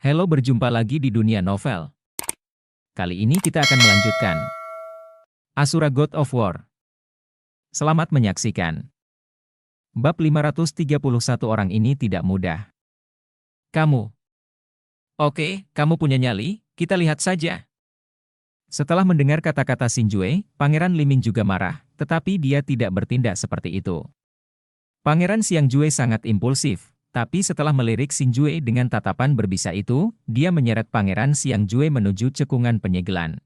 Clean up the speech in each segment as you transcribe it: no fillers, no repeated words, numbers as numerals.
Halo, berjumpa lagi di dunia novel. Kali ini kita akan melanjutkan Asura God of War. Selamat menyaksikan. Bab 531 orang ini tidak mudah. Kamu. Oke, kamu punya nyali, kita lihat saja. Setelah mendengar kata-kata Xinjue, Pangeran Liming juga marah, tetapi dia tidak bertindak seperti itu. Pangeran Xiangjue sangat impulsif. Tapi setelah melirik Xinjue dengan tatapan berbisa itu, dia menyeret Pangeran Xiangjue menuju cekungan penyegelan.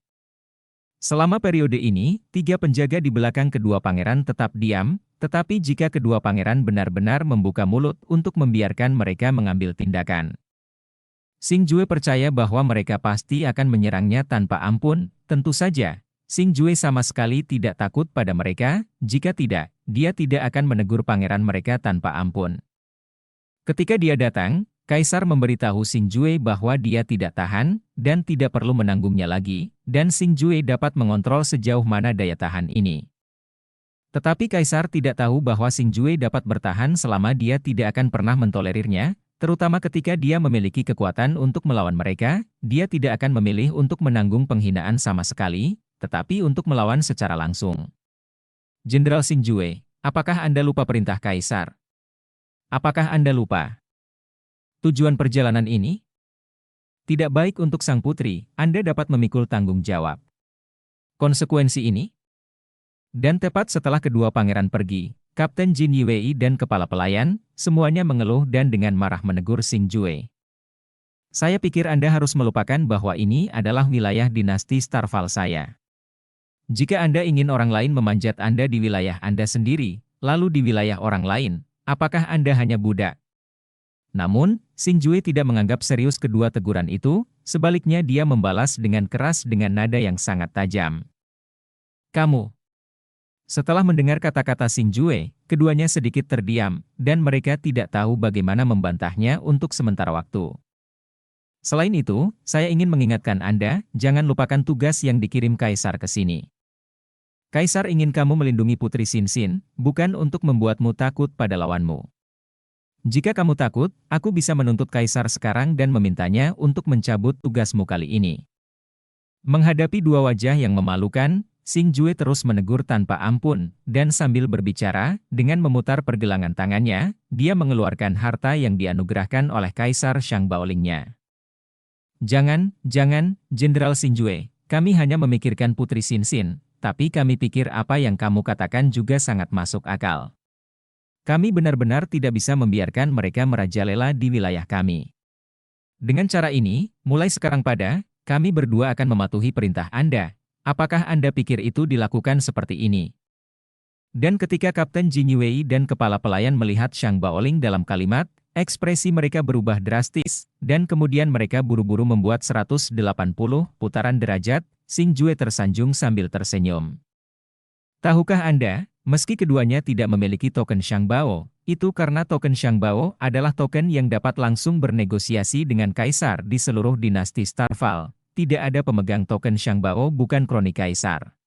Selama periode ini, 3 penjaga di belakang kedua pangeran tetap diam, tetapi jika kedua pangeran benar-benar membuka mulut untuk membiarkan mereka mengambil tindakan, Xinjue percaya bahwa mereka pasti akan menyerangnya tanpa ampun. Tentu saja, Xinjue sama sekali tidak takut pada mereka, jika tidak, dia tidak akan menegur pangeran mereka tanpa ampun. Ketika dia datang, Kaisar memberitahu Xinjue bahwa dia tidak tahan, dan tidak perlu menanggungnya lagi, dan Xinjue dapat mengontrol sejauh mana daya tahan ini. Tetapi Kaisar tidak tahu bahwa Xinjue dapat bertahan selama dia tidak akan pernah mentolerirnya, terutama ketika dia memiliki kekuatan untuk melawan mereka. Dia tidak akan memilih untuk menanggung penghinaan sama sekali, tetapi untuk melawan secara langsung. Jenderal Xinjue, apakah Anda lupa perintah Kaisar? Apakah Anda lupa tujuan perjalanan ini? Tidak baik untuk sang putri, Anda dapat memikul tanggung jawab konsekuensi ini. Dan tepat setelah kedua pangeran pergi, Kapten Jin Yiwei dan kepala pelayan, semuanya mengeluh dan dengan marah menegur Xinjue. Saya pikir Anda harus melupakan bahwa ini adalah wilayah dinasti Starfall saya. Jika Anda ingin orang lain memanjat Anda di wilayah Anda sendiri, lalu di wilayah orang lain, apakah Anda hanya budak? Namun, Xinjue tidak menganggap serius kedua teguran itu, sebaliknya dia membalas dengan keras dengan nada yang sangat tajam. Kamu. Setelah mendengar kata-kata Xinjue, keduanya sedikit terdiam, dan mereka tidak tahu bagaimana membantahnya untuk sementara waktu. Selain itu, saya ingin mengingatkan Anda, jangan lupakan tugas yang dikirim Kaisar ke sini. Kaisar ingin kamu melindungi Putri Xin, bukan untuk membuatmu takut pada lawanmu. Jika kamu takut, aku bisa menuntut Kaisar sekarang dan memintanya untuk mencabut tugasmu kali ini. Menghadapi dua wajah yang memalukan, Xinjue terus menegur tanpa ampun, dan sambil berbicara, dengan memutar pergelangan tangannya, dia mengeluarkan harta yang dianugerahkan oleh Kaisar Shang Baolingnya. Jangan, Jenderal Xinjue, kami hanya memikirkan Putri Xin. Tapi kami pikir apa yang kamu katakan juga sangat masuk akal. Kami benar-benar tidak bisa membiarkan mereka merajalela di wilayah kami. Dengan cara ini, mulai sekarang kami berdua akan mematuhi perintah Anda. Apakah Anda pikir itu dilakukan seperti ini? Dan ketika Kapten Jin Yiwei dan kepala pelayan melihat Shang Baoling dalam kalimat, ekspresi mereka berubah drastis, dan kemudian mereka buru-buru membuat 180 putaran derajat. Xinjue tersanjung sambil tersenyum. Tahukah Anda, meski keduanya tidak memiliki token Shang Bao, itu karena token Shang Bao adalah token yang dapat langsung bernegosiasi dengan Kaisar di seluruh dinasti Starfall. Tidak ada pemegang token Shang Bao bukan kroni Kaisar.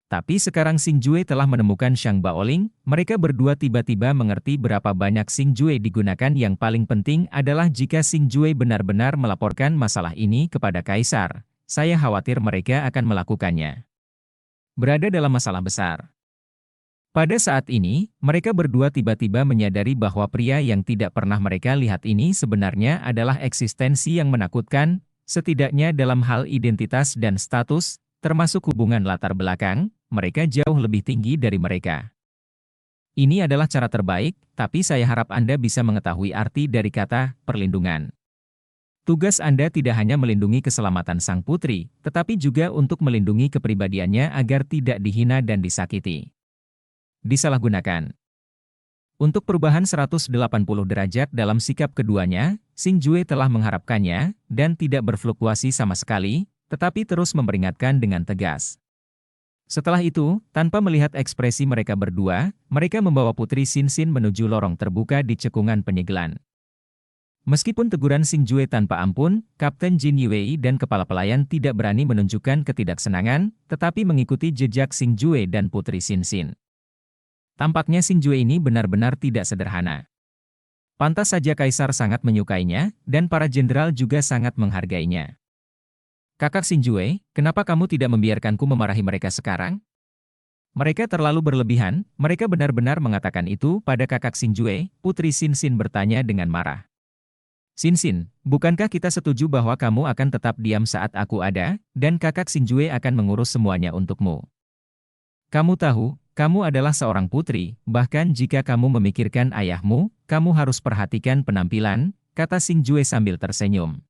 Tapi sekarang Xinjue telah menemukan Shang Baoling, mereka berdua tiba-tiba mengerti berapa banyak Xinjue digunakan. Yang paling penting adalah jika Xinjue benar-benar melaporkan masalah ini kepada Kaisar. Saya khawatir mereka akan melakukannya. Berada dalam masalah besar. Pada saat ini, mereka berdua tiba-tiba menyadari bahwa pria yang tidak pernah mereka lihat ini sebenarnya adalah eksistensi yang menakutkan, setidaknya dalam hal identitas dan status, termasuk hubungan latar belakang, mereka jauh lebih tinggi dari mereka. Ini adalah cara terbaik, tapi saya harap Anda bisa mengetahui arti dari kata perlindungan. Tugas Anda tidak hanya melindungi keselamatan sang putri, tetapi juga untuk melindungi kepribadiannya agar tidak dihina dan disakiti. Disalahgunakan. Untuk perubahan 180 derajat dalam sikap keduanya, Xinjue telah mengharapkannya, dan tidak berfluktuasi sama sekali, tetapi terus memperingatkan dengan tegas. Setelah itu, tanpa melihat ekspresi mereka berdua, mereka membawa Putri Xin menuju lorong terbuka di cekungan penyegelan. Meskipun teguran Xinjue tanpa ampun, Kapten Jin Yiwei dan kepala pelayan tidak berani menunjukkan ketidaksenangan, tetapi mengikuti jejak Xinjue dan Putri Xin. Tampaknya Xinjue ini benar-benar tidak sederhana. Pantas saja Kaisar sangat menyukainya, dan para jenderal juga sangat menghargainya. Kakak Xinjue, kenapa kamu tidak membiarkanku memarahi mereka sekarang? Mereka terlalu berlebihan, mereka benar-benar mengatakan itu pada kakak Xinjue, Putri Xinxin bertanya dengan marah. Xinxin, bukankah kita setuju bahwa kamu akan tetap diam saat aku ada, dan kakak Xinjue akan mengurus semuanya untukmu? Kamu tahu, kamu adalah seorang putri, bahkan jika kamu memikirkan ayahmu, kamu harus perhatikan penampilan, kata Xinjue sambil tersenyum.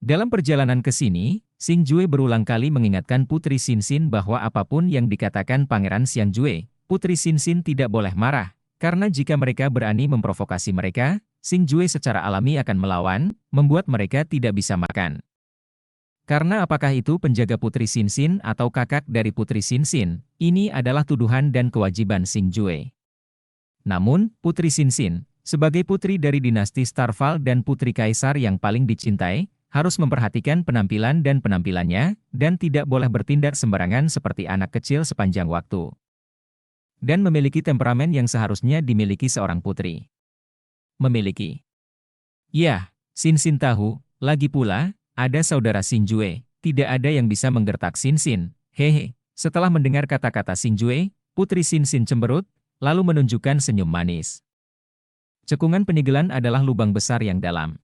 Dalam perjalanan ke sini, Xinjue berulang kali mengingatkan Putri Xinxin bahwa apapun yang dikatakan Pangeran Xiangjue, Putri Xinxin tidak boleh marah, karena jika mereka berani memprovokasi mereka, Xinjue secara alami akan melawan, membuat mereka tidak bisa makan. Karena apakah itu penjaga Putri Xinxin atau kakak dari Putri Xinxin, ini adalah tuduhan dan kewajiban Xinjue. Namun, Putri Xinxin, sebagai putri dari dinasti Starval dan putri kaisar yang paling dicintai, harus memperhatikan penampilan dan penampilannya, dan tidak boleh bertindak sembarangan seperti anak kecil sepanjang waktu. Dan memiliki temperamen yang seharusnya dimiliki seorang putri. Memiliki. Ya, Xinxin tahu, lagi pula, ada saudara Xinjue, tidak ada yang bisa menggertak Xinxin, hehe. Setelah mendengar kata-kata Xinjue, Putri Xinxin cemberut, lalu menunjukkan senyum manis. Cekungan penyegelan adalah lubang besar yang dalam.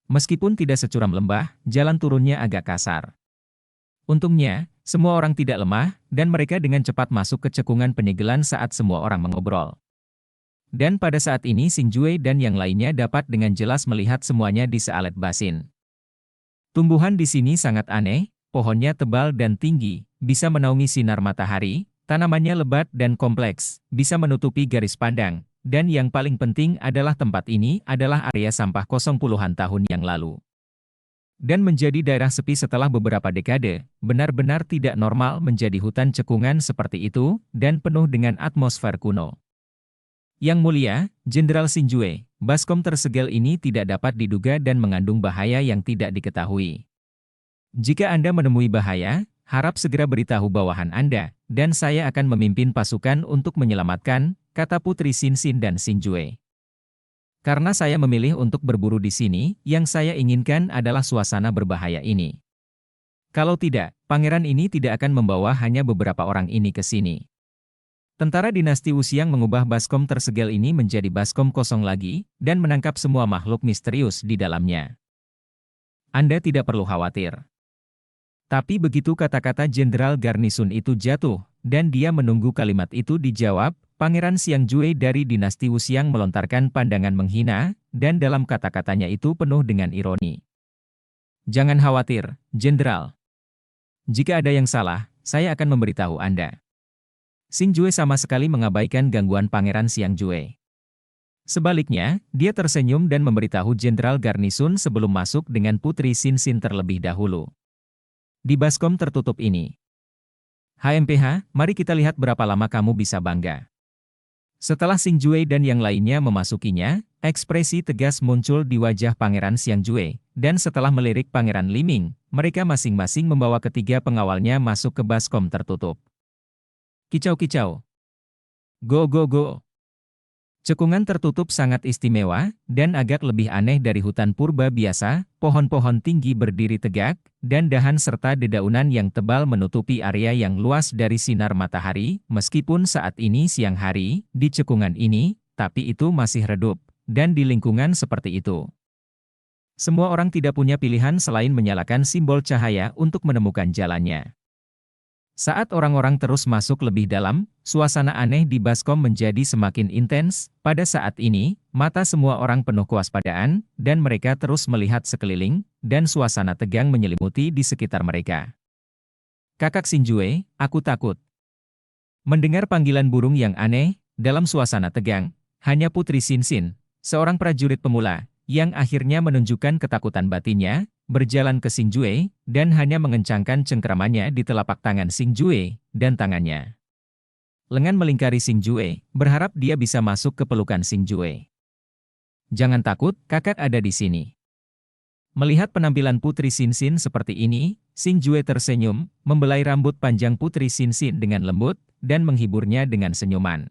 Meskipun tidak securam lembah, jalan turunnya agak kasar. Untungnya, semua orang tidak lemah, dan mereka dengan cepat masuk ke cekungan penyegelan saat semua orang mengobrol. Dan pada saat ini Xinjue dan yang lainnya dapat dengan jelas melihat semuanya di sealet basin. Tumbuhan di sini sangat aneh, pohonnya tebal dan tinggi, bisa menaungi sinar matahari, tanamannya lebat dan kompleks, bisa menutupi garis pandang, dan yang paling penting adalah tempat ini adalah area sampah kosong puluhan tahun yang lalu. Dan menjadi daerah sepi setelah beberapa dekade, benar-benar tidak normal menjadi hutan cekungan seperti itu, dan penuh dengan atmosfer kuno. Yang mulia, Jenderal Xinjue, baskom tersegel ini tidak dapat diduga dan mengandung bahaya yang tidak diketahui. Jika Anda menemui bahaya, harap segera beritahu bawahan Anda, dan saya akan memimpin pasukan untuk menyelamatkan, kata Putri Xinxin dan Xinjue. Karena saya memilih untuk berburu di sini, yang saya inginkan adalah suasana berbahaya ini. Kalau tidak, pangeran ini tidak akan membawa hanya beberapa orang ini ke sini. Tentara dinasti Wuxiang mengubah baskom tersegel ini menjadi baskom kosong lagi, dan menangkap semua makhluk misterius di dalamnya. Anda tidak perlu khawatir. Tapi begitu kata-kata Jenderal Garnisun itu jatuh, dan dia menunggu kalimat itu dijawab, Pangeran Xiangjue dari dinasti Wuxiang melontarkan pandangan menghina, dan dalam kata-katanya itu penuh dengan ironi. Jangan khawatir, Jenderal. Jika ada yang salah, saya akan memberitahu Anda. Xinjue sama sekali mengabaikan gangguan Pangeran Xiangjue. Sebaliknya, dia tersenyum dan memberitahu Jenderal Garnisun sebelum masuk dengan Putri Xinxin terlebih dahulu. Di baskom tertutup ini. HMPH, mari kita lihat berapa lama kamu bisa bangga. Setelah Xinjue dan yang lainnya memasukinya, ekspresi tegas muncul di wajah Pangeran Xiangjue, dan setelah melirik Pangeran Liming, mereka masing-masing membawa ketiga pengawalnya masuk ke baskom tertutup. Kicau-kicau. Go go go. Cekungan tertutup sangat istimewa, dan agak lebih aneh dari hutan purba biasa, pohon-pohon tinggi berdiri tegak, dan dahan serta dedaunan yang tebal menutupi area yang luas dari sinar matahari, meskipun saat ini siang hari, di cekungan ini, tapi itu masih redup, dan di lingkungan seperti itu. Semua orang tidak punya pilihan selain menyalakan simbol cahaya untuk menemukan jalannya. Saat orang-orang terus masuk lebih dalam, suasana aneh di baskom menjadi semakin intens. Pada saat ini, mata semua orang penuh kewaspadaan, dan mereka terus melihat sekeliling, dan suasana tegang menyelimuti di sekitar mereka. Kakak Xinjue, aku takut. Mendengar panggilan burung yang aneh, dalam suasana tegang, hanya Putri Xinxin, seorang prajurit pemula, yang akhirnya menunjukkan ketakutan batinnya, berjalan ke Xinjue, dan hanya mengencangkan cengkeramannya di telapak tangan Xinjue, dan tangannya. Lengan melingkari Xinjue, berharap dia bisa masuk ke pelukan Xinjue. Jangan takut, kakak ada di sini. Melihat penampilan Putri Xinxin seperti ini, Xinjue tersenyum, membelai rambut panjang Putri Xinxin dengan lembut, dan menghiburnya dengan senyuman.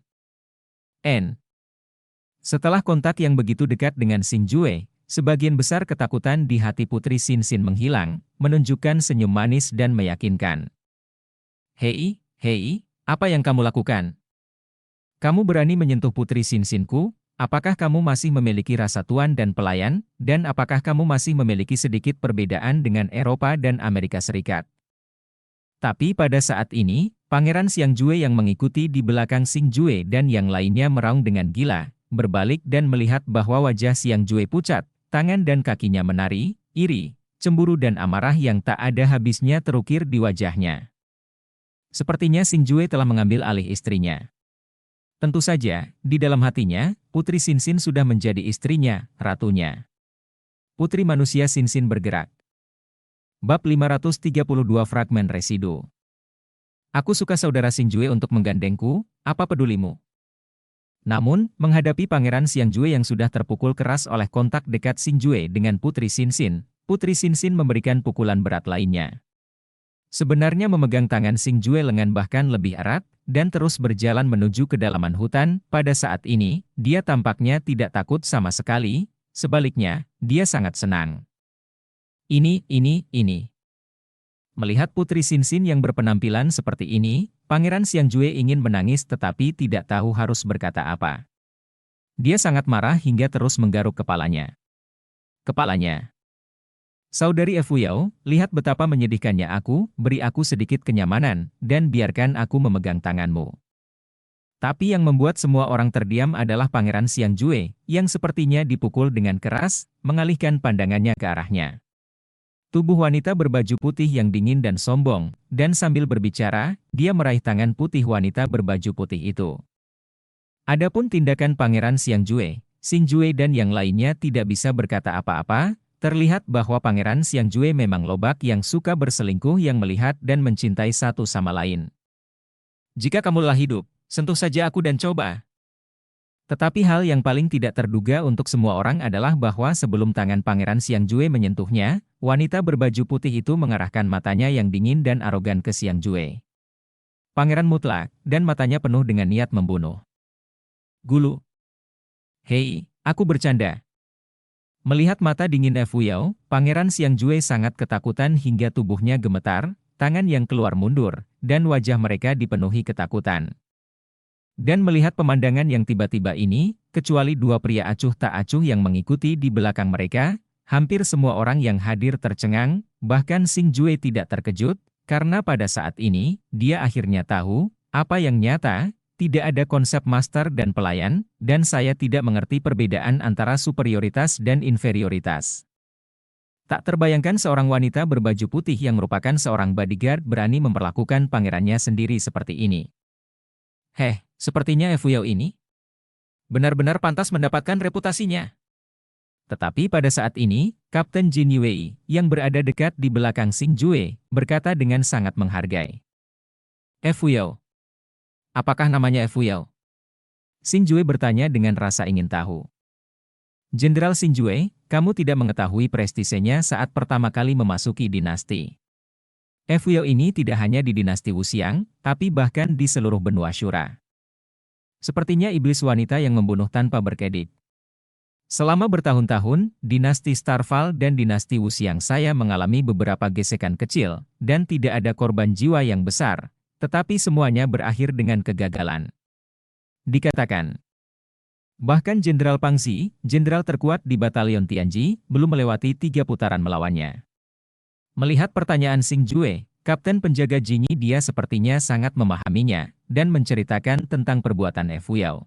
Setelah kontak yang begitu dekat dengan Xing Jue, sebagian besar ketakutan di hati Putri Xinxin menghilang, menunjukkan senyum manis dan meyakinkan. Hei, hei, apa yang kamu lakukan? Kamu berani menyentuh Putri Xinxinku? Apakah kamu masih memiliki rasa tuan dan pelayan, dan apakah kamu masih memiliki sedikit perbedaan dengan Eropa dan Amerika Serikat? Tapi pada saat ini, Pangeran Xiang Jue yang mengikuti di belakang Xing Jue dan yang lainnya meraung dengan gila, berbalik dan melihat bahwa wajah Xiang Jue pucat, tangan dan kakinya menari, iri, cemburu dan amarah yang tak ada habisnya terukir di wajahnya. Sepertinya Xing Jue telah mengambil alih istrinya. Tentu saja, di dalam hatinya, Putri Xinxin sudah menjadi istrinya, ratunya. Putri manusia Xinxin bergerak. Bab 532 Fragmen Residu. Aku suka saudara Xing Jue untuk menggandengku, apa pedulimu? Namun, menghadapi Pangeran Xiang Jue yang sudah terpukul keras oleh kontak dekat Xing Jue dengan Putri Xinxin memberikan pukulan berat lainnya. Sebenarnya memegang tangan Xing Jue lengan bahkan lebih erat, dan terus berjalan menuju kedalaman hutan. Pada saat ini, dia tampaknya tidak takut sama sekali, sebaliknya, dia sangat senang. Ini. Melihat Putri Xinxin yang berpenampilan seperti ini, Pangeran Xiang Jue ingin menangis tetapi tidak tahu harus berkata apa. Dia sangat marah hingga terus menggaruk kepalanya. Saudari Fuyao, lihat betapa menyedihkannya aku, beri aku sedikit kenyamanan, dan biarkan aku memegang tanganmu. Tapi yang membuat semua orang terdiam adalah Pangeran Xiang Jue, yang sepertinya dipukul dengan keras, mengalihkan pandangannya ke arahnya. Tubuh wanita berbaju putih yang dingin dan sombong, dan sambil berbicara, dia meraih tangan putih wanita berbaju putih itu. Adapun tindakan Pangeran Xiang Jue, Xing Jue dan yang lainnya tidak bisa berkata apa-apa. Terlihat bahwa Pangeran Xiang Jue memang lobak yang suka berselingkuh yang melihat dan mencintai satu sama lain. Jika kamu lelah hidup, sentuh saja aku dan coba. Tetapi hal yang paling tidak terduga untuk semua orang adalah bahwa sebelum tangan Pangeran Xiang Jue menyentuhnya, wanita berbaju putih itu mengarahkan matanya yang dingin dan arogan ke Xiang Jue. Pangeran mutlak, dan matanya penuh dengan niat membunuh. Gulu. Hei, aku bercanda. Melihat mata dingin Fuyao, Pangeran Xiang Jue sangat ketakutan hingga tubuhnya gemetar, tangan yang keluar mundur, dan wajah mereka dipenuhi ketakutan. Dan melihat pemandangan yang tiba-tiba ini, kecuali dua pria acuh tak acuh yang mengikuti di belakang mereka, hampir semua orang yang hadir tercengang, bahkan Xing Jue tidak terkejut, karena pada saat ini, dia akhirnya tahu, apa yang nyata. Tidak ada konsep master dan pelayan, dan saya tidak mengerti perbedaan antara superioritas dan inferioritas. Tak terbayangkan seorang wanita berbaju putih yang merupakan seorang bodyguard berani memperlakukan pangerannya sendiri seperti ini. Sepertinya Fuyao ini benar-benar pantas mendapatkan reputasinya. Tetapi pada saat ini, Kapten Jin Yue, yang berada dekat di belakang Xing Jue, berkata dengan sangat menghargai. Fuyao. Apakah namanya Fuyao? Xing Jue bertanya dengan rasa ingin tahu. Jenderal Xing Jue, kamu tidak mengetahui prestisenya saat pertama kali memasuki dinasti. Fuyao ini tidak hanya di dinasti Wuxiang, tapi bahkan di seluruh benua Shura. Sepertinya iblis wanita yang membunuh tanpa berkedip. Selama bertahun-tahun, dinasti Starfall dan dinasti Wuxiang saya mengalami beberapa gesekan kecil, dan tidak ada korban jiwa yang besar. Tetapi semuanya berakhir dengan kegagalan. Dikatakan. Bahkan Jenderal Pang Xi, jenderal terkuat di Batalion Tianji, belum melewati 3 putaran melawannya. Melihat pertanyaan Xing Jue, Kapten penjaga Jinyi dia sepertinya sangat memahaminya, dan menceritakan tentang perbuatan Fuyao.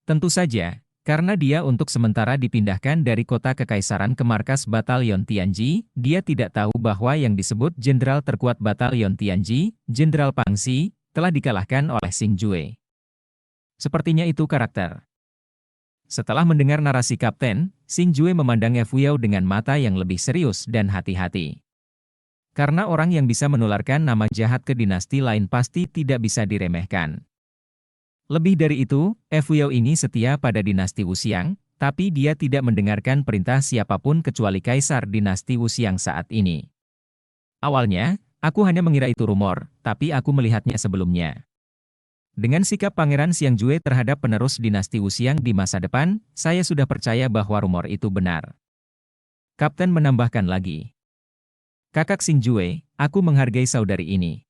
Tentu saja, karena dia untuk sementara dipindahkan dari kota kekaisaran ke markas Batalion Tianji, dia tidak tahu bahwa yang disebut jenderal terkuat Batalion Tianji, Jenderal Pang Xi, telah dikalahkan oleh Xing Jue. Sepertinya itu karakter. Setelah mendengar narasi Kapten, Xing Jue memandang Fuyao dengan mata yang lebih serius dan hati-hati. Karena orang yang bisa menularkan nama jahat ke dinasti lain pasti tidak bisa diremehkan. Lebih dari itu, Fuyao ini setia pada dinasti Wuxiang, tapi dia tidak mendengarkan perintah siapapun kecuali kaisar dinasti Wuxiang saat ini. Awalnya, aku hanya mengira itu rumor, tapi aku melihatnya sebelumnya. Dengan sikap Pangeran Xiangjue terhadap penerus dinasti Wuxiang di masa depan, saya sudah percaya bahwa rumor itu benar. Kapten menambahkan lagi. Kakak Xingjue, aku menghargai saudari ini.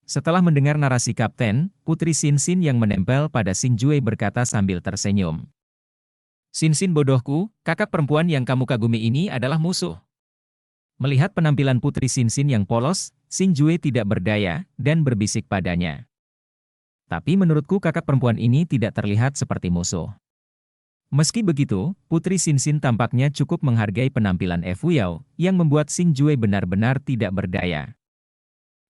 Setelah mendengar narasi Kapten, Putri Xinxin yang menempel pada Xingjue berkata sambil tersenyum. Xinxin bodohku, kakak perempuan yang kamu kagumi ini adalah musuh. Melihat penampilan Putri Xinxin yang polos, Xingjue tidak berdaya, dan berbisik padanya. Tapi menurutku kakak perempuan ini tidak terlihat seperti musuh. Meski begitu, Putri Xinxin tampaknya cukup menghargai penampilan Fuyao, yang membuat Xingjue benar-benar tidak berdaya.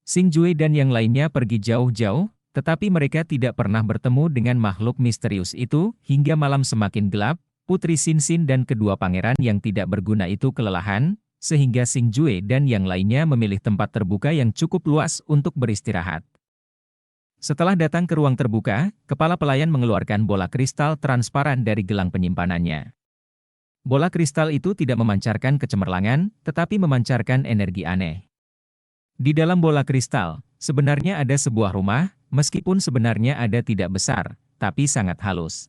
Xingjue dan yang lainnya pergi jauh-jauh, tetapi mereka tidak pernah bertemu dengan makhluk misterius itu, hingga malam semakin gelap, Putri Xinxin dan kedua pangeran yang tidak berguna itu kelelahan, sehingga Xingjue dan yang lainnya memilih tempat terbuka yang cukup luas untuk beristirahat. Setelah datang ke ruang terbuka, kepala pelayan mengeluarkan bola kristal transparan dari gelang penyimpanannya. Bola kristal itu tidak memancarkan kecemerlangan, tetapi memancarkan energi aneh. Di dalam bola kristal, sebenarnya ada sebuah rumah, meskipun sebenarnya ada tidak besar, tapi sangat halus.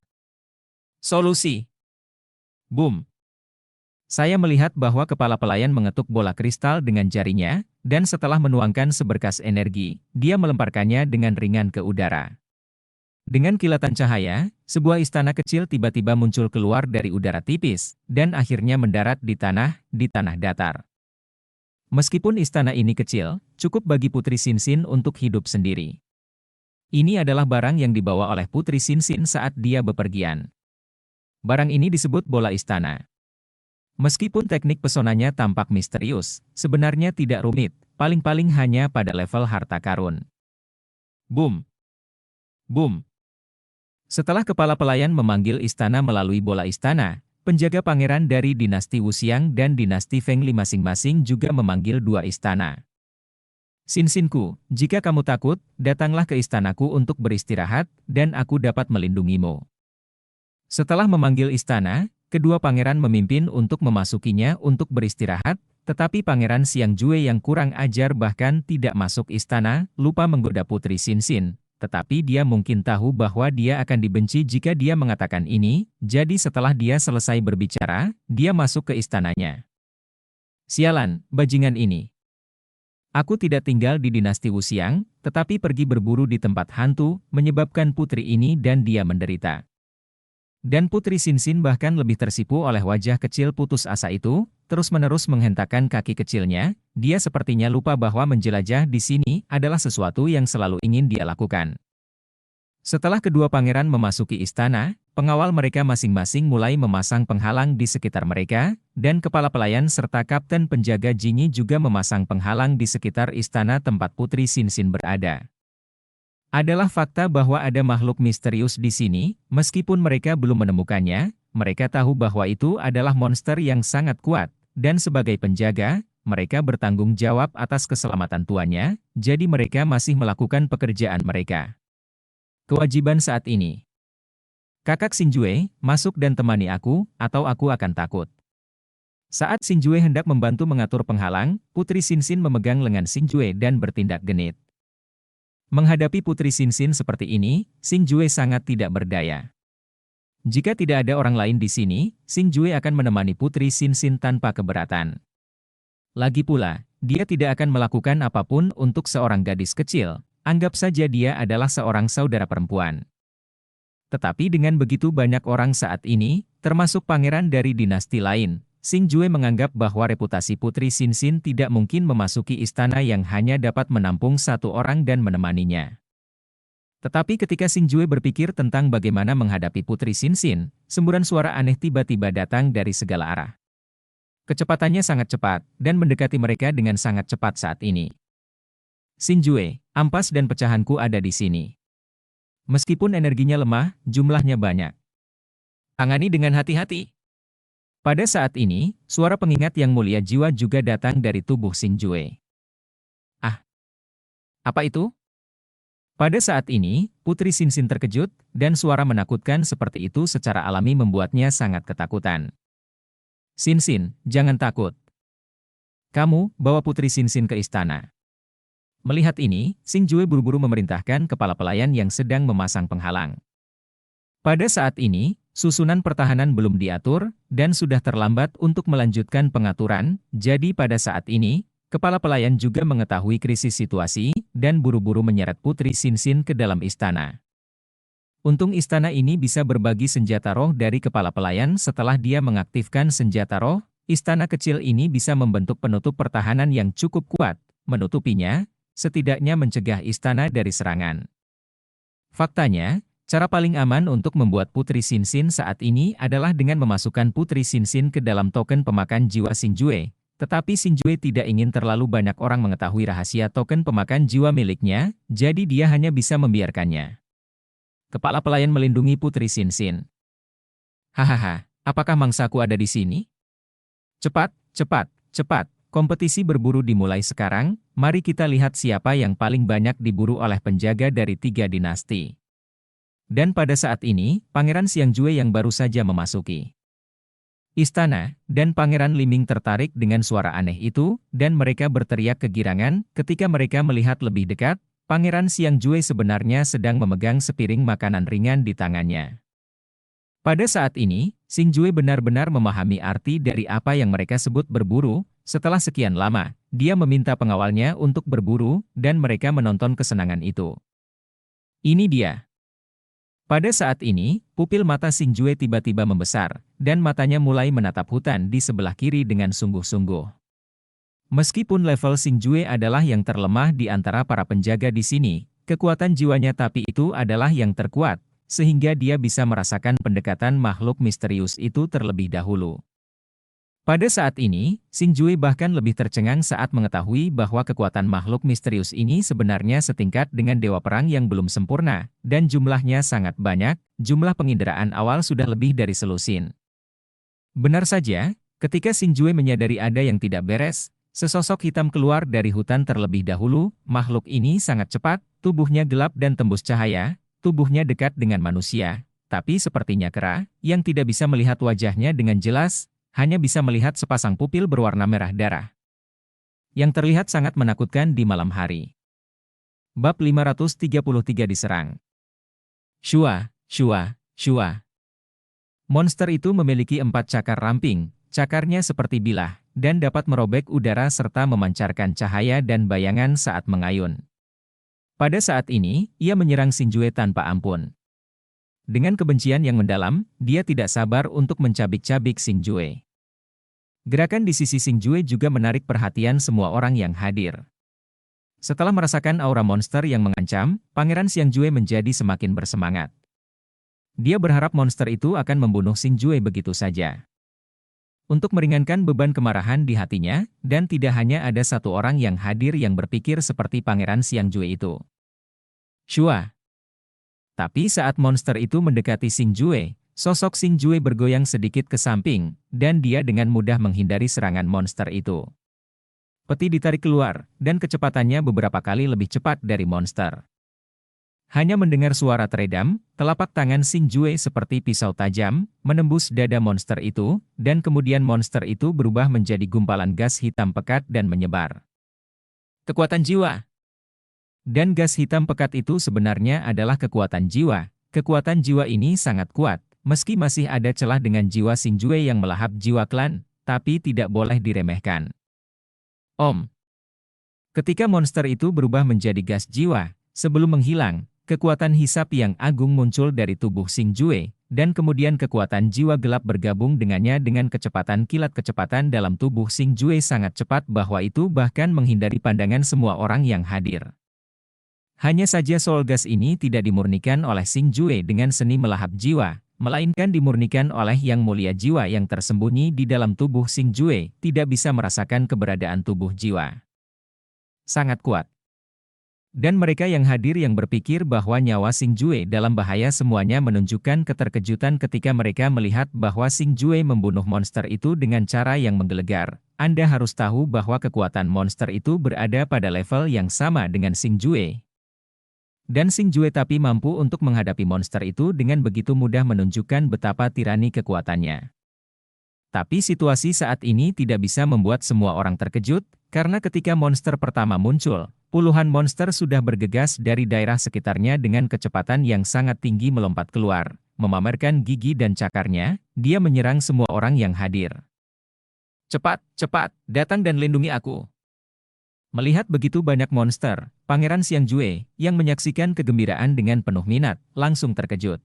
Solusi. Boom. Saya melihat bahwa kepala pelayan mengetuk bola kristal dengan jarinya, dan setelah menuangkan seberkas energi, dia melemparkannya dengan ringan ke udara. Dengan kilatan cahaya, sebuah istana kecil tiba-tiba muncul keluar dari udara tipis, dan akhirnya mendarat di tanah datar. Meskipun istana ini kecil, cukup bagi Putri Xinxin untuk hidup sendiri. Ini adalah barang yang dibawa oleh Putri Xinxin saat dia bepergian. Barang ini disebut bola istana. Meskipun teknik pesonanya tampak misterius, sebenarnya tidak rumit, paling-paling hanya pada level harta karun. Boom! Boom! Setelah kepala pelayan memanggil istana melalui bola istana, penjaga pangeran dari dinasti Wuxiang dan dinasti Fengli masing-masing juga memanggil dua istana. Xinxinku, jika kamu takut, datanglah ke istanaku untuk beristirahat, dan aku dapat melindungimu. Setelah memanggil istana, kedua pangeran memimpin untuk memasukinya untuk beristirahat, tetapi Pangeran Xiangjue yang kurang ajar bahkan tidak masuk istana, lupa menggoda Putri Xinxin, tetapi dia mungkin tahu bahwa dia akan dibenci jika dia mengatakan ini, jadi setelah dia selesai berbicara, dia masuk ke istananya. Sialan, bajingan ini. Aku tidak tinggal di dinasti Wuxiang, tetapi pergi berburu di tempat hantu, menyebabkan putri ini dan dia menderita. Dan Putri Xinxin bahkan lebih tersipu oleh wajah kecil putus asa itu, terus-menerus menghentakkan kaki kecilnya, dia sepertinya lupa bahwa menjelajah di sini adalah sesuatu yang selalu ingin dia lakukan. Setelah kedua pangeran memasuki istana, pengawal mereka masing-masing mulai memasang penghalang di sekitar mereka, dan kepala pelayan serta kapten penjaga Jinyi juga memasang penghalang di sekitar istana tempat Putri Xinxin berada. Adalah fakta bahwa ada makhluk misterius di sini, meskipun mereka belum menemukannya, mereka tahu bahwa itu adalah monster yang sangat kuat, dan sebagai penjaga, mereka bertanggung jawab atas keselamatan tuannya, jadi mereka masih melakukan pekerjaan mereka. Kewajiban saat ini. Kakak Xingjue, masuk dan temani aku, atau aku akan takut. Saat Xingjue hendak membantu mengatur penghalang, Putri Xinxin memegang lengan Xingjue dan bertindak genit. Menghadapi Putri Xinxin seperti ini, Xingjue sangat tidak berdaya. Jika tidak ada orang lain di sini, Xingjue akan menemani Putri Xinxin tanpa keberatan. Lagi pula, dia tidak akan melakukan apapun untuk seorang gadis kecil, anggap saja dia adalah seorang saudara perempuan. Tetapi dengan begitu banyak orang saat ini, termasuk pangeran dari dinasti lain, Xingjue menganggap bahwa reputasi Putri Xinxin tidak mungkin memasuki istana yang hanya dapat menampung satu orang dan menemaninya. Tetapi ketika Xingjue berpikir tentang bagaimana menghadapi Putri Xinxin, semburan suara aneh tiba-tiba datang dari segala arah. Kecepatannya sangat cepat, dan mendekati mereka dengan sangat cepat saat ini. Xingjue, ampas dan pecahanku ada di sini. Meskipun energinya lemah, jumlahnya banyak. Tangani dengan hati-hati. Pada saat ini, suara pengingat yang mulia jiwa juga datang dari tubuh Xingjue. Ah! Apa itu? Pada saat ini, Putri Xinxin terkejut, dan suara menakutkan seperti itu secara alami membuatnya sangat ketakutan. Xinxin, jangan takut. Kamu, bawa Putri Xinxin ke istana. Melihat ini, Xing Jue buru-buru memerintahkan kepala pelayan yang sedang memasang penghalang. Pada saat ini, susunan pertahanan belum diatur, dan sudah terlambat untuk melanjutkan pengaturan, jadi pada saat ini, kepala pelayan juga mengetahui krisis situasi, dan buru-buru menyeret Putri Xinxin ke dalam istana. Untung istana ini bisa berbagi senjata roh dari kepala pelayan setelah dia mengaktifkan senjata roh, istana kecil ini bisa membentuk penutup pertahanan yang cukup kuat, menutupinya, setidaknya mencegah istana dari serangan. Faktanya, cara paling aman untuk membuat Putri Xinxin saat ini adalah dengan memasukkan Putri Xinxin ke dalam token pemakan jiwa Xing Jue. Tetapi Xing Jue tidak ingin terlalu banyak orang mengetahui rahasia token pemakan jiwa miliknya, jadi dia hanya bisa membiarkannya. Kepala pelayan melindungi Putri Xinxin. Hahaha, apakah mangsaku ada di sini? Cepat, cepat, cepat, kompetisi berburu dimulai sekarang, mari kita lihat siapa yang paling banyak diburu oleh penjaga dari 3 dinasti. Dan pada saat ini, Pangeran Xiangjue yang baru saja memasuki istana, dan Pangeran Liming tertarik dengan suara aneh itu, dan mereka berteriak kegirangan ketika mereka melihat lebih dekat, Pangeran Xiangjue sebenarnya sedang memegang sepiring makanan ringan di tangannya. Pada saat ini, Xingjue benar-benar memahami arti dari apa yang mereka sebut berburu. Setelah sekian lama, dia meminta pengawalnya untuk berburu, dan mereka menonton kesenangan itu. Ini dia. Pada saat ini, pupil mata Xingjue tiba-tiba membesar, dan matanya mulai menatap hutan di sebelah kiri dengan sungguh-sungguh. Meskipun level Xingjue adalah yang terlemah di antara para penjaga di sini, kekuatan jiwanya tapi itu adalah yang terkuat, sehingga dia bisa merasakan pendekatan makhluk misterius itu terlebih dahulu. Pada saat ini, Xingjue bahkan lebih tercengang saat mengetahui bahwa kekuatan makhluk misterius ini sebenarnya setingkat dengan dewa perang yang belum sempurna, dan jumlahnya sangat banyak, jumlah penginderaan awal sudah lebih dari selusin. Benar saja, ketika Xingjue menyadari ada yang tidak beres, sesosok hitam keluar dari hutan terlebih dahulu, makhluk ini sangat cepat, tubuhnya gelap dan tembus cahaya, tubuhnya dekat dengan manusia, tapi sepertinya kera, yang tidak bisa melihat wajahnya dengan jelas, hanya bisa melihat sepasang pupil berwarna merah darah yang terlihat sangat menakutkan di malam hari. Bab 533 diserang. Shua, Shua, Shua. Monster itu memiliki 4 cakar ramping, cakarnya seperti bilah, dan dapat merobek udara serta memancarkan cahaya dan bayangan saat mengayun. Pada saat ini, ia menyerang Xingjue tanpa ampun. Dengan kebencian yang mendalam, dia tidak sabar untuk mencabik-cabik Xingjue. Gerakan di sisi Xingjue juga menarik perhatian semua orang yang hadir. Setelah merasakan aura monster yang mengancam, Pangeran Xiangjue menjadi semakin bersemangat. Dia berharap monster itu akan membunuh Xingjue begitu saja. Untuk meringankan beban kemarahan di hatinya, dan tidak hanya ada satu orang yang hadir yang berpikir seperti Pangeran Xiangjue itu. Shua. Tapi saat monster itu mendekati Xingjue, sosok Xingjue bergoyang sedikit ke samping, dan dia dengan mudah menghindari serangan monster itu. Peti ditarik keluar, dan kecepatannya beberapa kali lebih cepat dari monster. Hanya mendengar suara teredam, telapak tangan Xingjue seperti pisau tajam, menembus dada monster itu, dan kemudian monster itu berubah menjadi gumpalan gas hitam pekat dan menyebar. Kekuatan jiwa. Dan gas hitam pekat itu sebenarnya adalah kekuatan jiwa. Kekuatan jiwa ini sangat kuat, meski masih ada celah dengan jiwa Xingjue yang melahap jiwa klan, tapi tidak boleh diremehkan. Om. Ketika monster itu berubah menjadi gas jiwa, sebelum menghilang, kekuatan hisap yang agung muncul dari tubuh Xingjue, dan kemudian kekuatan jiwa gelap bergabung dengannya dengan kecepatan kilat. Kecepatan dalam tubuh Xingjue sangat cepat bahwa itu bahkan menghindari pandangan semua orang yang hadir. Hanya saja soul gas ini tidak dimurnikan oleh Xingjue dengan seni melahap jiwa, melainkan dimurnikan oleh yang mulia jiwa yang tersembunyi di dalam tubuh Xingjue, tidak bisa merasakan keberadaan tubuh jiwa. Sangat kuat. Dan mereka yang hadir yang berpikir bahwa nyawa Xingjue dalam bahaya semuanya menunjukkan keterkejutan ketika mereka melihat bahwa Xingjue membunuh monster itu dengan cara yang menggelegar. Anda harus tahu bahwa kekuatan monster itu berada pada level yang sama dengan Xingjue. Dan Xingjue tapi mampu untuk menghadapi monster itu dengan begitu mudah menunjukkan betapa tirani kekuatannya. Tapi situasi saat ini tidak bisa membuat semua orang terkejut, Karena ketika monster pertama muncul, puluhan monster sudah bergegas dari daerah sekitarnya dengan kecepatan yang sangat tinggi melompat keluar. Memamerkan gigi dan cakarnya, dia menyerang semua orang yang hadir. Cepat, cepat, datang dan lindungi aku. Melihat begitu banyak monster, Pangeran Xiangjue, yang menyaksikan kegembiraan dengan penuh minat, langsung terkejut.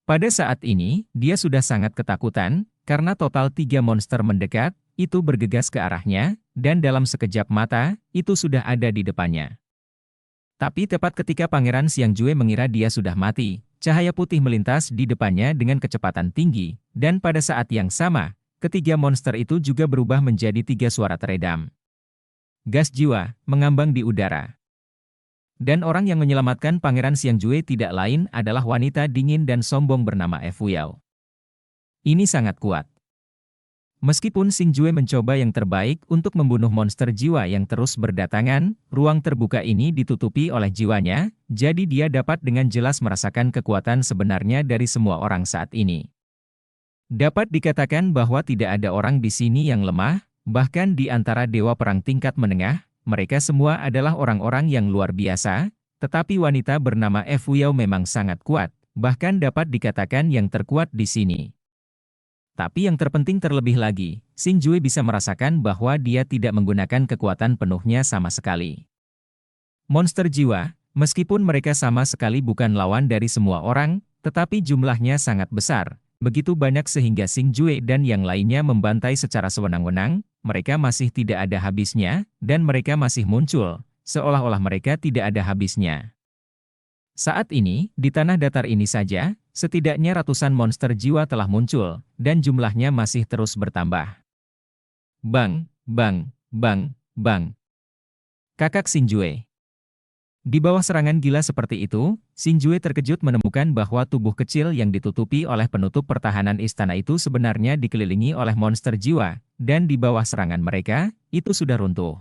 Pada saat ini, dia sudah sangat ketakutan, karena total 3 monster mendekat, itu bergegas ke arahnya, dan dalam sekejap mata, itu sudah ada di depannya. Tapi tepat ketika Pangeran Xiangjue mengira dia sudah mati, cahaya putih melintas di depannya dengan kecepatan tinggi, dan pada saat yang sama, ketiga monster itu juga berubah menjadi 3 suara teredam. Gas jiwa mengambang di udara. Dan orang yang menyelamatkan Pangeran Xiangjue tidak lain adalah wanita dingin dan sombong bernama Fu Yao. Ini sangat kuat. Meskipun Xingjue mencoba yang terbaik untuk membunuh monster jiwa yang terus berdatangan, ruang terbuka ini ditutupi oleh jiwanya, jadi dia dapat dengan jelas merasakan kekuatan sebenarnya dari semua orang saat ini. Dapat dikatakan bahwa tidak ada orang di sini yang lemah, bahkan di antara dewa perang tingkat menengah, mereka semua adalah orang-orang yang luar biasa, tetapi wanita bernama Fu Yao memang sangat kuat, bahkan dapat dikatakan yang terkuat di sini. Tapi yang terpenting terlebih lagi, Xingjue bisa merasakan bahwa dia tidak menggunakan kekuatan penuhnya sama sekali. Monster jiwa, meskipun mereka sama sekali bukan lawan dari semua orang, tetapi jumlahnya sangat besar, begitu banyak sehingga Xingjue dan yang lainnya membantai secara sewenang-wenang, mereka masih tidak ada habisnya, dan mereka masih muncul, seolah-olah mereka tidak ada habisnya. Saat ini, di tanah datar ini saja, setidaknya ratusan monster jiwa telah muncul, dan jumlahnya masih terus bertambah. Bang, bang, bang, bang. Kakak Xingjue. Di bawah serangan gila seperti itu, Xingjue terkejut menemukan bahwa tubuh kecil yang ditutupi oleh penutup pertahanan istana itu sebenarnya dikelilingi oleh monster jiwa, dan di bawah serangan mereka, itu sudah runtuh.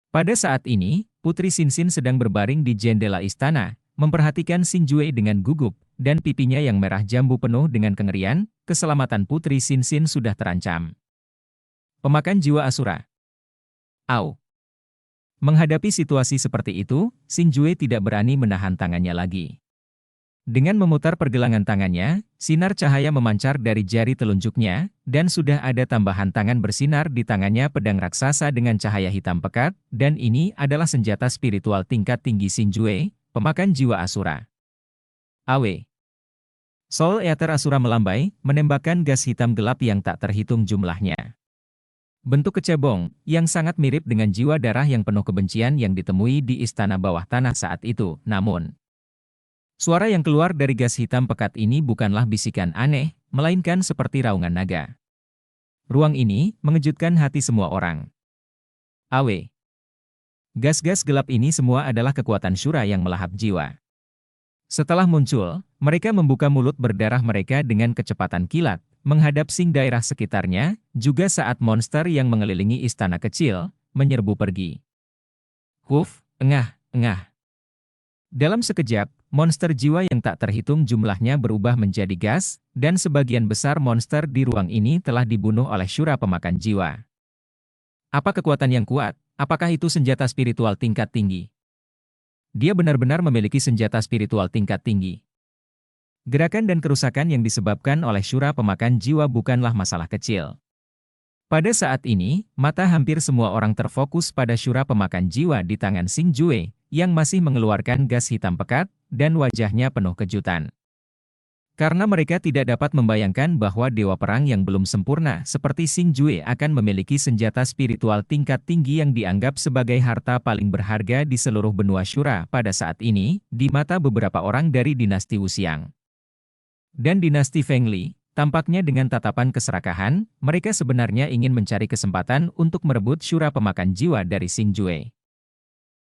Pada saat ini, Putri Xinxin sedang berbaring di jendela istana, memperhatikan Xingjue dengan gugup, dan pipinya yang merah jambu penuh dengan kengerian, keselamatan Putri Xinxin sudah terancam. Pemakan jiwa Asura. Au. Menghadapi situasi seperti itu, Xingjue tidak berani menahan tangannya lagi. Dengan memutar pergelangan tangannya, sinar cahaya memancar dari jari telunjuknya, dan sudah ada tambahan tangan bersinar di tangannya pedang raksasa dengan cahaya hitam pekat, dan ini adalah senjata spiritual tingkat tinggi Xingjue, pemakan jiwa Asura. Awe. Soul Eater Asura melambai, menembakkan gas hitam gelap yang tak terhitung jumlahnya. Bentuk kecebong, yang sangat mirip dengan jiwa darah yang penuh kebencian yang ditemui di istana bawah tanah saat itu, namun suara yang keluar dari gas hitam pekat ini bukanlah bisikan aneh, melainkan seperti raungan naga. Ruang ini mengejutkan hati semua orang. Awe. Gas-gas gelap ini semua adalah kekuatan Syura yang melahap jiwa. Setelah muncul, mereka membuka mulut berdarah mereka dengan kecepatan kilat, menghadap sing daerah sekitarnya, juga saat monster yang mengelilingi istana kecil, menyerbu pergi. Huf, engah, engah. Dalam sekejap, monster jiwa yang tak terhitung jumlahnya berubah menjadi gas, dan sebagian besar monster di ruang ini telah dibunuh oleh Syura pemakan jiwa. Apa kekuatan yang kuat? Apakah itu senjata spiritual tingkat tinggi? Dia benar-benar memiliki senjata spiritual tingkat tinggi. Gerakan dan kerusakan yang disebabkan oleh Syura pemakan jiwa bukanlah masalah kecil. Pada saat ini, mata hampir semua orang terfokus pada Syura pemakan jiwa di tangan Xingjue, yang masih mengeluarkan gas hitam pekat, dan wajahnya penuh kejutan. Karena mereka tidak dapat membayangkan bahwa dewa perang yang belum sempurna seperti Xingjue akan memiliki senjata spiritual tingkat tinggi yang dianggap sebagai harta paling berharga di seluruh benua Syura pada saat ini, di mata beberapa orang dari dinasti Wuxiang. Dan dinasti Fengli, tampaknya dengan tatapan keserakahan, mereka sebenarnya ingin mencari kesempatan untuk merebut Syura pemakan jiwa dari Xingjue.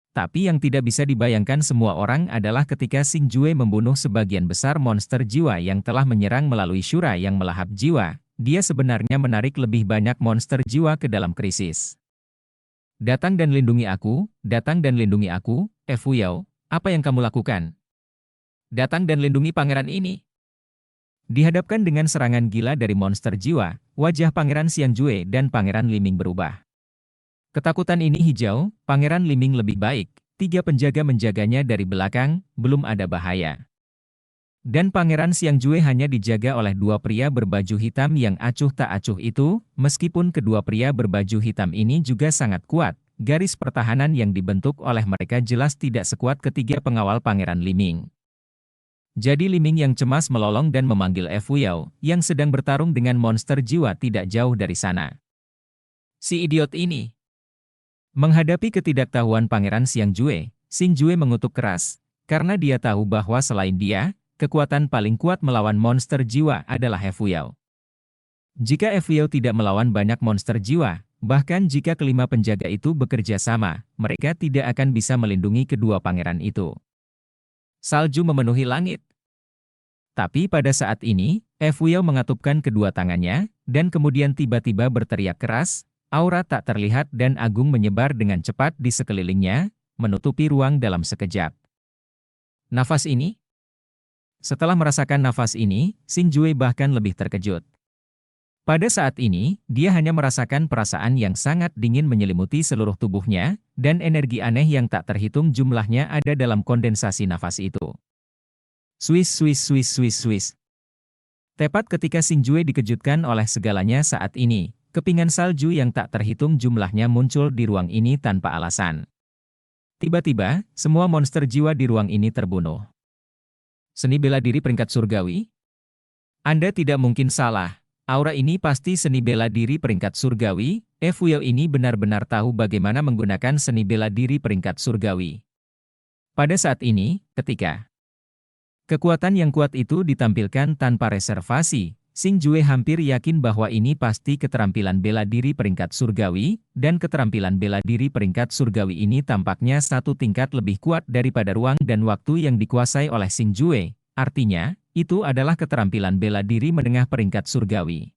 Tapi yang tidak bisa dibayangkan semua orang adalah ketika Xingjue membunuh sebagian besar monster jiwa yang telah menyerang melalui Syura yang melahap jiwa, dia sebenarnya menarik lebih banyak monster jiwa ke dalam krisis. Datang dan lindungi aku, Fu Yao, apa yang kamu lakukan? Datang dan lindungi pangeran ini. Dihadapkan dengan serangan gila dari monster jiwa, wajah Pangeran Xiangjue dan Pangeran Liming berubah. Ketakutan ini hijau, Pangeran Liming lebih baik, 3 penjaga menjaganya dari belakang, belum ada bahaya. Dan Pangeran Xiangjue hanya dijaga oleh 2 pria berbaju hitam yang acuh tak acuh itu, meskipun kedua pria berbaju hitam ini juga sangat kuat, garis pertahanan yang dibentuk oleh mereka jelas tidak sekuat ketiga pengawal Pangeran Liming. Jadi Liming yang cemas melolong dan memanggil Fu Yao, yang sedang bertarung dengan monster jiwa tidak jauh dari sana. Si idiot ini. Menghadapi ketidaktahuan Pangeran Xiangjue, Xingjue mengutuk keras, karena dia tahu bahwa selain dia, kekuatan paling kuat melawan monster jiwa adalah Fu Yao. Jika Fu Yao tidak melawan banyak monster jiwa, bahkan jika kelima penjaga itu bekerja sama, mereka tidak akan bisa melindungi kedua pangeran itu. Salju memenuhi langit. Tapi pada saat ini, Fu Yao mengatupkan kedua tangannya, dan kemudian tiba-tiba berteriak keras. Aura tak terlihat dan agung menyebar dengan cepat di sekelilingnya, menutupi ruang dalam sekejap. Nafas ini? Setelah merasakan nafas ini, Xingjue bahkan lebih terkejut. Pada saat ini, dia hanya merasakan perasaan yang sangat dingin menyelimuti seluruh tubuhnya, dan energi aneh yang tak terhitung jumlahnya ada dalam kondensasi nafas itu. Swish swish swish swish swish. Tepat ketika Xingjue dikejutkan oleh segalanya saat ini, kepingan salju yang tak terhitung jumlahnya muncul di ruang ini tanpa alasan. Tiba-tiba, semua monster jiwa di ruang ini terbunuh. Seni bela diri peringkat surgawi? Anda tidak mungkin salah. Aura ini pasti seni bela diri peringkat surgawi. Fu Yao ini benar-benar tahu bagaimana menggunakan seni bela diri peringkat surgawi. Pada saat ini, ketika kekuatan yang kuat itu ditampilkan tanpa reservasi, Xingjue hampir yakin bahwa ini pasti keterampilan bela diri peringkat surgawi, dan keterampilan bela diri peringkat surgawi ini tampaknya satu tingkat lebih kuat daripada ruang dan waktu yang dikuasai oleh Xingjue. Artinya, itu adalah keterampilan bela diri menengah peringkat surgawi.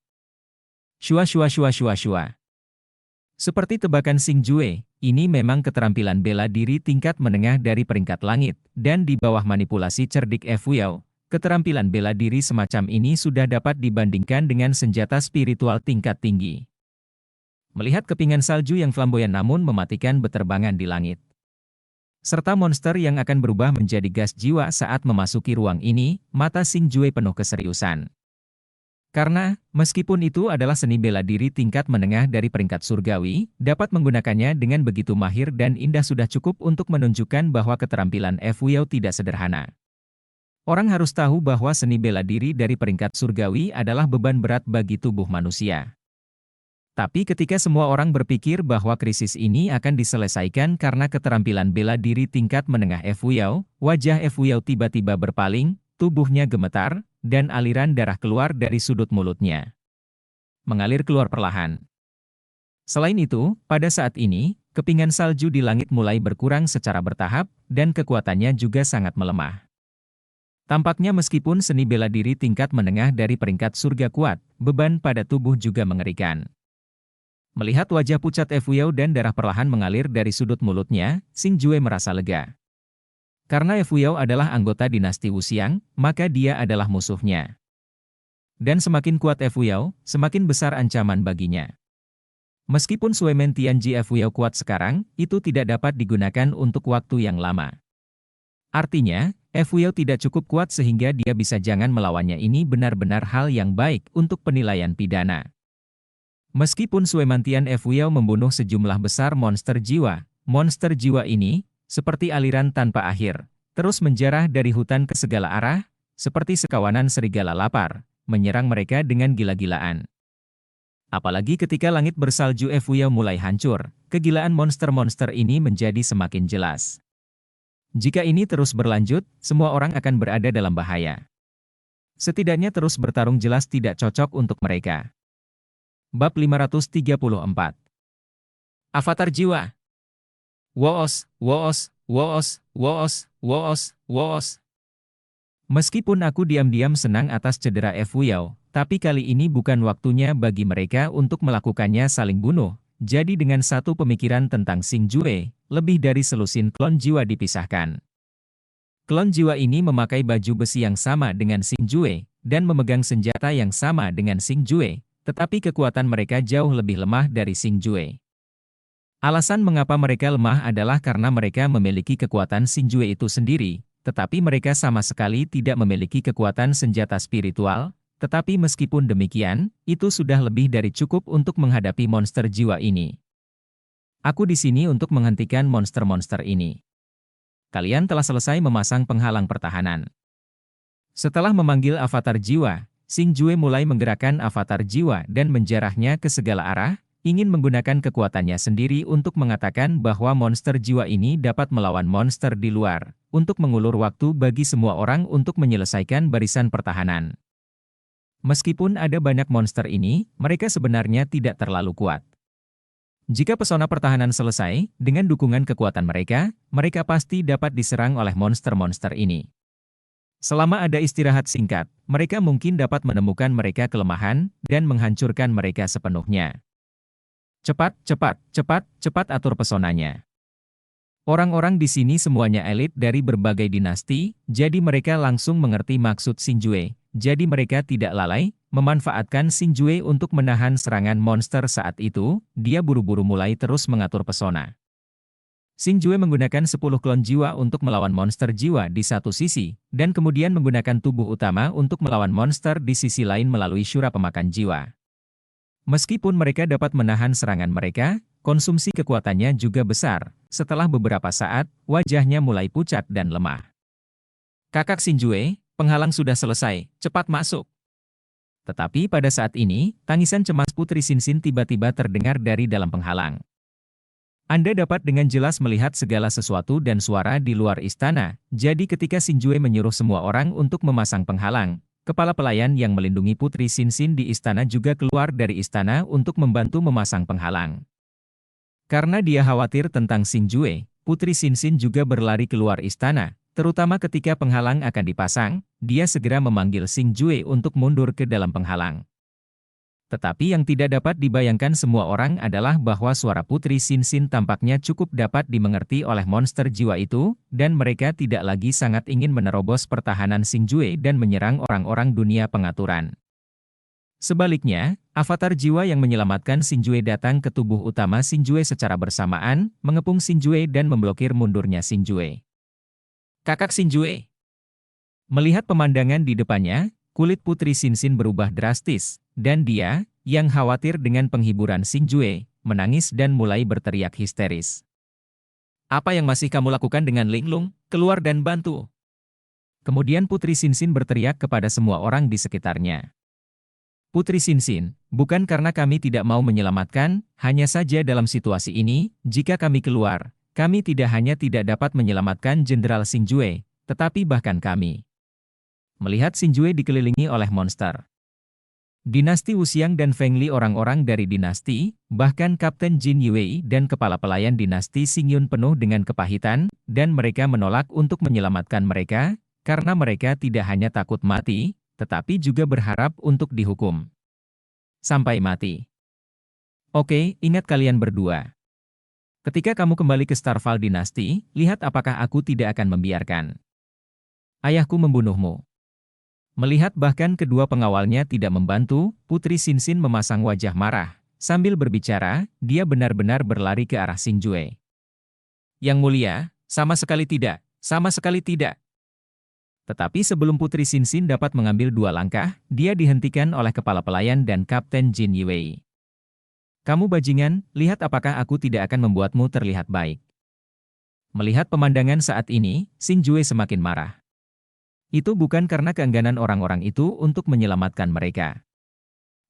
Shua shua shua shua shua. Seperti tebakan Xingjue, ini memang keterampilan bela diri tingkat menengah dari peringkat langit, dan di bawah manipulasi cerdik Fu Yao. Keterampilan bela diri semacam ini sudah dapat dibandingkan dengan senjata spiritual tingkat tinggi. Melihat kepingan salju yang flamboyan namun mematikan beterbangan di langit. Serta monster yang akan berubah menjadi gas jiwa saat memasuki ruang ini, mata Xingjue penuh keseriusan. Karena, meskipun itu adalah seni bela diri tingkat menengah dari peringkat surgawi, dapat menggunakannya dengan begitu mahir dan indah sudah cukup untuk menunjukkan bahwa keterampilan Fu Yao tidak sederhana. Orang harus tahu bahwa seni bela diri dari peringkat surgawi adalah beban berat bagi tubuh manusia. Tapi ketika semua orang berpikir bahwa krisis ini akan diselesaikan karena keterampilan bela diri tingkat menengah Fu Yao, wajah Fu Yao tiba-tiba berpaling, tubuhnya gemetar, dan aliran darah keluar dari sudut mulutnya. Mengalir keluar perlahan. Selain itu, pada saat ini, kepingan salju di langit mulai berkurang secara bertahap, dan kekuatannya juga sangat melemah. Tampaknya meskipun seni bela diri tingkat menengah dari peringkat surga kuat, beban pada tubuh juga mengerikan. Melihat wajah pucat Fu Yao dan darah perlahan mengalir dari sudut mulutnya, Xingjue merasa lega. Karena Fu Yao adalah anggota dinasti Wuxiang, maka dia adalah musuhnya. Dan semakin kuat Fu Yao, semakin besar ancaman baginya. Meskipun Suemen Tianji Fu Yao kuat sekarang, itu tidak dapat digunakan untuk waktu yang lama. Artinya, Fu Yao tidak cukup kuat sehingga dia bisa jangan melawannya. Ini benar-benar hal yang baik untuk penilaian pidana. Meskipun Suemantian Fu Yao membunuh sejumlah besar monster jiwa ini, seperti aliran tanpa akhir, terus menjarah dari hutan ke segala arah, seperti sekawanan serigala lapar, menyerang mereka dengan gila-gilaan. Apalagi ketika langit bersalju Fu Yao mulai hancur, kegilaan monster-monster ini menjadi semakin jelas. Jika ini terus berlanjut, semua orang akan berada dalam bahaya. Setidaknya terus bertarung jelas tidak cocok untuk mereka. Bab 534. Avatar Jiwa. Woos, woos, woos, woos, woos, woos. Meskipun aku diam-diam senang atas cedera Fu Yao, tapi kali ini bukan waktunya bagi mereka untuk melakukannya saling bunuh. Jadi dengan satu pemikiran tentang Xingjue, lebih dari selusin klon jiwa dipisahkan. Klon jiwa ini memakai baju besi yang sama dengan Xingjue, dan memegang senjata yang sama dengan Xingjue, tetapi kekuatan mereka jauh lebih lemah dari Xingjue. Alasan mengapa mereka lemah adalah karena mereka memiliki kekuatan Xinjue itu sendiri, tetapi mereka sama sekali tidak memiliki kekuatan senjata spiritual, tetapi meskipun demikian, itu sudah lebih dari cukup untuk menghadapi monster jiwa ini. Aku di sini untuk menghentikan monster-monster ini. Kalian telah selesai memasang penghalang pertahanan. Setelah memanggil avatar jiwa, Xinjue mulai menggerakkan avatar jiwa dan menjarahnya ke segala arah, ingin menggunakan kekuatannya sendiri untuk mengatakan bahwa monster jiwa ini dapat melawan monster di luar, untuk mengulur waktu bagi semua orang untuk menyelesaikan barisan pertahanan. Meskipun ada banyak monster ini, mereka sebenarnya tidak terlalu kuat. Jika pesona pertahanan selesai, dengan dukungan kekuatan mereka, mereka pasti dapat diserang oleh monster-monster ini. Selama ada istirahat singkat, mereka mungkin dapat menemukan mereka kelemahan dan menghancurkan mereka sepenuhnya. Cepat, cepat, cepat, cepat atur pesonanya. Orang-orang di sini semuanya elit dari berbagai dinasti, jadi mereka langsung mengerti maksud Xinjue. Jadi mereka tidak lalai, memanfaatkan Xinjue untuk menahan serangan monster saat itu, dia buru-buru mulai terus mengatur pesona. Xinjue menggunakan 10 klon jiwa untuk melawan monster jiwa di satu sisi, dan kemudian menggunakan tubuh utama untuk melawan monster di sisi lain melalui syura pemakan jiwa. Meskipun mereka dapat menahan serangan mereka, konsumsi kekuatannya juga besar. Setelah beberapa saat, wajahnya mulai pucat dan lemah. Kakak Xinjue, penghalang sudah selesai, cepat masuk. Tetapi pada saat ini, tangisan cemas Putri Xinxin tiba-tiba terdengar dari dalam penghalang. Anda dapat dengan jelas melihat segala sesuatu dan suara di luar istana, jadi ketika Xinjue menyuruh semua orang untuk memasang penghalang, kepala pelayan yang melindungi Putri Xinxin di istana juga keluar dari istana untuk membantu memasang penghalang. Karena dia khawatir tentang Xinjue, Putri Xinxin juga berlari keluar istana, terutama ketika penghalang akan dipasang, dia segera memanggil Xinjue untuk mundur ke dalam penghalang. Tetapi yang tidak dapat dibayangkan semua orang adalah bahwa suara Putri Xinxin tampaknya cukup dapat dimengerti oleh monster jiwa itu, dan mereka tidak lagi sangat ingin menerobos pertahanan Xinjue dan menyerang orang-orang dunia pengaturan. Sebaliknya, avatar jiwa yang menyelamatkan Xinjue datang ke tubuh utama Xinjue secara bersamaan, mengepung Xinjue dan memblokir mundurnya Xinjue. Kakak Xinjue. Melihat pemandangan di depannya, kulit Putri Xinxin berubah drastis, dan dia, yang khawatir dengan penghiburan Xinjue, menangis dan mulai berteriak histeris. Apa yang masih kamu lakukan dengan Linglung? Keluar dan bantu. Kemudian Putri Xinxin berteriak kepada semua orang di sekitarnya. Putri Xinxin, bukan karena kami tidak mau menyelamatkan, hanya saja dalam situasi ini, jika kami keluar, kami tidak hanya tidak dapat menyelamatkan Jenderal Xinjue, tetapi bahkan kami. Melihat Xinjue dikelilingi oleh monster. Dinasti Wuxiang dan Feng Li orang-orang dari dinasti, bahkan Kapten Jin Yue dan kepala pelayan dinasti Xingyun penuh dengan kepahitan, dan mereka menolak untuk menyelamatkan mereka, karena mereka tidak hanya takut mati, tetapi juga berharap untuk dihukum. Sampai mati. Oke, ingat kalian berdua. Ketika kamu kembali ke Starval dinasti, lihat apakah aku tidak akan membiarkan ayahku membunuhmu. Melihat bahkan kedua pengawalnya tidak membantu, Putri Xinxin memasang wajah marah. Sambil berbicara, dia benar-benar berlari ke arah Xinjue. Yang mulia, sama sekali tidak, sama sekali tidak. Tetapi sebelum Putri Xinxin dapat mengambil dua langkah, dia dihentikan oleh kepala pelayan dan Kapten Jin Yue. Kamu bajingan, lihat apakah aku tidak akan membuatmu terlihat baik. Melihat pemandangan saat ini, Xinjue semakin marah. Itu bukan karena keengganan orang-orang itu untuk menyelamatkan mereka.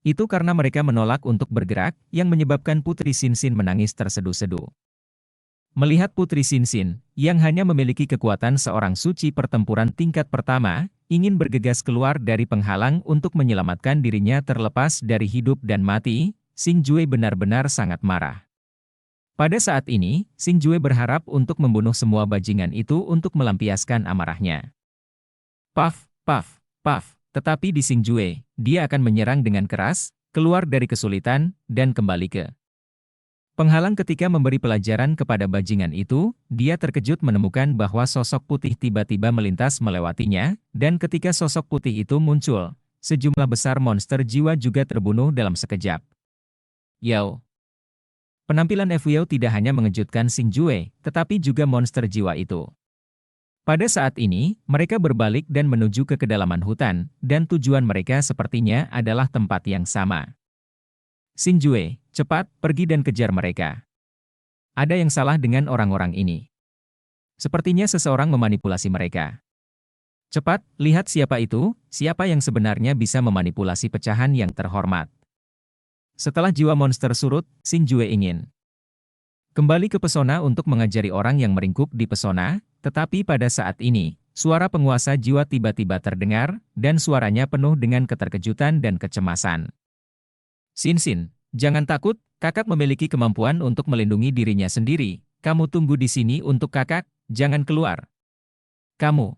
Itu karena mereka menolak untuk bergerak, yang menyebabkan Putri Xinxin menangis terseduh-seduh. Melihat Putri Xinxin, yang hanya memiliki kekuatan seorang suci pertempuran tingkat pertama, ingin bergegas keluar dari penghalang untuk menyelamatkan dirinya terlepas dari hidup dan mati, Xinjue benar-benar sangat marah. Pada saat ini, Xinjue berharap untuk membunuh semua bajingan itu untuk melampiaskan amarahnya. Paf, paf, paf, tetapi di Xinjue, dia akan menyerang dengan keras, keluar dari kesulitan, dan kembali ke penghalang. Ketika memberi pelajaran kepada bajingan itu, dia terkejut menemukan bahwa sosok putih tiba-tiba melintas melewatinya, dan ketika sosok putih itu muncul, sejumlah besar monster jiwa juga terbunuh dalam sekejap. Yao. Penampilan Evuil tidak hanya mengejutkan Xingjue, tetapi juga monster jiwa itu. Pada saat ini, mereka berbalik dan menuju ke kedalaman hutan, dan tujuan mereka sepertinya adalah tempat yang sama. Xingjue, cepat, pergi dan kejar mereka. Ada yang salah dengan orang-orang ini. Sepertinya seseorang memanipulasi mereka. Cepat, lihat siapa itu, siapa yang sebenarnya bisa memanipulasi pecahan yang terhormat. Setelah jiwa monster surut, Xingjue ingin kembali ke pesona untuk mengajari orang yang meringkuk di pesona, tetapi pada saat ini, suara penguasa jiwa tiba-tiba terdengar, dan suaranya penuh dengan keterkejutan dan kecemasan. Xin, jangan takut, kakak memiliki kemampuan untuk melindungi dirinya sendiri. Kamu tunggu di sini untuk kakak, jangan keluar. Kamu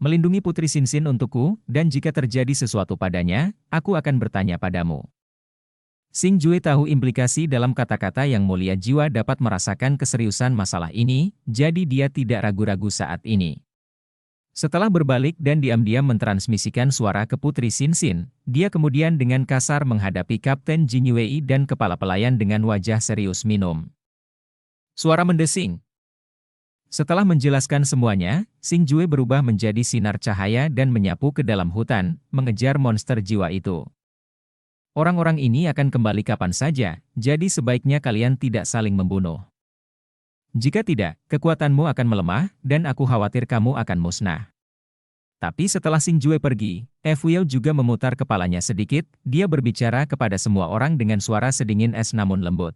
melindungi Putri Xin untukku, dan jika terjadi sesuatu padanya, aku akan bertanya padamu. Xingjue tahu implikasi dalam kata-kata yang mulia jiwa dapat merasakan keseriusan masalah ini, jadi dia tidak ragu-ragu saat ini. Setelah berbalik dan diam-diam mentransmisikan suara ke Putri Xin, dia kemudian dengan kasar menghadapi Kapten Jin Yuei dan kepala pelayan dengan wajah serius minum. Suara mendesing. Setelah menjelaskan semuanya, Xingjue berubah menjadi sinar cahaya dan menyapu ke dalam hutan, mengejar monster jiwa itu. Orang-orang ini akan kembali kapan saja, jadi sebaiknya kalian tidak saling membunuh. Jika tidak, kekuatanmu akan melemah, dan aku khawatir kamu akan musnah. Tapi setelah Xingjue pergi, Evuil juga memutar kepalanya sedikit, dia berbicara kepada semua orang dengan suara sedingin es namun lembut.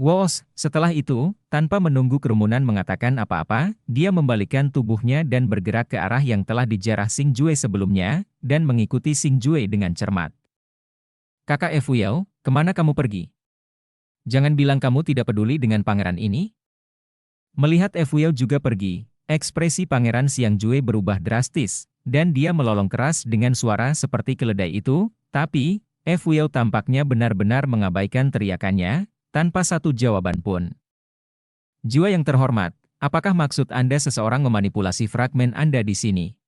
Wos, setelah itu, tanpa menunggu kerumunan mengatakan apa-apa, dia membalikkan tubuhnya dan bergerak ke arah yang telah dijarah Xingjue sebelumnya, dan mengikuti Xingjue dengan cermat. Kakak Evuil, kemana kamu pergi? Jangan bilang kamu tidak peduli dengan pangeran ini? Melihat Evuil juga pergi, ekspresi pangeran Xingjue berubah drastis, dan dia melolong keras dengan suara seperti keledai itu, tapi, Evuil tampaknya benar-benar mengabaikan teriakannya, tanpa satu jawaban pun. Jiwa yang terhormat, apakah maksud Anda seseorang memanipulasi fragmen Anda di sini?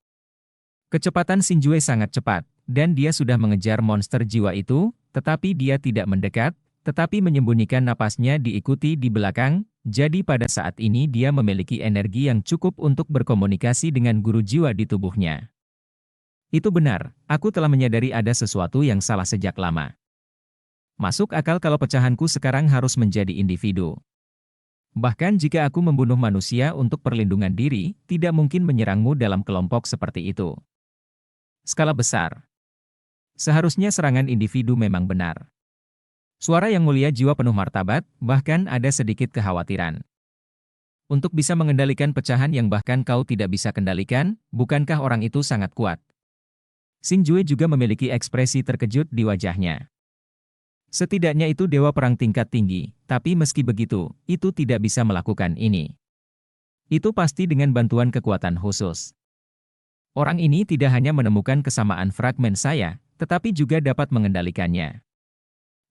Kecepatan Xingjue sangat cepat, dan dia sudah mengejar monster jiwa itu, tetapi dia tidak mendekat, tetapi menyembunyikan napasnya diikuti di belakang, jadi pada saat ini dia memiliki energi yang cukup untuk berkomunikasi dengan guru jiwa di tubuhnya. Itu benar, aku telah menyadari ada sesuatu yang salah sejak lama. Masuk akal kalau pecahanku sekarang harus menjadi individu. Bahkan jika aku membunuh manusia untuk perlindungan diri, tidak mungkin menyerangmu dalam kelompok seperti itu. Skala besar. Seharusnya serangan individu memang benar. Suara yang mulia jiwa penuh martabat, bahkan ada sedikit kekhawatiran. Untuk bisa mengendalikan pecahan yang bahkan kau tidak bisa kendalikan, bukankah orang itu sangat kuat? Xingjue juga memiliki ekspresi terkejut di wajahnya. Setidaknya itu dewa perang tingkat tinggi, tapi meski begitu, itu tidak bisa melakukan ini. Itu pasti dengan bantuan kekuatan khusus. Orang ini tidak hanya menemukan kesamaan fragmen saya, tetapi juga dapat mengendalikannya.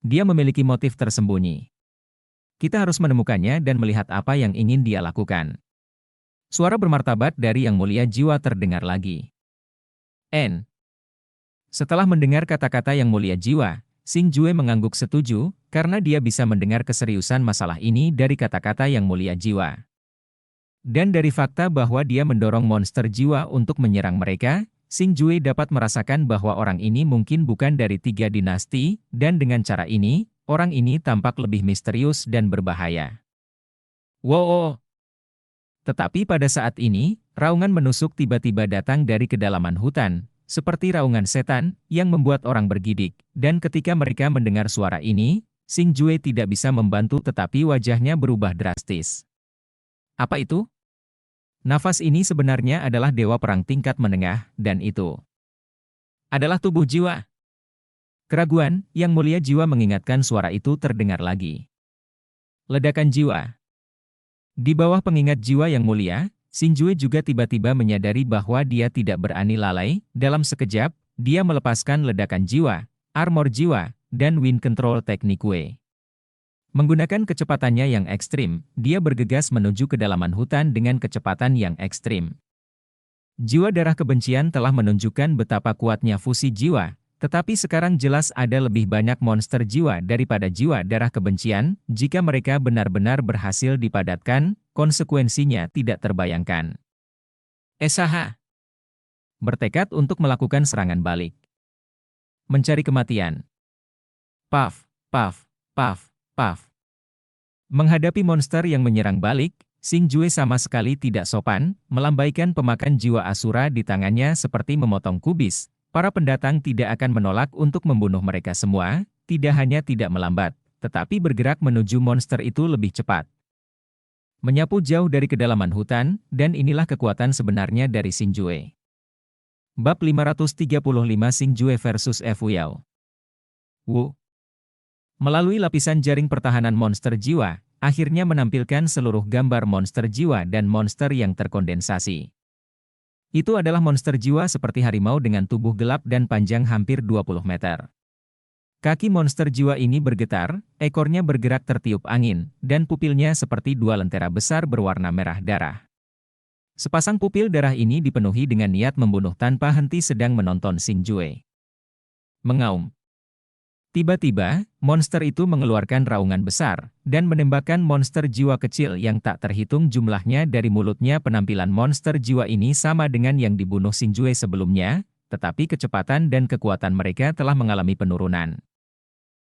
Dia memiliki motif tersembunyi. Kita harus menemukannya dan melihat apa yang ingin dia lakukan. Suara bermartabat dari Yang Mulia Jiwa terdengar lagi. Setelah mendengar kata-kata Yang Mulia Jiwa, Xingjue mengangguk setuju, karena dia bisa mendengar keseriusan masalah ini dari kata-kata Yang Mulia Jiwa. Dan dari fakta bahwa dia mendorong monster jiwa untuk menyerang mereka, Xingjue dapat merasakan bahwa orang ini mungkin bukan dari 3 dinasti, dan dengan cara ini, orang ini tampak lebih misterius dan berbahaya. Wow! Tetapi pada saat ini, raungan menusuk tiba-tiba datang dari kedalaman hutan, seperti raungan setan, yang membuat orang bergidik, dan ketika mereka mendengar suara ini, Xingjue tidak bisa membantu tetapi wajahnya berubah drastis. Apa itu? Nafas ini sebenarnya adalah dewa perang tingkat menengah, dan itu adalah tubuh jiwa. Keraguan, Yang Mulia Jiwa mengingatkan suara itu terdengar lagi. Ledakan jiwa. Di bawah pengingat jiwa Yang Mulia, Xingjue juga tiba-tiba menyadari bahwa dia tidak berani lalai, dalam sekejap, dia melepaskan ledakan jiwa, armor jiwa, dan wind control teknik Wei. Menggunakan kecepatannya yang ekstrim, dia bergegas menuju kedalaman hutan dengan kecepatan yang ekstrim. Jiwa darah kebencian telah menunjukkan betapa kuatnya fusi jiwa, Tetapi sekarang jelas ada lebih banyak monster jiwa daripada jiwa darah kebencian, jika mereka benar-benar berhasil dipadatkan, konsekuensinya tidak terbayangkan. SH bertekad untuk melakukan serangan balik. Mencari kematian. Puff, puff, puff, puff. Menghadapi monster yang menyerang balik, Xing Jue sama sekali tidak sopan, melambaikan pemakan jiwa Asura di tangannya seperti memotong kubis. Para pendatang tidak akan menolak untuk membunuh mereka semua, tidak hanya tidak melambat, tetapi bergerak menuju monster itu lebih cepat. Menyapu jauh dari kedalaman hutan, dan inilah kekuatan sebenarnya dari Xing Jue. Bab 535 Xing Jue versus Fu Yao. Wu. Melalui lapisan jaring pertahanan monster jiwa, akhirnya menampilkan seluruh gambar monster jiwa dan monster yang terkondensasi. Itu adalah monster jiwa seperti harimau dengan tubuh gelap dan panjang hampir 20 meter. Kaki monster jiwa ini bergetar, ekornya bergerak tertiup angin, dan pupilnya seperti dua lentera besar berwarna merah darah. Sepasang pupil darah ini dipenuhi dengan niat membunuh tanpa henti sedang menonton Xing Jue. Mengaum. Tiba-tiba, monster itu mengeluarkan raungan besar, dan menembakkan monster jiwa kecil yang tak terhitung jumlahnya dari mulutnya. Penampilan monster jiwa ini sama dengan yang dibunuh Xing Jue sebelumnya, tetapi kecepatan dan kekuatan mereka telah mengalami penurunan.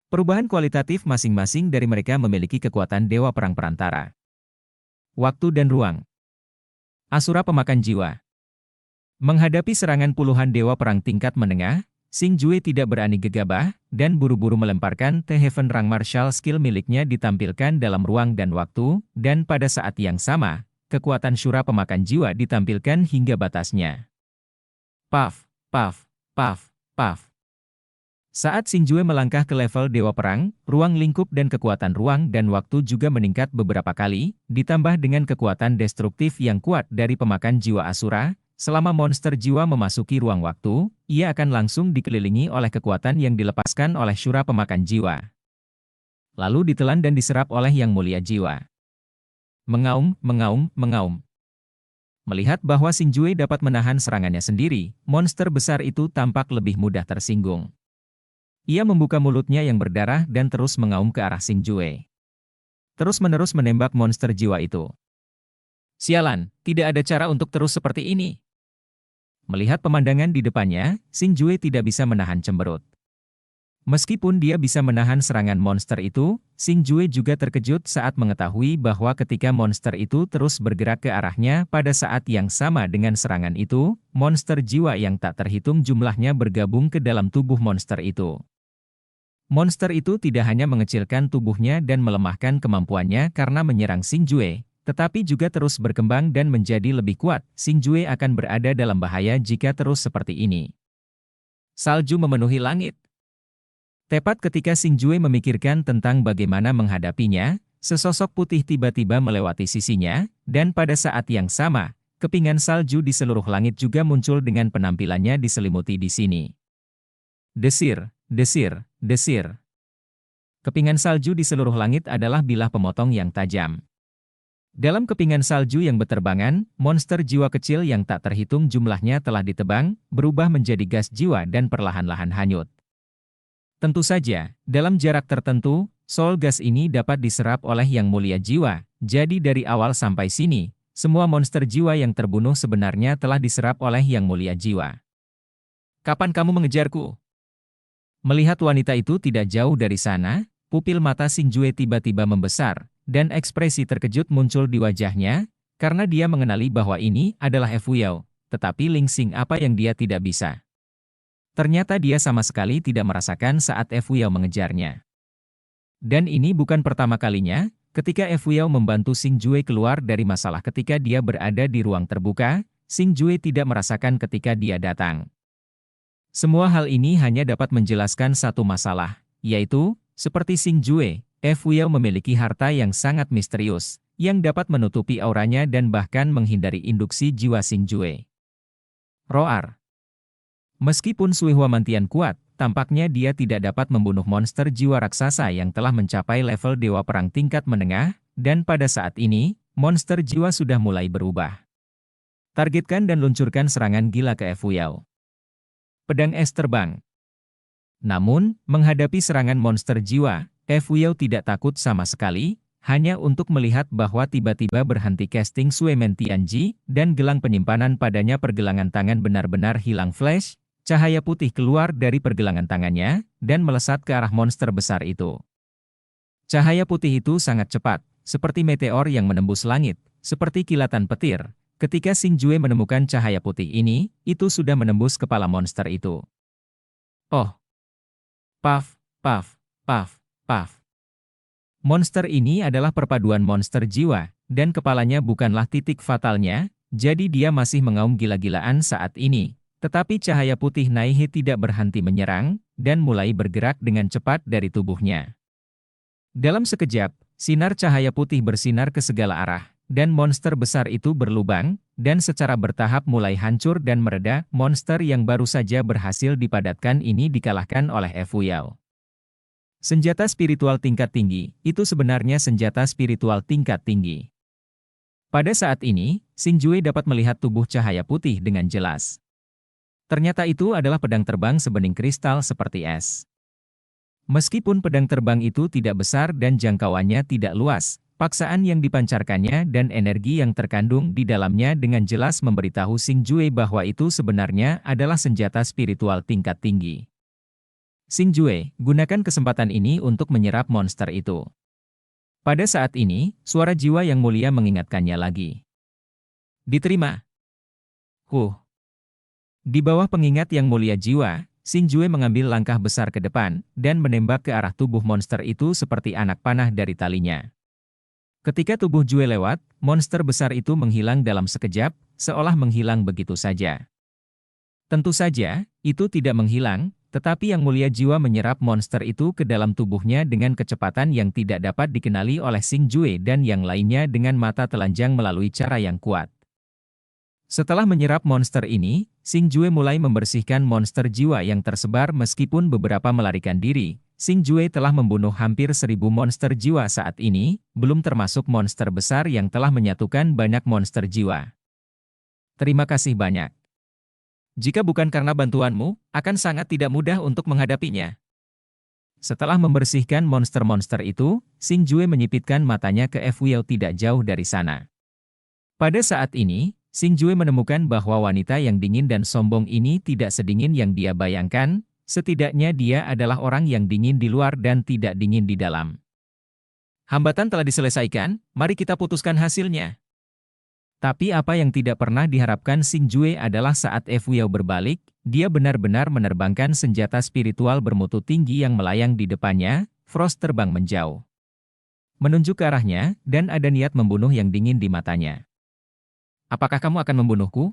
Perubahan kualitatif masing-masing dari mereka memiliki kekuatan dewa perang perantara. Waktu dan ruang. Asura pemakan jiwa. Menghadapi serangan puluhan dewa perang tingkat menengah, Xing Jue tidak berani gegabah, dan buru-buru melemparkan The Heaven Rang Martial Skill miliknya ditampilkan dalam ruang dan waktu, dan pada saat yang sama, kekuatan Syura pemakan jiwa ditampilkan hingga batasnya. Puff, puff, puff, puff. Saat Xing Jue melangkah ke level Dewa Perang, ruang lingkup dan kekuatan ruang dan waktu juga meningkat beberapa kali, ditambah dengan kekuatan destruktif yang kuat dari pemakan jiwa Asura. Selama monster jiwa memasuki ruang waktu, ia akan langsung dikelilingi oleh kekuatan yang dilepaskan oleh Syura pemakan jiwa. Lalu ditelan dan diserap oleh Yang Mulia Jiwa. Mengaum, mengaum, mengaum. Melihat bahwa Xing Jue dapat menahan serangannya sendiri, monster besar itu tampak lebih mudah tersinggung. Ia membuka mulutnya yang berdarah dan terus mengaum ke arah Xing Jue. Terus-menerus menembak monster jiwa itu. Sialan, tidak ada cara untuk terus seperti ini. Melihat pemandangan di depannya, Xing Jue tidak bisa menahan cemberut. Meskipun dia bisa menahan serangan monster itu, Xing Jue juga terkejut saat mengetahui bahwa ketika monster itu terus bergerak ke arahnya pada saat yang sama dengan serangan itu, monster jiwa yang tak terhitung jumlahnya bergabung ke dalam tubuh monster itu. Monster itu tidak hanya mengecilkan tubuhnya dan melemahkan kemampuannya karena menyerang Xing Jue, tetapi juga terus berkembang dan menjadi lebih kuat. Xing Jue akan berada dalam bahaya jika terus seperti ini. Salju memenuhi langit. Tepat ketika Xing Jue memikirkan tentang bagaimana menghadapinya, sesosok putih tiba-tiba melewati sisinya, dan pada saat yang sama, kepingan salju di seluruh langit juga muncul dengan penampilannya diselimuti di sini. Desir, desir, desir. Kepingan salju di seluruh langit adalah bilah pemotong yang tajam. Dalam kepingan salju yang berterbangan, monster jiwa kecil yang tak terhitung jumlahnya telah ditebang, berubah menjadi gas jiwa dan perlahan-lahan hanyut. Tentu saja, dalam jarak tertentu, soul gas ini dapat diserap oleh Yang Mulia Jiwa, jadi dari awal sampai sini, semua monster jiwa yang terbunuh sebenarnya telah diserap oleh Yang Mulia Jiwa. Kapan kamu mengejarku? Melihat wanita itu tidak jauh dari sana, pupil mata Xing Jue tiba-tiba membesar, dan ekspresi terkejut muncul di wajahnya, karena dia mengenali bahwa ini adalah Fu Yao, tetapi Ling Xing apa yang dia tidak bisa. Ternyata dia sama sekali tidak merasakan saat Fu Yao mengejarnya. Dan ini bukan pertama kalinya, ketika Fu Yao membantu Xing Jue keluar dari masalah ketika dia berada di ruang terbuka, Xing Jue tidak merasakan ketika dia datang. Semua hal ini hanya dapat menjelaskan satu masalah, yaitu, seperti Xing Jue, Fu Yao memiliki harta yang sangat misterius, yang dapat menutupi auranya dan bahkan menghindari induksi jiwa Xing Jue. Roar. Meskipun Sui Hua Mantian kuat, tampaknya dia tidak dapat membunuh monster jiwa raksasa yang telah mencapai level Dewa Perang tingkat menengah, dan pada saat ini, monster jiwa sudah mulai berubah. Targetkan dan luncurkan serangan gila ke Fu Yao. Pedang es terbang. Namun, menghadapi serangan monster jiwa, Fuyao tidak takut sama sekali, hanya untuk melihat bahwa tiba-tiba berhenti casting Suemen Tianji, dan gelang penyimpanan padanya pergelangan tangan benar-benar hilang flash, cahaya putih keluar dari pergelangan tangannya, dan melesat ke arah monster besar itu. Cahaya putih itu sangat cepat, seperti meteor yang menembus langit, seperti kilatan petir. Ketika Xing Jue menemukan cahaya putih ini, itu sudah menembus kepala monster itu. Oh! Puff, puff, puff, puff. Monster ini adalah perpaduan monster jiwa, dan kepalanya bukanlah titik fatalnya, jadi dia masih mengaum gila-gilaan saat ini. Tetapi cahaya putih Naihe tidak berhenti menyerang, dan mulai bergerak dengan cepat dari tubuhnya. Dalam sekejap, sinar cahaya putih bersinar ke segala arah, dan monster besar itu berlubang, dan secara bertahap mulai hancur dan mereda. Monster yang baru saja berhasil dipadatkan ini dikalahkan oleh Fuyao. Senjata spiritual tingkat tinggi, itu sebenarnya senjata spiritual tingkat tinggi. Pada saat ini, Xing Jue dapat melihat tubuh cahaya putih dengan jelas. Ternyata itu adalah pedang terbang sebening kristal seperti es. Meskipun pedang terbang itu tidak besar dan jangkauannya tidak luas, paksaan yang dipancarkannya dan energi yang terkandung di dalamnya dengan jelas memberitahu Xing Jue bahwa itu sebenarnya adalah senjata spiritual tingkat tinggi. Xing Jue, gunakan kesempatan ini untuk menyerap monster itu. Pada saat ini, suara jiwa yang mulia mengingatkannya lagi. Diterima. Di bawah pengingat yang mulia jiwa, Xing Jue mengambil langkah besar ke depan, dan menembak ke arah tubuh monster itu seperti anak panah dari talinya. Ketika tubuh Jue lewat, monster besar itu menghilang dalam sekejap, seolah menghilang begitu saja. Tentu saja, itu tidak menghilang, tetapi yang mulia jiwa menyerap monster itu ke dalam tubuhnya dengan kecepatan yang tidak dapat dikenali oleh Xing Jue dan yang lainnya dengan mata telanjang melalui cara yang kuat. Setelah menyerap monster ini, Xing Jue mulai membersihkan monster jiwa yang tersebar meskipun beberapa melarikan diri. Xing Jue telah membunuh hampir 1000 monster jiwa saat ini, belum termasuk monster besar yang telah menyatukan banyak monster jiwa. Terima kasih banyak. Jika bukan karena bantuanmu, akan sangat tidak mudah untuk menghadapinya. Setelah membersihkan monster-monster itu, Xing Jue menyipitkan matanya ke Fuyao tidak jauh dari sana. Pada saat ini, Xing Jue menemukan bahwa wanita yang dingin dan sombong ini tidak sedingin yang dia bayangkan, setidaknya dia adalah orang yang dingin di luar dan tidak dingin di dalam. Hambatan telah diselesaikan, mari kita putuskan hasilnya. Tapi apa yang tidak pernah diharapkan Xing Jue adalah saat Fuyao berbalik, dia benar-benar menerbangkan senjata spiritual bermutu tinggi yang melayang di depannya. Frost terbang menjauh, menunjuk ke arahnya, dan ada niat membunuh yang dingin di matanya. Apakah kamu akan membunuhku?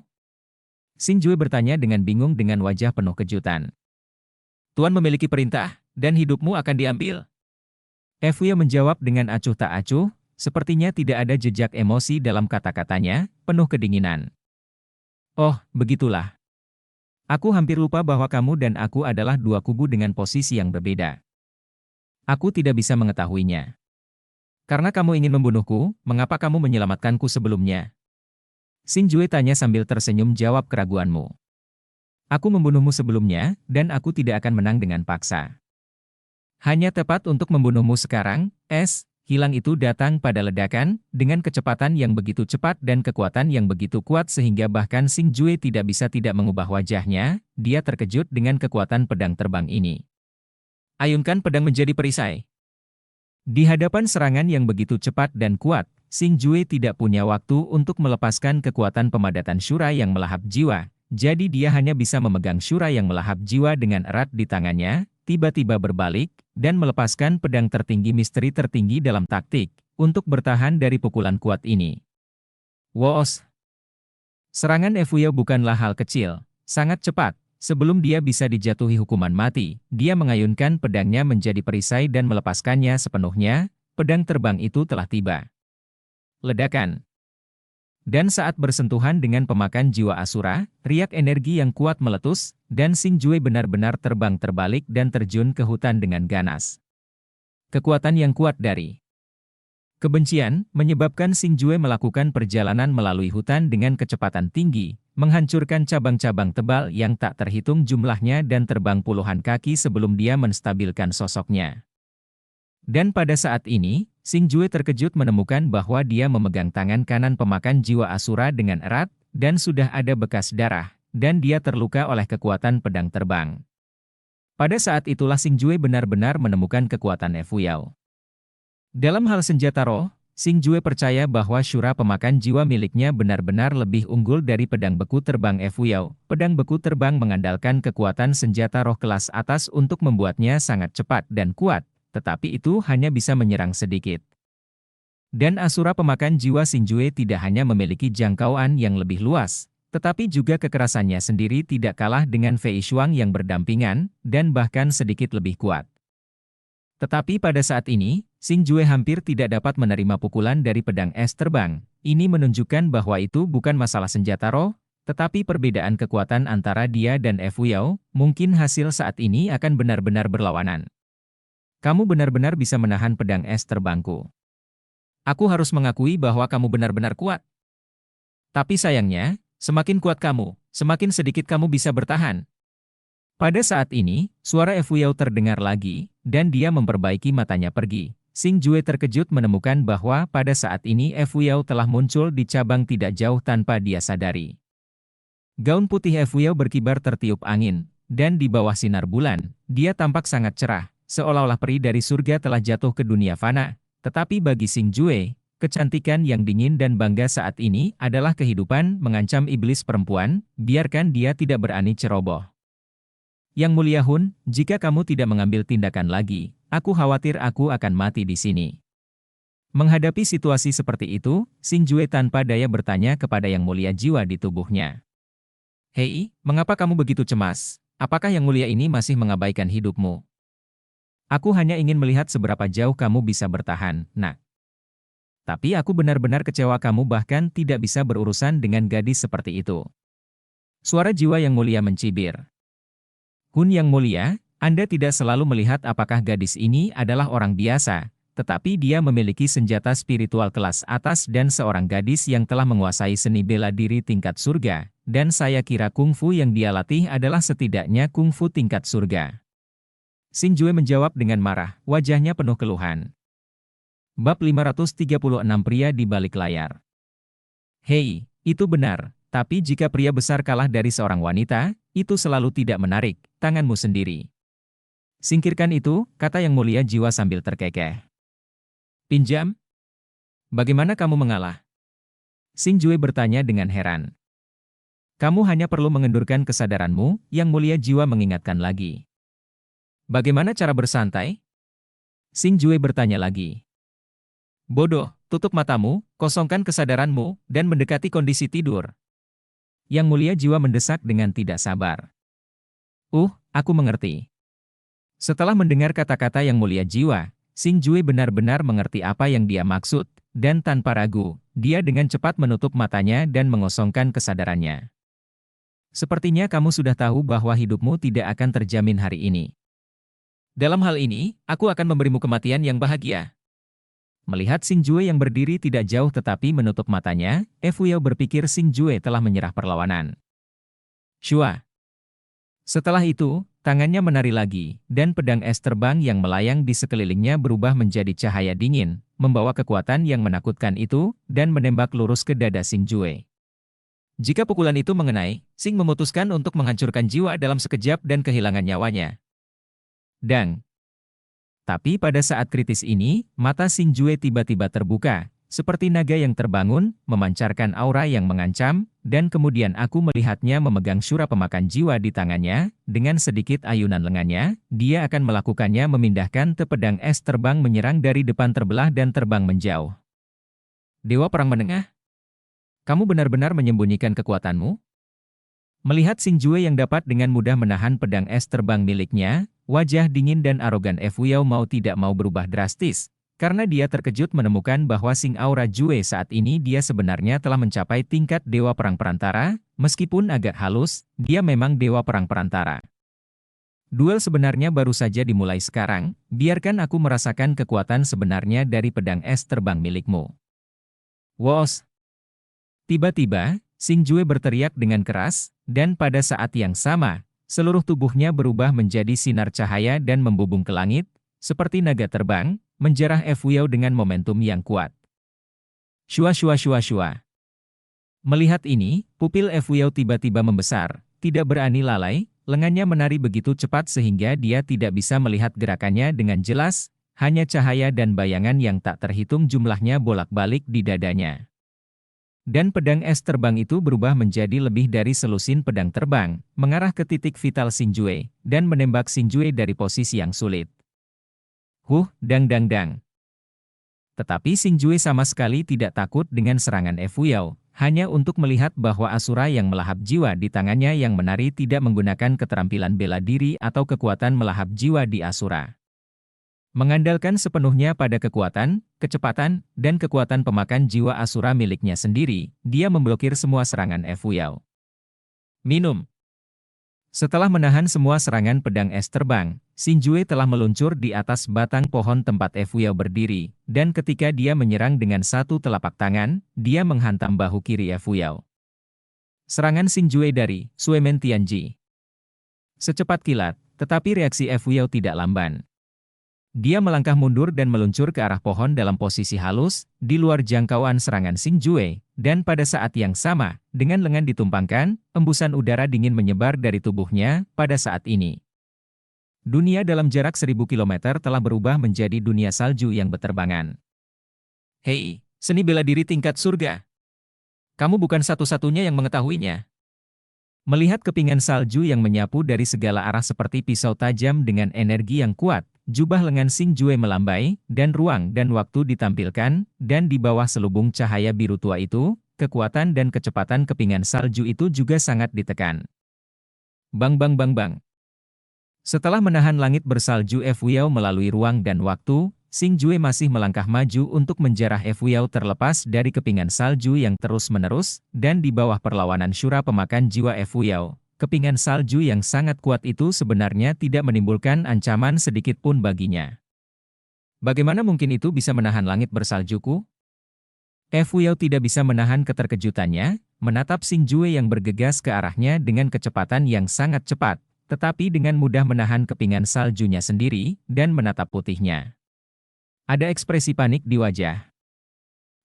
Xing Jue bertanya dengan bingung dengan wajah penuh kejutan. Tuan memiliki perintah, dan hidupmu akan diambil. Fuyao menjawab dengan acuh tak acuh, sepertinya tidak ada jejak emosi dalam kata-katanya, penuh kedinginan. Oh, begitulah. Aku hampir lupa bahwa kamu dan aku adalah dua kubu dengan posisi yang berbeda. Aku tidak bisa mengetahuinya. Karena kamu ingin membunuhku, mengapa kamu menyelamatkanku sebelumnya? Xing Jue tanya sambil tersenyum jawab keraguanmu. Aku membunuhmu sebelumnya, dan aku tidak akan menang dengan paksa. Hanya tepat untuk membunuhmu sekarang, hilang itu datang pada ledakan, dengan kecepatan yang begitu cepat dan kekuatan yang begitu kuat sehingga bahkan Xing Jue tidak bisa tidak mengubah wajahnya, dia terkejut dengan kekuatan pedang terbang ini. Ayunkan pedang menjadi perisai. Di hadapan serangan yang begitu cepat dan kuat, Xing Jue tidak punya waktu untuk melepaskan kekuatan pemadatan Shura yang melahap jiwa, jadi dia hanya bisa memegang Shura yang melahap jiwa dengan erat di tangannya, tiba-tiba berbalik, dan melepaskan pedang tertinggi misteri tertinggi dalam taktik, untuk bertahan dari pukulan kuat ini. Woos! Serangan Fuyao bukanlah hal kecil, sangat cepat. Sebelum dia bisa dijatuhi hukuman mati, dia mengayunkan pedangnya menjadi perisai dan melepaskannya sepenuhnya, pedang terbang itu telah tiba. Ledakan. Dan saat bersentuhan dengan pemakan jiwa Asura, riak energi yang kuat meletus, dan Xing Jue benar-benar terbang terbalik dan terjun ke hutan dengan ganas. Kekuatan yang kuat dari kebencian menyebabkan Xing Jue melakukan perjalanan melalui hutan dengan kecepatan tinggi, menghancurkan cabang-cabang tebal yang tak terhitung jumlahnya dan terbang puluhan kaki sebelum dia menstabilkan sosoknya. Dan pada saat ini, Xing Jue terkejut menemukan bahwa dia memegang tangan kanan pemakan jiwa Asura dengan erat, dan sudah ada bekas darah, dan dia terluka oleh kekuatan pedang terbang. Pada saat itulah Xing Jue benar-benar menemukan kekuatan Efuyao. Dalam hal senjata roh, Xing Jue percaya bahwa Shura pemakan jiwa miliknya benar-benar lebih unggul dari pedang beku terbang Efuyao. Pedang beku terbang mengandalkan kekuatan senjata roh kelas atas untuk membuatnya sangat cepat dan kuat, tetapi itu hanya bisa menyerang sedikit. Dan Asura pemakan jiwa Xing Jue tidak hanya memiliki jangkauan yang lebih luas, tetapi juga kekerasannya sendiri tidak kalah dengan Fei Shuang yang berdampingan, dan bahkan sedikit lebih kuat. Tetapi pada saat ini, Xing Jue hampir tidak dapat menerima pukulan dari pedang es terbang. Ini menunjukkan bahwa itu bukan masalah senjata roh, tetapi perbedaan kekuatan antara dia dan Efuyao, mungkin hasil saat ini akan benar-benar berlawanan. Kamu benar-benar bisa menahan pedang es terbangku. Aku harus mengakui bahwa kamu benar-benar kuat. Tapi sayangnya, semakin kuat kamu, semakin sedikit kamu bisa bertahan. Pada saat ini, suara Efuyao terdengar lagi, dan dia memperbaiki matanya pergi. Xing Jue terkejut menemukan bahwa pada saat ini Efuyao telah muncul di cabang tidak jauh tanpa dia sadari. Gaun putih Efuyao berkibar tertiup angin, dan di bawah sinar bulan, dia tampak sangat cerah, seolah-olah peri dari surga telah jatuh ke dunia fana. Tetapi bagi Xing Jue, kecantikan yang dingin dan bangga saat ini adalah kehidupan mengancam iblis perempuan, biarkan dia tidak berani ceroboh. Yang Mulia Hun, jika kamu tidak mengambil tindakan lagi, aku khawatir aku akan mati di sini. Menghadapi situasi seperti itu, Xing Jue tanpa daya bertanya kepada Yang Mulia jiwa di tubuhnya. Hei, mengapa kamu begitu cemas? Apakah Yang Mulia ini masih mengabaikan hidupmu? Aku hanya ingin melihat seberapa jauh kamu bisa bertahan, nak. Tapi aku benar-benar kecewa kamu bahkan tidak bisa berurusan dengan gadis seperti itu. Suara jiwa Yang Mulia mencibir. Hun Yang Mulia, Anda tidak selalu melihat apakah gadis ini adalah orang biasa, tetapi dia memiliki senjata spiritual kelas atas dan seorang gadis yang telah menguasai seni bela diri tingkat surga, dan saya kira kungfu yang dia latih adalah setidaknya kungfu tingkat surga. Xing Jue menjawab dengan marah, wajahnya penuh keluhan. Bab 536 Pria di balik layar. Hei, itu benar, tapi jika pria besar kalah dari seorang wanita, itu selalu tidak menarik, tanganmu sendiri. Singkirkan itu, kata Yang Mulia jiwa sambil terkekeh. Pinjam? Bagaimana kamu mengalah? Xing Jue bertanya dengan heran. Kamu hanya perlu mengendurkan kesadaranmu, Yang Mulia jiwa mengingatkan lagi. Bagaimana cara bersantai? Xing Jue bertanya lagi. Bodoh, tutup matamu, kosongkan kesadaranmu, dan mendekati kondisi tidur. Yang Mulia jiwa mendesak dengan tidak sabar. Aku mengerti. Setelah mendengar kata-kata Yang Mulia jiwa, Xing Jue benar-benar mengerti apa yang dia maksud, dan tanpa ragu, dia dengan cepat menutup matanya dan mengosongkan kesadarannya. Sepertinya kamu sudah tahu bahwa hidupmu tidak akan terjamin hari ini. Dalam hal ini, aku akan memberimu kematian yang bahagia. Melihat Xing Jue yang berdiri tidak jauh tetapi menutup matanya, Efuyao berpikir Xing Jue telah menyerah perlawanan. Shua. Setelah itu, tangannya menari lagi, dan pedang es terbang yang melayang di sekelilingnya berubah menjadi cahaya dingin, membawa kekuatan yang menakutkan itu, dan menembak lurus ke dada Xing Jue. Jika pukulan itu mengenai, Xing memutuskan untuk menghancurkan jiwa dalam sekejap dan kehilangan nyawanya. Dang. Tapi pada saat kritis ini, mata Xing Jue tiba-tiba terbuka, seperti naga yang terbangun, memancarkan aura yang mengancam, dan kemudian aku melihatnya memegang Shura pemakan jiwa di tangannya, dengan sedikit ayunan lengannya, dia akan melakukannya memindahkan pedang es terbang menyerang dari depan terbelah dan terbang menjauh. Dewa Perang Menengah? Kamu benar-benar menyembunyikan kekuatanmu? Melihat Xing Jue yang dapat dengan mudah menahan pedang es terbang miliknya, wajah dingin dan arogan Efuyao mau tidak mau berubah drastis, karena dia terkejut menemukan bahwa Xing Aura Jue saat ini dia sebenarnya telah mencapai tingkat Dewa Perang Perantara, meskipun agak halus, dia memang Dewa Perang Perantara. Duel sebenarnya baru saja dimulai sekarang, biarkan aku merasakan kekuatan sebenarnya dari pedang es terbang milikmu. Wos! Tiba-tiba, Xingjue berteriak dengan keras, dan pada saat yang sama, seluruh tubuhnya berubah menjadi sinar cahaya dan membubung ke langit, seperti naga terbang, menjarah Fuyao dengan momentum yang kuat. Shua shua shua shua. Melihat ini, pupil Fuyao tiba-tiba membesar, tidak berani lalai, lengannya menari begitu cepat sehingga dia tidak bisa melihat gerakannya dengan jelas, hanya cahaya dan bayangan yang tak terhitung jumlahnya bolak-balik di dadanya. Dan pedang es terbang itu berubah menjadi lebih dari selusin pedang terbang, mengarah ke titik vital Xingjue, dan menembak Xingjue dari posisi yang sulit. Dang dang dang. Tetapi Xingjue sama sekali tidak takut dengan serangan Fuyao, hanya untuk melihat bahwa Asura yang melahap jiwa di tangannya yang menari tidak menggunakan keterampilan bela diri atau kekuatan melahap jiwa di Asura. Mengandalkan sepenuhnya pada kekuatan, kecepatan, dan kekuatan pemakan jiwa Asura miliknya sendiri, dia memblokir semua serangan Fuyao. Minum. Setelah menahan semua serangan pedang es terbang, Xingjue telah meluncur di atas batang pohon tempat Fuyao berdiri, dan ketika dia menyerang dengan satu telapak tangan, dia menghantam bahu kiri Fuyao. Serangan Xingjue dari Suemen Tianji. Secepat kilat, tetapi reaksi Fuyao tidak lamban. Dia melangkah mundur dan meluncur ke arah pohon dalam posisi halus, di luar jangkauan serangan Xingjue, dan pada saat yang sama, dengan lengan ditumpangkan, embusan udara dingin menyebar dari tubuhnya pada saat ini. Dunia dalam jarak 1000 km telah berubah menjadi dunia salju yang berterbangan. Hei, seni bela diri tingkat surga. Kamu bukan satu-satunya yang mengetahuinya. Melihat kepingan salju yang menyapu dari segala arah seperti pisau tajam dengan energi yang kuat, jubah lengan Xingjue melambai, dan ruang dan waktu ditampilkan, dan di bawah selubung cahaya biru tua itu, kekuatan dan kecepatan kepingan salju itu juga sangat ditekan. Bang bang bang bang. Setelah menahan langit bersalju Fuyao melalui ruang dan waktu, Xingjue masih melangkah maju untuk menjarah Fuyao terlepas dari kepingan salju yang terus-menerus, dan di bawah perlawanan syura pemakan jiwa Fuyao. Kepingan salju yang sangat kuat itu sebenarnya tidak menimbulkan ancaman sedikit pun baginya. Bagaimana mungkin itu bisa menahan langit bersaljuku? Fuyao tidak bisa menahan keterkejutannya, menatap Xingjue yang bergegas ke arahnya dengan kecepatan yang sangat cepat, tetapi dengan mudah menahan kepingan saljunya sendiri, dan menatap putihnya. Ada ekspresi panik di wajah.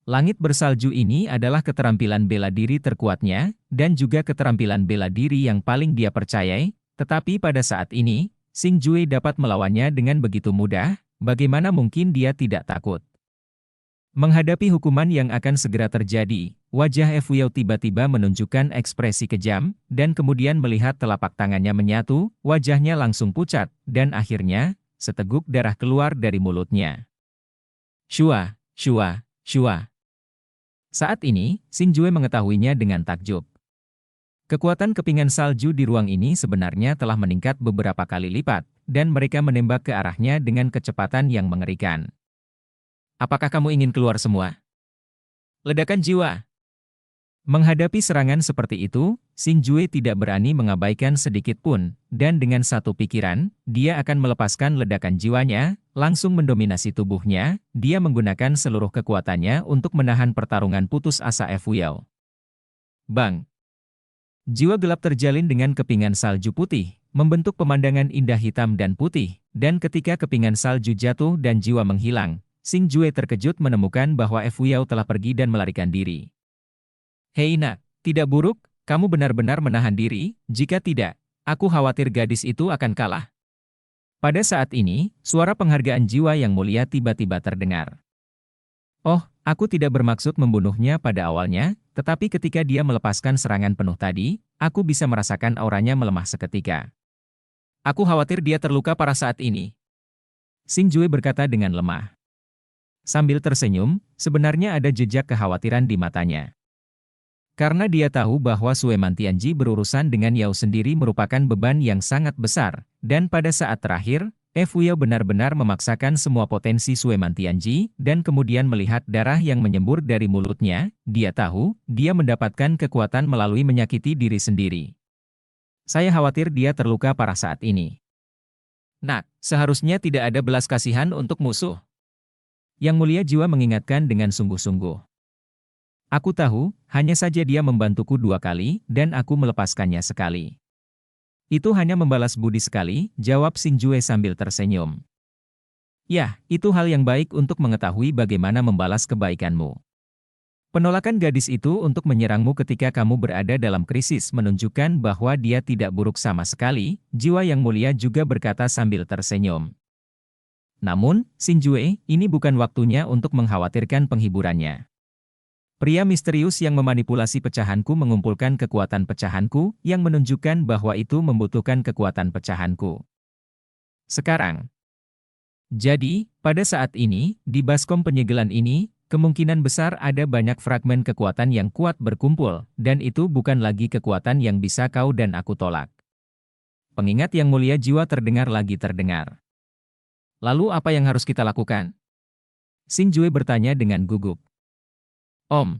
Langit bersalju ini adalah keterampilan bela diri terkuatnya, dan juga keterampilan bela diri yang paling dia percayai, tetapi pada saat ini, Xingjue dapat melawannya dengan begitu mudah, bagaimana mungkin dia tidak takut? Menghadapi hukuman yang akan segera terjadi, wajah Fuyao tiba-tiba menunjukkan ekspresi kejam, dan kemudian melihat telapak tangannya menyatu, wajahnya langsung pucat, dan akhirnya, seteguk darah keluar dari mulutnya. Shua, shua, shua. Saat ini, Xingjue mengetahuinya dengan takjub. Kekuatan kepingan salju di ruang ini sebenarnya telah meningkat beberapa kali lipat, dan mereka menembak ke arahnya dengan kecepatan yang mengerikan. Apakah kamu ingin keluar semua? Ledakan jiwa. Menghadapi serangan seperti itu, Xingjue tidak berani mengabaikan sedikit pun, dan dengan satu pikiran, dia akan melepaskan ledakan jiwanya, langsung mendominasi tubuhnya, dia menggunakan seluruh kekuatannya untuk menahan pertarungan putus asa Fuyao. Bang! Jiwa gelap terjalin dengan kepingan salju putih, membentuk pemandangan indah hitam dan putih, dan ketika kepingan salju jatuh dan jiwa menghilang, Xingjue terkejut menemukan bahwa Fuyao telah pergi dan melarikan diri. Hei nak, tidak buruk, kamu benar-benar menahan diri, jika tidak, aku khawatir gadis itu akan kalah. Pada saat ini, suara penghargaan jiwa yang mulia tiba-tiba terdengar. Oh, aku tidak bermaksud membunuhnya pada awalnya, tetapi ketika dia melepaskan serangan penuh tadi, aku bisa merasakan auranya melemah seketika. Aku khawatir dia terluka parah saat ini. Xingjue berkata dengan lemah. Sambil tersenyum, sebenarnya ada jejak kekhawatiran di matanya. Karena dia tahu bahwa Sueman Tianji berurusan dengan Yao sendiri merupakan beban yang sangat besar, dan pada saat terakhir, Fuyao benar-benar memaksakan semua potensi Sueman Tianji, dan kemudian melihat darah yang menyembur dari mulutnya, dia tahu, dia mendapatkan kekuatan melalui menyakiti diri sendiri. Saya khawatir dia terluka parah saat ini. Nak, seharusnya tidak ada belas kasihan untuk musuh. Yang Mulia Jiwa mengingatkan dengan sungguh-sungguh. Aku tahu, hanya saja dia membantuku 2 kali, dan aku melepaskannya sekali. Itu hanya membalas budi sekali, jawab Xinjue sambil tersenyum. Yah, itu hal yang baik untuk mengetahui bagaimana membalas kebaikanmu. Penolakan gadis itu untuk menyerangmu ketika kamu berada dalam krisis menunjukkan bahwa dia tidak buruk sama sekali, jiwa yang mulia juga berkata sambil tersenyum. Namun, Xinjue, ini bukan waktunya untuk mengkhawatirkan penghiburannya. Pria misterius yang memanipulasi pecahanku mengumpulkan kekuatan pecahanku, yang menunjukkan bahwa itu membutuhkan kekuatan pecahanku. Sekarang. Jadi, pada saat ini, di baskom penyegelan ini, kemungkinan besar ada banyak fragmen kekuatan yang kuat berkumpul, dan itu bukan lagi kekuatan yang bisa kau dan aku tolak. Pengingat yang mulia jiwa terdengar lagi terdengar. Lalu apa yang harus kita lakukan? Xinjue bertanya dengan gugup. Om.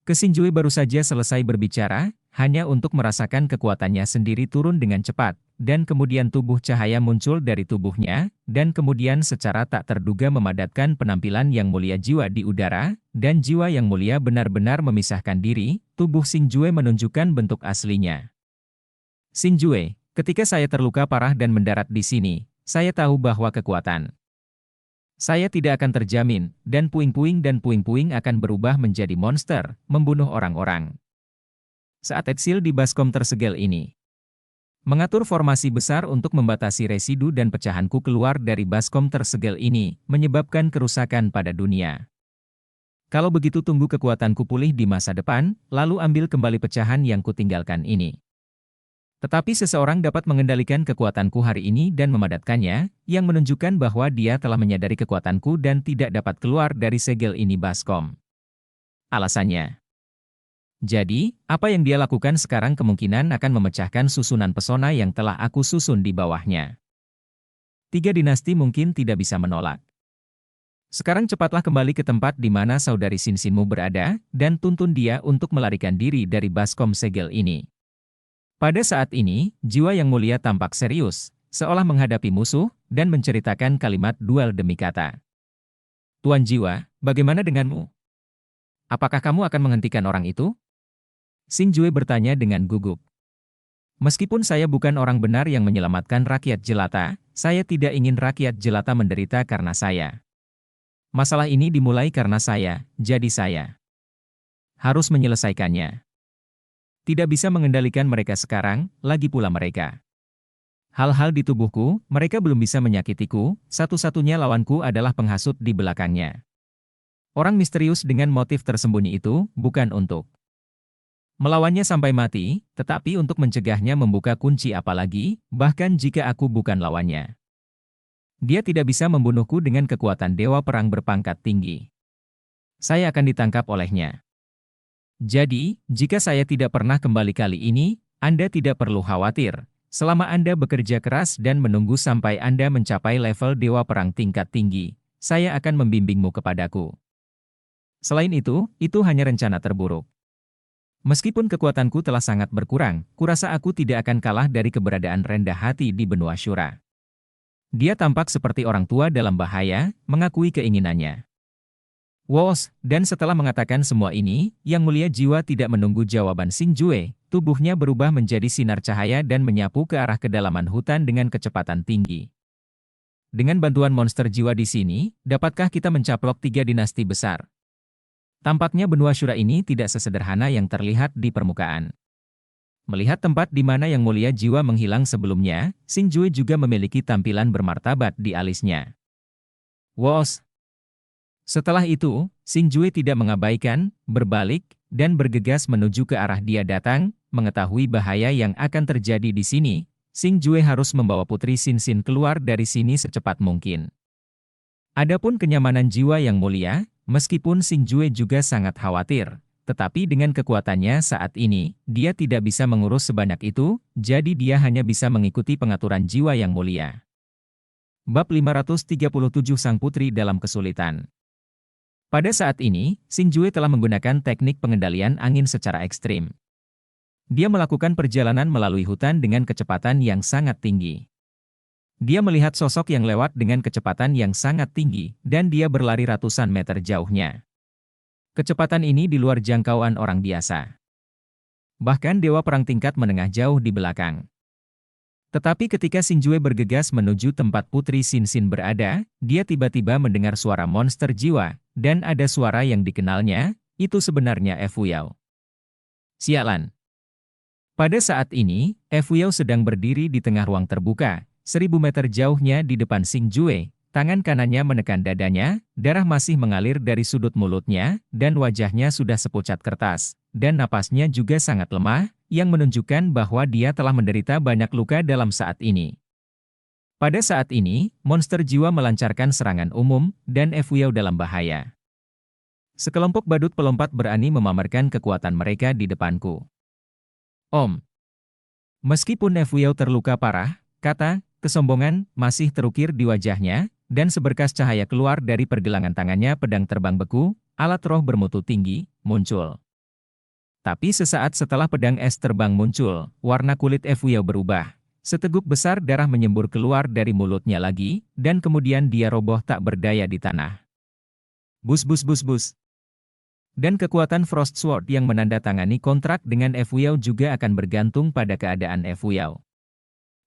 Xinjue baru saja selesai berbicara, hanya untuk merasakan kekuatannya sendiri turun dengan cepat, dan kemudian tubuh cahaya muncul dari tubuhnya, dan kemudian secara tak terduga memadatkan penampilan yang mulia jiwa di udara, dan jiwa yang mulia benar-benar memisahkan diri, tubuh Xinjue menunjukkan bentuk aslinya. Xinjue, ketika saya terluka parah dan mendarat di sini, saya tahu bahwa kekuatan saya tidak akan terjamin, dan puing-puing akan berubah menjadi monster, membunuh orang-orang. Saat Etsil di baskom tersegel ini mengatur formasi besar untuk membatasi residu dan pecahanku keluar dari baskom tersegel ini, menyebabkan kerusakan pada dunia. Kalau begitu tunggu kekuatanku pulih di masa depan, lalu ambil kembali pecahan yang kutinggalkan ini. Tetapi seseorang dapat mengendalikan kekuatanku hari ini dan memadatkannya, yang menunjukkan bahwa dia telah menyadari kekuatanku dan tidak dapat keluar dari segel ini baskom. Alasannya. Jadi, apa yang dia lakukan sekarang kemungkinan akan memecahkan susunan pesona yang telah aku susun di bawahnya. 3 dinasti mungkin tidak bisa menolak. Sekarang cepatlah kembali ke tempat di mana saudari Sinsinmu berada, dan tuntun dia untuk melarikan diri dari baskom segel ini. Pada saat ini, jiwa yang mulia tampak serius, seolah menghadapi musuh, dan menceritakan kalimat duel demi kata. Tuan Jiwa, bagaimana denganmu? Apakah kamu akan menghentikan orang itu? Xinjue bertanya dengan gugup. Meskipun saya bukan orang benar yang menyelamatkan rakyat jelata, saya tidak ingin rakyat jelata menderita karena saya. Masalah ini dimulai karena saya, jadi saya harus menyelesaikannya. Tidak bisa mengendalikan mereka sekarang, lagi pula mereka. Hal-hal di tubuhku, mereka belum bisa menyakitiku, satu-satunya lawanku adalah penghasut di belakangnya. Orang misterius dengan motif tersembunyi itu, bukan untuk melawannya sampai mati, tetapi untuk mencegahnya membuka kunci apalagi, bahkan jika aku bukan lawannya. Dia tidak bisa membunuhku dengan kekuatan dewa perang berpangkat tinggi. Saya akan ditangkap olehnya. Jadi, jika saya tidak pernah kembali kali ini, Anda tidak perlu khawatir. Selama Anda bekerja keras dan menunggu sampai Anda mencapai level dewa perang tingkat tinggi, saya akan membimbingmu kepadaku. Selain itu hanya rencana terburuk. Meskipun kekuatanku telah sangat berkurang, kurasa aku tidak akan kalah dari keberadaan rendah hati di benua Syura. Dia tampak seperti orang tua dalam bahaya, mengakui keinginannya. Wos, dan setelah mengatakan semua ini, Yang Mulia Jiwa tidak menunggu jawaban Xinjue, tubuhnya berubah menjadi sinar cahaya dan menyapu ke arah kedalaman hutan dengan kecepatan tinggi. Dengan bantuan monster jiwa di sini, dapatkah kita mencaplok 3 dinasti besar? Tampaknya benua Syura ini tidak sesederhana yang terlihat di permukaan. Melihat tempat di mana Yang Mulia Jiwa menghilang sebelumnya, Xinjue juga memiliki tampilan bermartabat di alisnya. Wos. Setelah itu, Xinjue tidak mengabaikan, berbalik, dan bergegas menuju ke arah dia datang, mengetahui bahaya yang akan terjadi di sini. Xinjue harus membawa Putri Sinsin keluar dari sini secepat mungkin. Adapun kenyamanan jiwa yang mulia, meskipun Xinjue juga sangat khawatir, tetapi dengan kekuatannya saat ini, dia tidak bisa mengurus sebanyak itu, jadi dia hanya bisa mengikuti pengaturan jiwa yang mulia. Bab 537 Sang Putri dalam Kesulitan. Pada saat ini, Xinjue telah menggunakan teknik pengendalian angin secara ekstrim. Dia melakukan perjalanan melalui hutan dengan kecepatan yang sangat tinggi. Dia melihat sosok yang lewat dengan kecepatan yang sangat tinggi, dan dia berlari ratusan meter jauhnya. Kecepatan ini di luar jangkauan orang biasa. Bahkan dewa perang tingkat menengah jauh di belakang. Tetapi ketika Xingjue bergegas menuju tempat Putri Xin berada, dia tiba-tiba mendengar suara monster jiwa, dan ada suara yang dikenalnya, itu sebenarnya Fu Yao. Sialan. Pada saat ini, Fu Yao sedang berdiri di tengah ruang terbuka, 1000 meter jauhnya di depan Xingjue, tangan kanannya menekan dadanya, darah masih mengalir dari sudut mulutnya, dan wajahnya sudah sepucat kertas, dan napasnya juga sangat lemah, yang menunjukkan bahwa dia telah menderita banyak luka dalam saat ini. Pada saat ini, monster jiwa melancarkan serangan umum, dan Fu Yao dalam bahaya. Sekelompok badut pelompat berani memamerkan kekuatan mereka di depanku. Om. Meskipun Fu Yao terluka parah, kata, kesombongan, masih terukir di wajahnya, dan seberkas cahaya keluar dari pergelangan tangannya pedang terbang beku, alat roh bermutu tinggi, muncul. Tapi sesaat setelah pedang es terbang muncul, warna kulit Fu Yao berubah. Seteguk besar darah menyembur keluar dari mulutnya lagi, dan kemudian dia roboh tak berdaya di tanah. Bus bus bus bus. Dan kekuatan Frost Sword yang menandatangani kontrak dengan Fu Yao juga akan bergantung pada keadaan Fu Yao.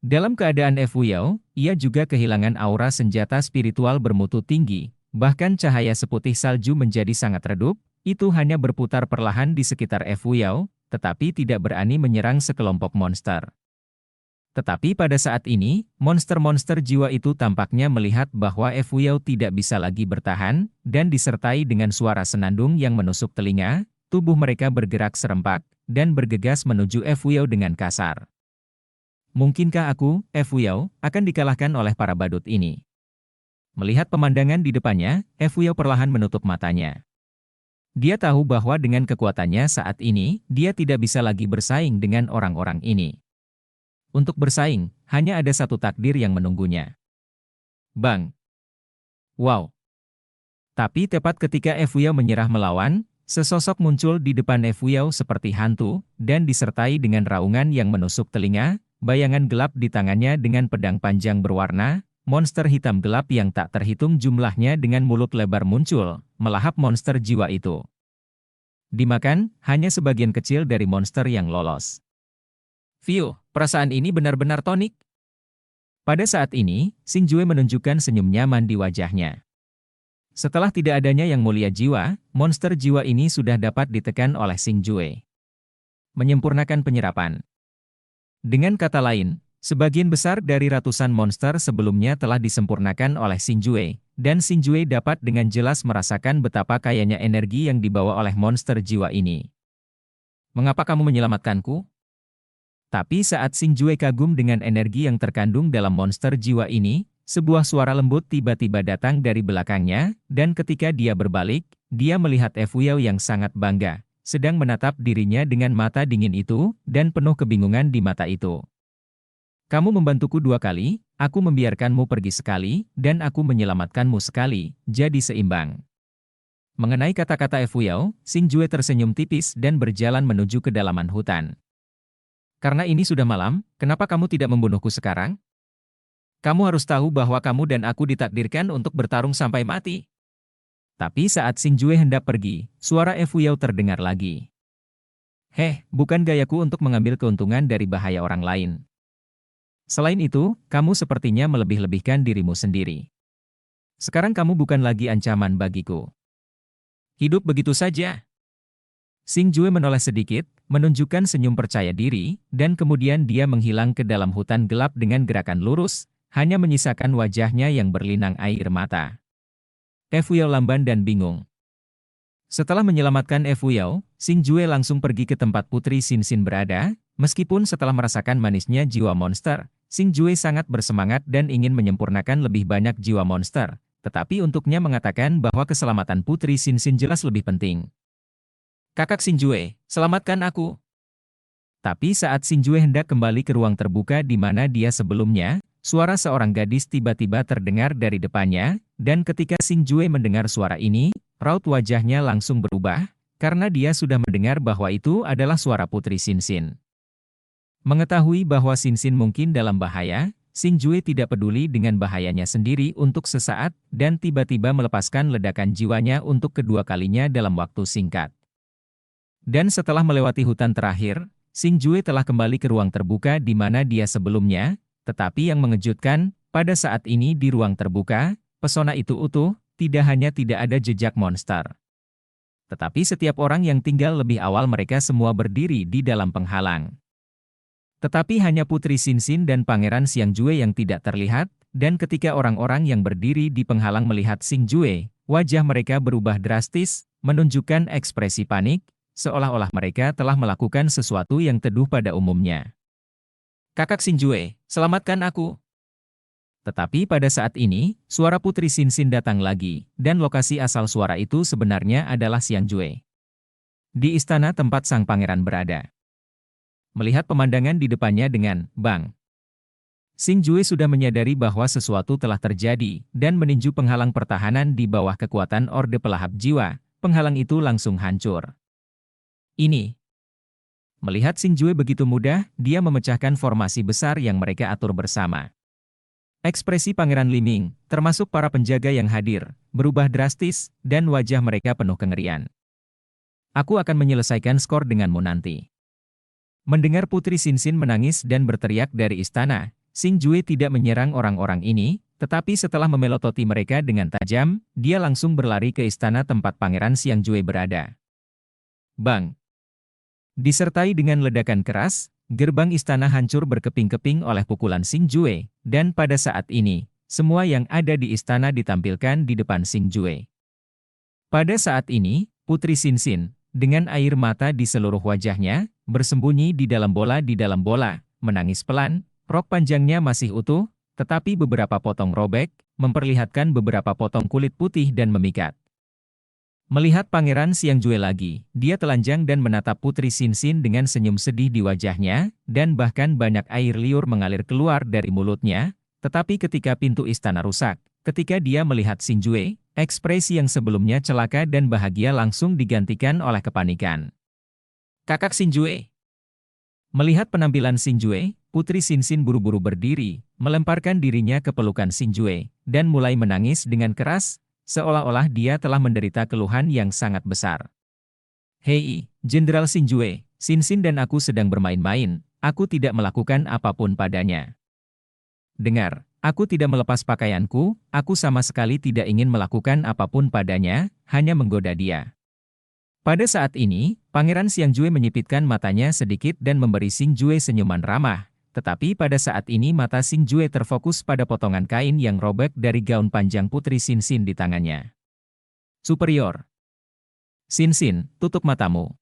Dalam keadaan Fu Yao, ia juga kehilangan aura senjata spiritual bermutu tinggi, bahkan cahaya seputih salju menjadi sangat redup, itu hanya berputar perlahan di sekitar Fu Yao, tetapi tidak berani menyerang sekelompok monster. Tetapi pada saat ini, monster-monster jiwa itu tampaknya melihat bahwa Fu Yao tidak bisa lagi bertahan, dan disertai dengan suara senandung yang menusuk telinga, tubuh mereka bergerak serempak, dan bergegas menuju Fu Yao dengan kasar. Mungkinkah aku, Fu Yao, akan dikalahkan oleh para badut ini? Melihat pemandangan di depannya, Fu Yao perlahan menutup matanya. Dia tahu bahwa dengan kekuatannya saat ini, dia tidak bisa lagi bersaing dengan orang-orang ini. Untuk bersaing, hanya ada satu takdir yang menunggunya. Bang! Wow! Tapi tepat ketika Fu Yao menyerah melawan, sesosok muncul di depan Fu Yao seperti hantu, dan disertai dengan raungan yang menusuk telinga, bayangan gelap di tangannya dengan pedang panjang berwarna, monster hitam gelap yang tak terhitung jumlahnya dengan mulut lebar muncul, melahap monster jiwa itu. Dimakan, hanya sebagian kecil dari monster yang lolos. View, perasaan ini benar-benar tonik. Pada saat ini, Xingjue menunjukkan senyum nyaman di wajahnya. Setelah tidak adanya yang mulia jiwa, monster jiwa ini sudah dapat ditekan oleh Xingjue. Menyempurnakan penyerapan. Dengan kata lain, sebagian besar dari ratusan monster sebelumnya telah disempurnakan oleh Xingjue, dan Xingjue dapat dengan jelas merasakan betapa kayanya energi yang dibawa oleh monster jiwa ini. Mengapa kamu menyelamatkanku? Tapi saat Xingjue kagum dengan energi yang terkandung dalam monster jiwa ini, sebuah suara lembut tiba-tiba datang dari belakangnya, dan ketika dia berbalik, dia melihat Fu Yao yang sangat bangga, sedang menatap dirinya dengan mata dingin itu, dan penuh kebingungan di mata itu. Kamu membantuku 2 kali, aku membiarkanmu pergi sekali, dan aku menyelamatkanmu sekali, jadi seimbang. Mengenai kata-kata Fu Yao, Xingjue tersenyum tipis dan berjalan menuju kedalaman hutan. Karena ini sudah malam, kenapa kamu tidak membunuhku sekarang? Kamu harus tahu bahwa kamu dan aku ditakdirkan untuk bertarung sampai mati. Tapi saat Xingjue hendak pergi, suara Fu Yao terdengar lagi. Heh, bukan gayaku untuk mengambil keuntungan dari bahaya orang lain. Selain itu, kamu sepertinya melebih-lebihkan dirimu sendiri. Sekarang kamu bukan lagi ancaman bagiku. Hidup begitu saja. Xingjue menoleh sedikit, menunjukkan senyum percaya diri, dan kemudian dia menghilang ke dalam hutan gelap dengan gerakan lurus, hanya menyisakan wajahnya yang berlinang air mata. Fu Yao lamban dan bingung. Setelah menyelamatkan Fu Yao, Xingjue langsung pergi ke tempat Putri Xin berada, meskipun setelah merasakan manisnya jiwa monster, Xingjue sangat bersemangat dan ingin menyempurnakan lebih banyak jiwa monster, tetapi untuknya mengatakan bahwa keselamatan Putri Xin jelas lebih penting. Kakak Xingjue, selamatkan aku. Tapi saat Xingjue hendak kembali ke ruang terbuka di mana dia sebelumnya, suara seorang gadis tiba-tiba terdengar dari depannya, dan ketika Xingjue mendengar suara ini, raut wajahnya langsung berubah, karena dia sudah mendengar bahwa itu adalah suara Putri Xin. Mengetahui bahwa Xin mungkin dalam bahaya, Xing Jue tidak peduli dengan bahayanya sendiri untuk sesaat, dan tiba-tiba melepaskan ledakan jiwanya untuk kedua kalinya dalam waktu singkat. Dan setelah melewati hutan terakhir, Xing Jue telah kembali ke ruang terbuka di mana dia sebelumnya, tetapi yang mengejutkan, pada saat ini di ruang terbuka, pesona itu utuh, tidak hanya tidak ada jejak monster. Tetapi setiap orang yang tinggal lebih awal mereka semua berdiri di dalam penghalang. Tetapi hanya Putri Xinxin dan Pangeran Xiangjue yang tidak terlihat, dan ketika orang-orang yang berdiri di penghalang melihat Xing Jue, wajah mereka berubah drastis, menunjukkan ekspresi panik, seolah-olah mereka telah melakukan sesuatu yang teduh pada umumnya. "Kakak Xing Jue, selamatkan aku!" Tetapi pada saat ini, suara Putri Xinxin datang lagi, dan lokasi asal suara itu sebenarnya adalah Xiangjue. Di istana tempat sang pangeran berada. Melihat pemandangan di depannya dengan bang, Xing Jue sudah menyadari bahwa sesuatu telah terjadi, dan meninju penghalang pertahanan di bawah kekuatan Orde Pelahap Jiwa, penghalang itu langsung hancur. Ini. Melihat Xing Jue begitu mudah, dia memecahkan formasi besar yang mereka atur bersama. Ekspresi Pangeran Liming, termasuk para penjaga yang hadir, berubah drastis, dan wajah mereka penuh kengerian. "Aku akan menyelesaikan skor denganmu nanti." Mendengar Putri Xinxin menangis dan berteriak dari istana, Xing Jue tidak menyerang orang-orang ini, tetapi setelah memelototi mereka dengan tajam, dia langsung berlari ke istana tempat Pangeran Xiangjue berada. Bang! Disertai dengan ledakan keras, gerbang istana hancur berkeping-keping oleh pukulan Xing Jue, dan pada saat ini, semua yang ada di istana ditampilkan di depan Xing Jue. Pada saat ini, Putri Xinxin, dengan air mata di seluruh wajahnya, bersembunyi di dalam bola, menangis pelan, rok panjangnya masih utuh, tetapi beberapa potong robek, memperlihatkan beberapa potong kulit putih dan memikat. Melihat Pangeran Xiangjue lagi, dia telanjang dan menatap Putri Xinxin dengan senyum sedih di wajahnya, dan bahkan banyak air liur mengalir keluar dari mulutnya, tetapi ketika pintu istana rusak, ketika dia melihat Xing Jue, ekspresi yang sebelumnya celaka dan bahagia langsung digantikan oleh kepanikan. "Kakak Xing Jue!" Melihat penampilan Xing Jue, Putri Xinxin buru-buru berdiri, melemparkan dirinya ke pelukan Xing Jue, dan mulai menangis dengan keras, seolah-olah dia telah menderita keluhan yang sangat besar. "Hei, Jenderal Xing Jue, Xinxin dan aku sedang bermain-main, aku tidak melakukan apapun padanya. Dengar, aku tidak melepas pakaianku, aku sama sekali tidak ingin melakukan apapun padanya, hanya menggoda dia." Pada saat ini, Pangeran Xiangjue menyipitkan matanya sedikit dan memberi Xing Jue senyuman ramah. Tetapi pada saat ini mata Xing Jue terfokus pada potongan kain yang robek dari gaun panjang Putri Xinxin di tangannya. "Superior. Xinxin, tutup matamu."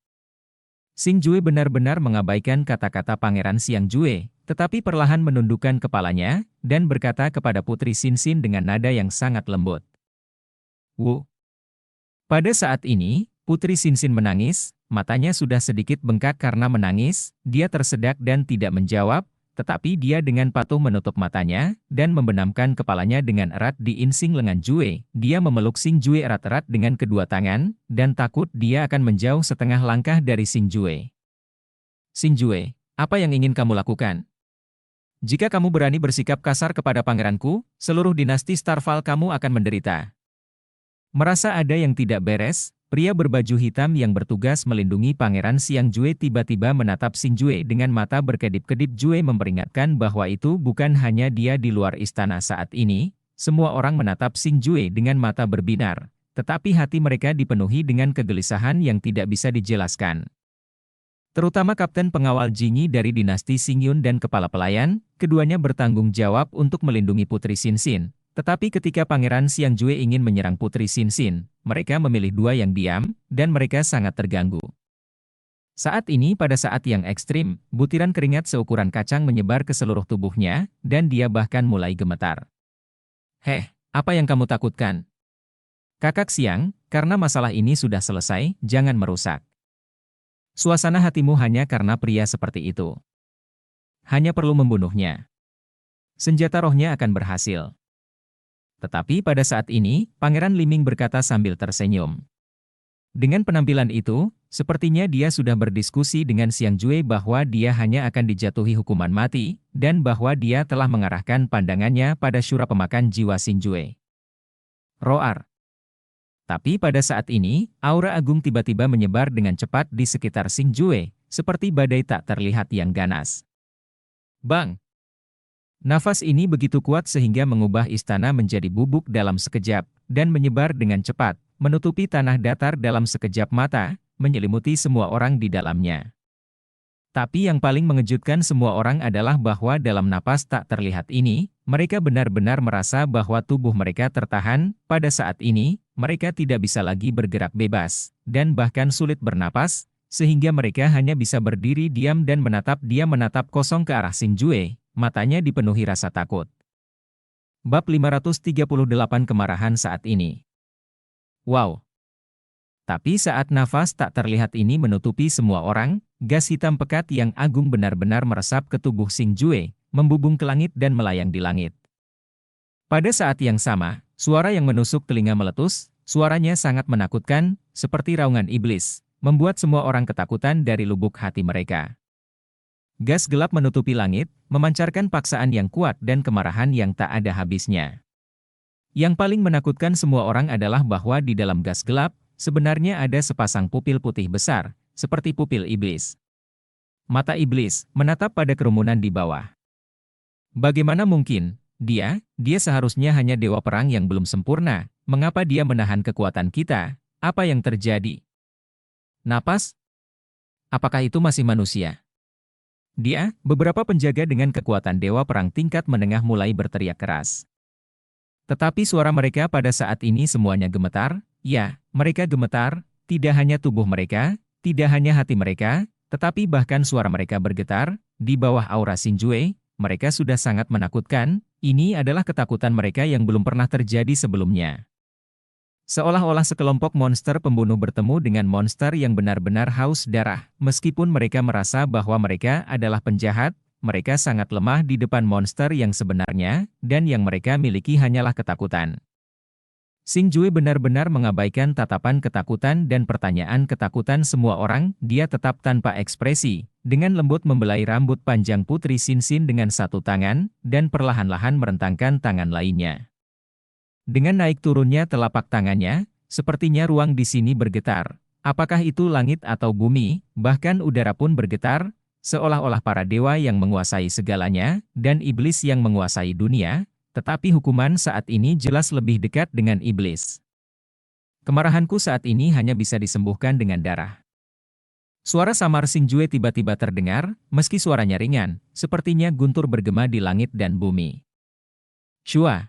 Xing Jue benar-benar mengabaikan kata-kata Pangeran Xiangjue, tetapi perlahan menundukkan kepalanya, dan berkata kepada Putri Xinxin dengan nada yang sangat lembut. "Wu." Pada saat ini, Putri Xinxin menangis, matanya sudah sedikit bengkak karena menangis, dia tersedak dan tidak menjawab, tetapi dia dengan patuh menutup matanya, dan membenamkan kepalanya dengan erat di insing lengan Jue. Dia memeluk Xing Jue erat-erat dengan kedua tangan, dan takut dia akan menjauh setengah langkah dari Xing Jue. "Xing Jue, apa yang ingin kamu lakukan? Jika kamu berani bersikap kasar kepada pangeranku, seluruh dinasti Starfall kamu akan menderita." Merasa ada yang tidak beres, pria berbaju hitam yang bertugas melindungi Pangeran Xiangjue tiba-tiba menatap Xing Jue dengan mata berkedip-kedip. Jue memperingatkan bahwa itu bukan hanya dia di luar istana saat ini, semua orang menatap Xing Jue dengan mata berbinar, tetapi hati mereka dipenuhi dengan kegelisahan yang tidak bisa dijelaskan. Terutama Kapten Pengawal Jingyi dari dinasti Xingyun dan Kepala Pelayan, keduanya bertanggung jawab untuk melindungi Putri Xinxin. Tetapi ketika Pangeran Xiangjue ingin menyerang Putri Xinxin, mereka memilih dua yang diam, dan mereka sangat terganggu. Saat ini pada saat yang ekstrim, butiran keringat seukuran kacang menyebar ke seluruh tubuhnya, dan dia bahkan mulai gemetar. "Heh, apa yang kamu takutkan? Kakak Xiang, karena masalah ini sudah selesai, jangan merusak suasana hatimu hanya karena pria seperti itu. Hanya perlu membunuhnya. Senjata rohnya akan berhasil." Tetapi pada saat ini, Pangeran Liming berkata sambil tersenyum. Dengan penampilan itu, Sepertinya dia sudah berdiskusi dengan Xiang Jue bahwa dia hanya akan dijatuhi hukuman mati, dan bahwa dia telah mengarahkan pandangannya pada syura pemakan jiwa Xing Jue. Roar. Tapi pada saat ini, aura agung tiba-tiba menyebar dengan cepat di sekitar Xing Jue, seperti badai tak terlihat yang ganas. Bang! Nafas ini begitu kuat sehingga mengubah istana menjadi bubuk dalam sekejap, dan menyebar dengan cepat, menutupi tanah datar dalam sekejap mata, menyelimuti semua orang di dalamnya. Tapi yang paling mengejutkan semua orang adalah bahwa dalam napas tak terlihat ini, mereka benar-benar merasa bahwa tubuh mereka tertahan. Pada saat ini, mereka tidak bisa lagi bergerak bebas, dan bahkan sulit bernapas, sehingga mereka hanya bisa berdiri diam dan menatap kosong ke arah Xing Jue, matanya dipenuhi rasa takut. Bab 538 Kemarahan saat ini. Wow! Tapi saat nafas tak terlihat ini menutupi semua orang, gas hitam pekat yang agung benar-benar meresap ke tubuh Xing Jue, membubung ke langit dan melayang di langit. Pada saat yang sama, suara yang menusuk telinga meletus, suaranya sangat menakutkan, seperti raungan iblis, membuat semua orang ketakutan dari lubuk hati mereka. Gas gelap menutupi langit, memancarkan paksaan yang kuat dan kemarahan yang tak ada habisnya. Yang paling menakutkan semua orang adalah bahwa di dalam gas gelap, sebenarnya ada sepasang pupil putih besar, seperti pupil iblis. Mata iblis menatap pada kerumunan di bawah. Bagaimana mungkin? Dia seharusnya hanya dewa perang yang belum sempurna. Mengapa dia menahan kekuatan kita? Apa yang terjadi? Napas? Apakah itu masih manusia? Beberapa penjaga dengan kekuatan dewa perang tingkat menengah mulai berteriak keras. Tetapi suara mereka pada saat ini semuanya gemetar. Ya, mereka gemetar, tidak hanya tubuh mereka, tidak hanya hati mereka, tetapi bahkan suara mereka bergetar. Di bawah aura Xing Jue, mereka sudah sangat menakutkan. Ini adalah ketakutan mereka yang belum pernah terjadi sebelumnya. Seolah-olah sekelompok monster pembunuh bertemu dengan monster yang benar-benar haus darah. Meskipun mereka merasa bahwa mereka adalah penjahat, mereka sangat lemah di depan monster yang sebenarnya, dan yang mereka miliki hanyalah ketakutan. Xing Jue benar-benar mengabaikan tatapan ketakutan dan pertanyaan ketakutan semua orang. Dia tetap tanpa ekspresi, dengan lembut membelai rambut panjang Putri Xin dengan satu tangan, dan perlahan-lahan merentangkan tangan lainnya. Dengan naik turunnya telapak tangannya, sepertinya ruang di sini bergetar. Apakah itu langit atau bumi, bahkan udara pun bergetar, seolah-olah para dewa yang menguasai segalanya, dan iblis yang menguasai dunia. Tetapi hukuman saat ini jelas lebih dekat dengan iblis. Kemarahanku saat ini hanya bisa disembuhkan dengan darah. Suara samar Xing Jue tiba-tiba terdengar, meski suaranya ringan, sepertinya guntur bergema di langit dan bumi. Shua.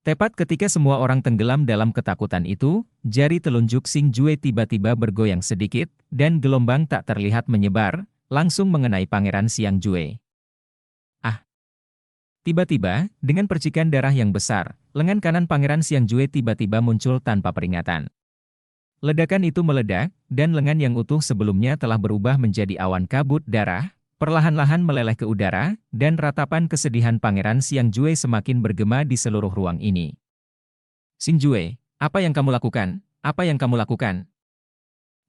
Tepat ketika semua orang tenggelam dalam ketakutan itu, jari telunjuk Xing Jue tiba-tiba bergoyang sedikit, dan gelombang tak terlihat menyebar, langsung mengenai Pangeran Xiang Jue. Tiba-tiba, dengan percikan darah yang besar, lengan kanan Pangeran Xiang Jue tiba-tiba muncul tanpa peringatan. Ledakan itu meledak, dan lengan yang utuh sebelumnya telah berubah menjadi awan kabut darah, perlahan-lahan meleleh ke udara, dan ratapan kesedihan Pangeran Xiang Jue semakin bergema di seluruh ruang ini. Xing Jue, apa yang kamu lakukan? Apa yang kamu lakukan?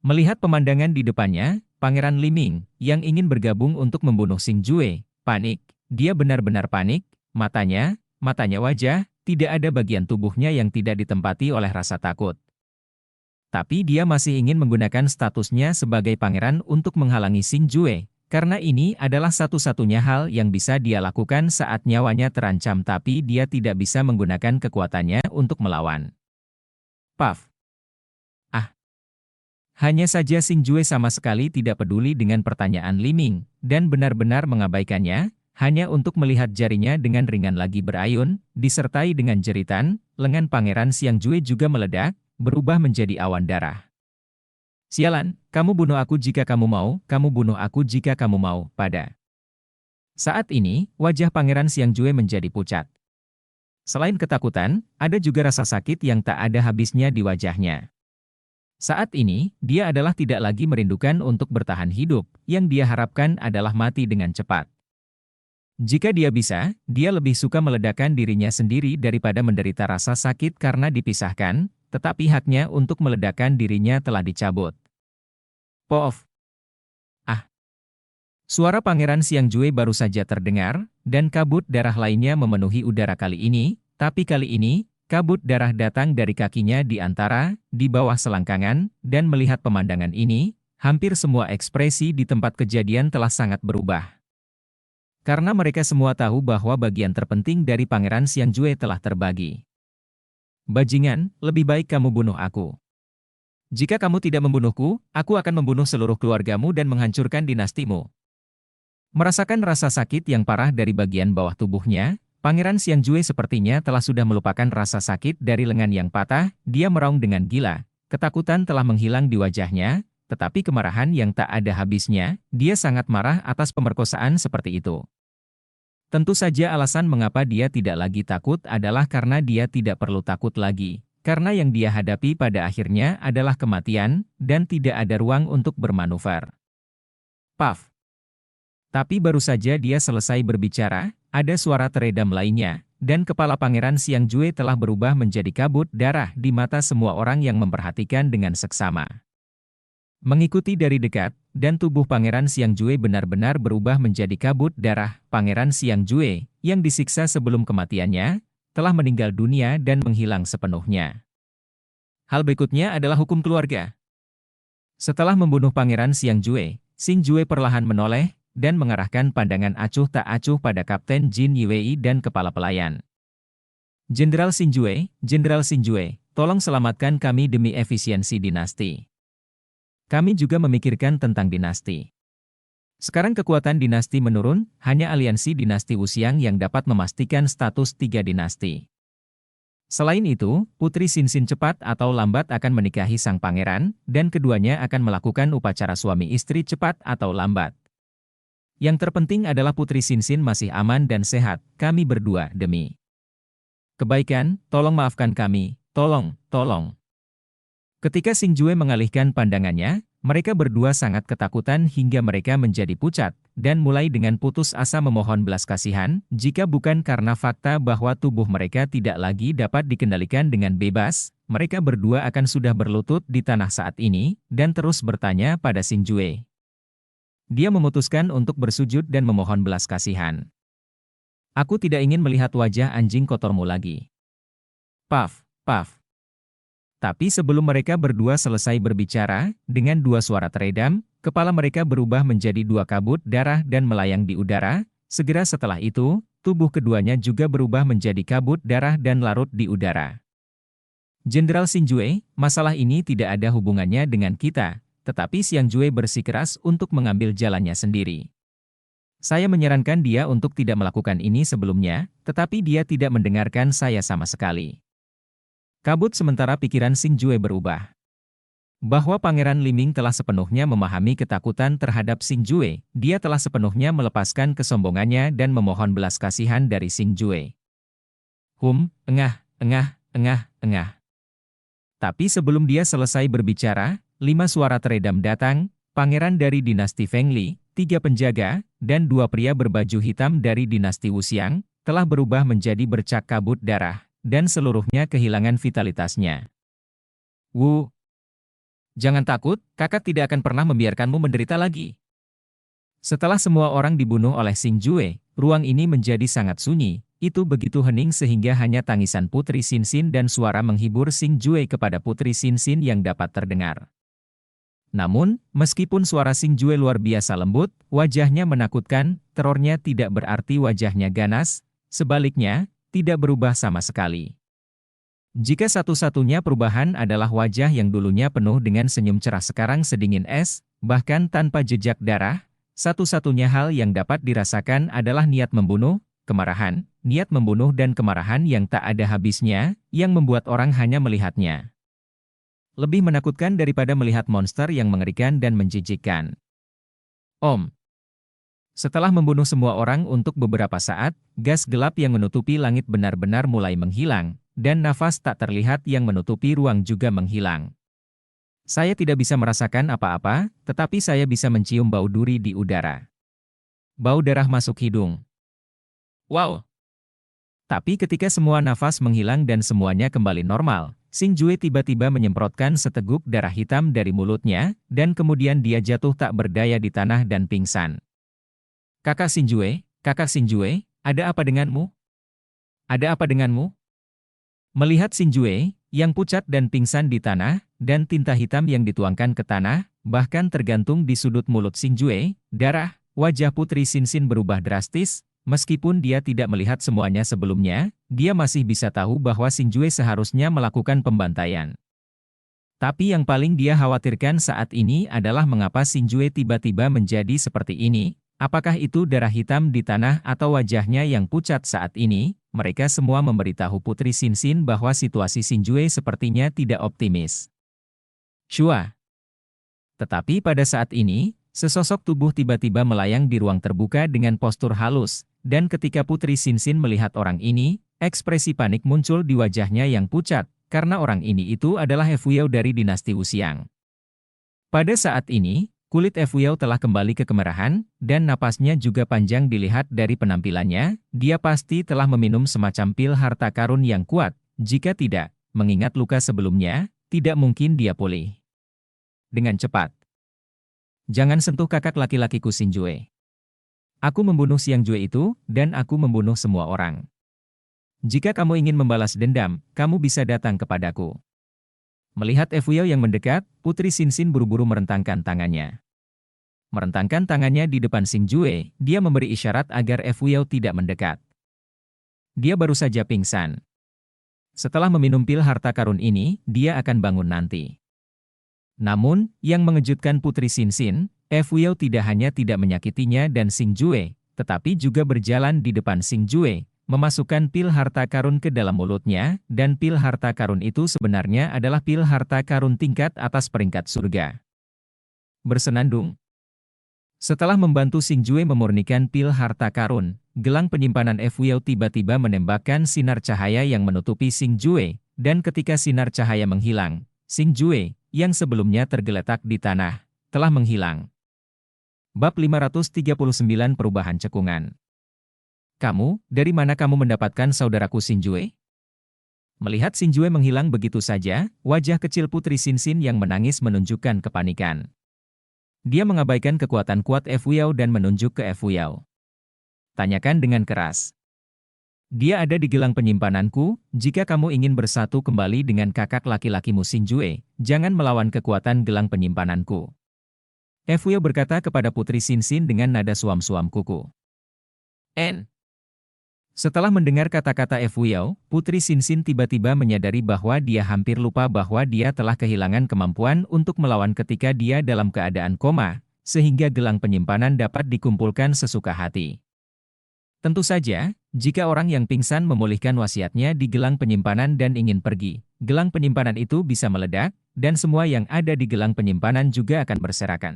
Melihat pemandangan di depannya, Pangeran Li Ming, yang ingin bergabung untuk membunuh Xing Jue, panik. Dia benar-benar panik, matanya wajah, tidak ada bagian tubuhnya yang tidak ditempati oleh rasa takut. Tapi dia masih ingin menggunakan statusnya sebagai pangeran untuk menghalangi Xing Jue, karena ini adalah satu-satunya hal yang bisa dia lakukan saat nyawanya terancam tapi dia tidak bisa menggunakan kekuatannya untuk melawan. Paf! Hanya saja Xing Jue sama sekali tidak peduli dengan pertanyaan Li Ming, dan benar-benar mengabaikannya, hanya untuk melihat jarinya dengan ringan lagi berayun, disertai dengan jeritan, lengan Pangeran Xiang Jue juga meledak, berubah menjadi awan darah. Sialan, kamu bunuh aku jika kamu mau, kamu bunuh aku jika kamu mau, pada. Saat ini, wajah Pangeran Xiang Jue menjadi pucat. Selain ketakutan, ada juga rasa sakit yang tak ada habisnya di wajahnya. Saat ini, dia adalah tidak lagi merindukan untuk bertahan hidup, yang dia harapkan adalah mati dengan cepat. Jika dia bisa, dia lebih suka meledakkan dirinya sendiri daripada menderita rasa sakit karena dipisahkan, tetapi haknya untuk meledakkan dirinya telah dicabut. Poof. Ah. Suara Pangeran Xiangjue baru saja terdengar, dan kabut darah lainnya memenuhi udara kali ini, tapi kali ini, kabut darah datang dari kakinya di bawah selangkangan, dan melihat pemandangan ini, hampir semua ekspresi di tempat kejadian telah sangat berubah. Karena mereka semua tahu bahwa bagian terpenting dari Pangeran Xiangjue telah terbagi. Bajingan, lebih baik kamu bunuh aku. Jika kamu tidak membunuhku, aku akan membunuh seluruh keluargamu dan menghancurkan dinastimu. Merasakan rasa sakit yang parah dari bagian bawah tubuhnya, Pangeran Xiangjue sepertinya telah sudah melupakan rasa sakit dari lengan yang patah, dia meraung dengan gila. Ketakutan telah menghilang di wajahnya, tetapi kemarahan yang tak ada habisnya, dia sangat marah atas pemerkosaan seperti itu. Tentu saja alasan mengapa dia tidak lagi takut adalah karena dia tidak perlu takut lagi, karena yang dia hadapi pada akhirnya adalah kematian, dan tidak ada ruang untuk bermanuver. Paf! Tapi baru saja dia selesai berbicara, ada suara teredam lainnya, dan kepala Pangeran Xiangjue telah berubah menjadi kabut darah di mata semua orang yang memperhatikan dengan seksama. Mengikuti dari dekat, dan tubuh Pangeran Xiangjue benar-benar berubah menjadi kabut darah. Pangeran Xiangjue, yang disiksa sebelum kematiannya, telah meninggal dunia dan menghilang sepenuhnya. Hal berikutnya adalah hukum keluarga. Setelah membunuh Pangeran Xiangjue, Xingjue perlahan menoleh, dan mengarahkan pandangan acuh tak acuh pada Kapten Jin Yiwei dan kepala pelayan. Jenderal Xingjue, tolong selamatkan kami demi efisiensi dinasti. Kami juga memikirkan tentang dinasti. Sekarang kekuatan dinasti menurun, hanya aliansi dinasti Wuxiang yang dapat memastikan status 3 dinasti. Selain itu, Putri Xinxin cepat atau lambat akan menikahi sang pangeran, dan keduanya akan melakukan upacara suami istri cepat atau lambat. Yang terpenting adalah Putri Xinxin masih aman dan sehat, kami berdua demi kebaikan, tolong maafkan kami, tolong. Ketika Xingjue mengalihkan pandangannya, mereka berdua sangat ketakutan hingga mereka menjadi pucat, dan mulai dengan putus asa memohon belas kasihan, jika bukan karena fakta bahwa tubuh mereka tidak lagi dapat dikendalikan dengan bebas, mereka berdua akan sudah berlutut di tanah saat ini, dan terus bertanya pada Xingjue. Dia memutuskan untuk bersujud dan memohon belas kasihan. Aku tidak ingin melihat wajah anjing kotormu lagi. Paf. Tapi sebelum mereka berdua selesai berbicara, dengan dua suara teredam, kepala mereka berubah menjadi dua kabut darah dan melayang di udara. Segera setelah itu, tubuh keduanya juga berubah menjadi kabut darah dan larut di udara. Jenderal Xingjue, masalah ini tidak ada hubungannya dengan kita. Tetapi Xiangjue bersikeras untuk mengambil jalannya sendiri. Saya menyarankan dia untuk tidak melakukan ini sebelumnya, tetapi dia tidak mendengarkan saya sama sekali. Kabut sementara pikiran Xingjue berubah. Bahwa Pangeran Liming telah sepenuhnya memahami ketakutan terhadap Xingjue, dia telah sepenuhnya melepaskan kesombongannya dan memohon belas kasihan dari Xingjue. Engah. Tapi sebelum dia selesai berbicara, 5 suara teredam datang, pangeran dari dinasti Fengli, 3 penjaga, dan 2 pria berbaju hitam dari dinasti Wuxiang, telah berubah menjadi bercak kabut darah, dan seluruhnya kehilangan vitalitasnya. Wu, jangan takut, kakak tidak akan pernah membiarkanmu menderita lagi. Setelah semua orang dibunuh oleh Xingjue, ruang ini menjadi sangat sunyi. Itu begitu hening sehingga hanya tangisan Putri Xinxin dan suara menghibur Xingjue kepada Putri Xinxin yang dapat terdengar. Namun, meskipun suara Xingjue luar biasa lembut, wajahnya menakutkan, terornya tidak berarti wajahnya ganas, sebaliknya, tidak berubah sama sekali. Jika satu-satunya perubahan adalah wajah yang dulunya penuh dengan senyum cerah sekarang sedingin es, bahkan tanpa jejak darah, satu-satunya hal yang dapat dirasakan adalah niat membunuh, kemarahan, niat membunuh dan kemarahan yang tak ada habisnya, yang membuat orang hanya melihatnya. Lebih menakutkan daripada melihat monster yang mengerikan dan menjijikkan. Setelah membunuh semua orang untuk beberapa saat, gas gelap yang menutupi langit benar-benar mulai menghilang, dan nafas tak terlihat yang menutupi ruang juga menghilang. Saya tidak bisa merasakan apa-apa, tetapi saya bisa mencium bau duri di udara. Bau darah masuk hidung. Wow! Tapi ketika semua nafas menghilang dan semuanya kembali normal, Xing Jue tiba-tiba menyemprotkan seteguk darah hitam dari mulutnya, dan kemudian dia jatuh tak berdaya di tanah dan pingsan. Kakak Xing Jue, ada apa denganmu? Ada apa denganmu? Melihat Xing Jue, yang pucat dan pingsan di tanah, dan tinta hitam yang dituangkan ke tanah, bahkan tergantung di sudut mulut Xing Jue, darah, wajah Putri Xinxin berubah drastis. Meskipun dia tidak melihat semuanya sebelumnya, dia masih bisa tahu bahwa Xing Jue seharusnya melakukan pembantaian. Tapi yang paling dia khawatirkan saat ini adalah mengapa Xing Jue tiba-tiba menjadi seperti ini. Apakah itu darah hitam di tanah atau wajahnya yang pucat saat ini? Mereka semua memberitahu Putri Xinxin bahwa situasi Xing Jue sepertinya tidak optimis. Shua. Tetapi pada saat ini, sesosok tubuh tiba-tiba melayang di ruang terbuka dengan postur halus. Dan ketika Putri Xinxin melihat orang ini, ekspresi panik muncul di wajahnya yang pucat, karena orang ini itu adalah Efuyao dari dinasti Wuxiang. Pada saat ini, kulit Efuyao telah kembali ke kemerahan, dan napasnya juga panjang dilihat dari penampilannya, dia pasti telah meminum semacam pil harta karun yang kuat, jika tidak, mengingat luka sebelumnya, tidak mungkin dia pulih dengan cepat. Jangan sentuh kakak laki-lakiku Xing Jue. Aku membunuh Xiang Jue itu, dan aku membunuh semua orang. Jika kamu ingin membalas dendam, kamu bisa datang kepadaku. Melihat Efuyao yang mendekat, Putri Xinxin buru-buru merentangkan tangannya. Merentangkan tangannya di depan Xing Jue, dia memberi isyarat agar Efuyao tidak mendekat. Dia baru saja pingsan. Setelah meminum pil harta karun ini, dia akan bangun nanti. Namun, yang mengejutkan Putri Xinxin, Efuyao tidak hanya tidak menyakitinya dan Xing Jue, tetapi juga berjalan di depan Xing Jue, memasukkan pil harta karun ke dalam mulutnya, dan pil harta karun itu sebenarnya adalah pil harta karun tingkat atas peringkat surga. Bersenandung. Setelah membantu Xing Jue memurnikan pil harta karun, gelang penyimpanan Efuyao tiba-tiba menembakkan sinar cahaya yang menutupi Xing Jue, dan ketika sinar cahaya menghilang, Xing Jue, yang sebelumnya tergeletak di tanah, telah menghilang. Bab 539 Perubahan Cekungan. Kamu, dari mana kamu mendapatkan saudaraku Xing Jue? Melihat Xing Jue menghilang begitu saja, wajah kecil Putri Xinxin yang menangis menunjukkan kepanikan. Dia mengabaikan kekuatan kuat Efuyao dan menunjuk ke Efuyao. Tanyakan dengan keras. Dia ada di gelang penyimpananku, jika kamu ingin bersatu kembali dengan kakak laki-lakimu Xing Jue, jangan melawan kekuatan gelang penyimpananku. Efuyao berkata kepada Putri Xinxin dengan nada suam-suam kuku. Setelah mendengar kata-kata Efuyao, Putri Xinxin tiba-tiba menyadari bahwa dia hampir lupa bahwa dia telah kehilangan kemampuan untuk melawan ketika dia dalam keadaan koma, sehingga gelang penyimpanan dapat dikumpulkan sesuka hati. Tentu saja, jika orang yang pingsan memulihkan wasiatnya di gelang penyimpanan dan ingin pergi, gelang penyimpanan itu bisa meledak, dan semua yang ada di gelang penyimpanan juga akan berserakan.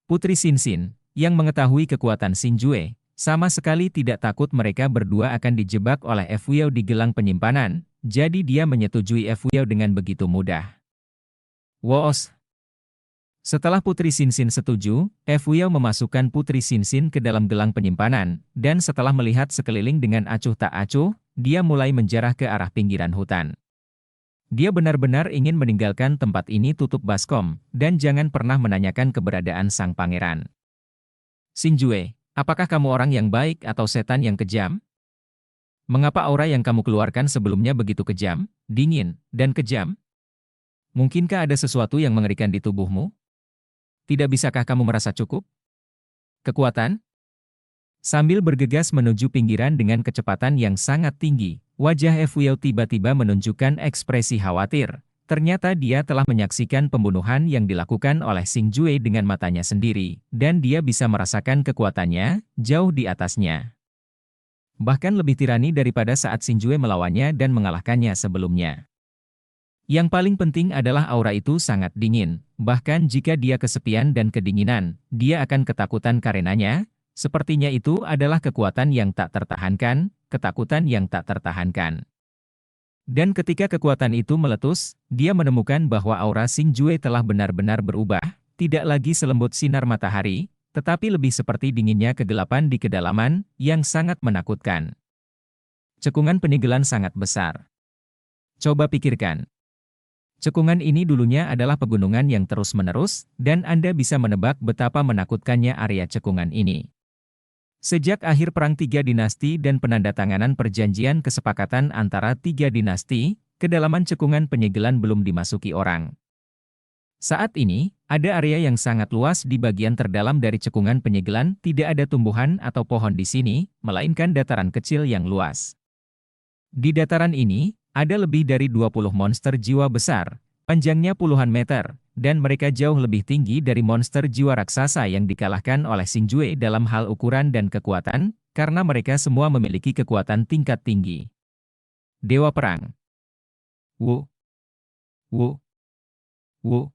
Putri Xinxin, yang mengetahui kekuatan Xing Jue, sama sekali tidak takut mereka berdua akan dijebak oleh Efuyao di gelang penyimpanan, jadi dia menyetujui Efuyao dengan begitu mudah. Woos. Setelah Putri Xinxin setuju, Efuyao memasukkan Putri Xinxin ke dalam gelang penyimpanan, dan setelah melihat sekeliling dengan acuh tak acuh, dia mulai menjarah ke arah pinggiran hutan. Dia benar-benar ingin meninggalkan tempat ini tutup baskom, dan jangan pernah menanyakan keberadaan sang pangeran. Xing Jue, apakah kamu orang yang baik atau setan yang kejam? Mengapa aura yang kamu keluarkan sebelumnya begitu kejam, dingin, dan kejam? Mungkinkah ada sesuatu yang mengerikan di tubuhmu? Tidak bisakah kamu merasa cukup? Kekuatan? Sambil bergegas menuju pinggiran dengan kecepatan yang sangat tinggi, wajah Efuyao tiba-tiba menunjukkan ekspresi khawatir. Ternyata dia telah menyaksikan pembunuhan yang dilakukan oleh Xing Jue dengan matanya sendiri, dan dia bisa merasakan kekuatannya jauh di atasnya. Bahkan lebih tirani daripada saat Xing Jue melawannya dan mengalahkannya sebelumnya. Yang paling penting adalah aura itu sangat dingin, bahkan jika dia kesepian dan kedinginan, dia akan ketakutan karenanya. Sepertinya itu adalah kekuatan yang tak tertahankan, ketakutan yang tak tertahankan. Dan ketika kekuatan itu meletus, dia menemukan bahwa aura Xing Jue telah benar-benar berubah, tidak lagi selembut sinar matahari, tetapi lebih seperti dinginnya kegelapan di kedalaman, yang sangat menakutkan. Cekungan penyegelan sangat besar. Coba pikirkan, Cekungan ini dulunya adalah pegunungan yang terus-menerus, dan Anda bisa menebak betapa menakutkannya area cekungan ini. Sejak akhir Perang Tiga Dinasti dan penandatanganan perjanjian kesepakatan antara tiga dinasti, kedalaman cekungan penyegelan belum dimasuki orang. Saat ini, ada area yang sangat luas di bagian terdalam dari cekungan penyegelan, tidak ada tumbuhan atau pohon di sini, melainkan dataran kecil yang luas. Di dataran ini, ada lebih dari 20 monster jiwa besar, panjangnya puluhan meter, dan mereka jauh lebih tinggi dari monster jiwa raksasa yang dikalahkan oleh Xingjue dalam hal ukuran dan kekuatan, karena mereka semua memiliki kekuatan tingkat tinggi. Dewa Perang. Wu. Wu. Wu.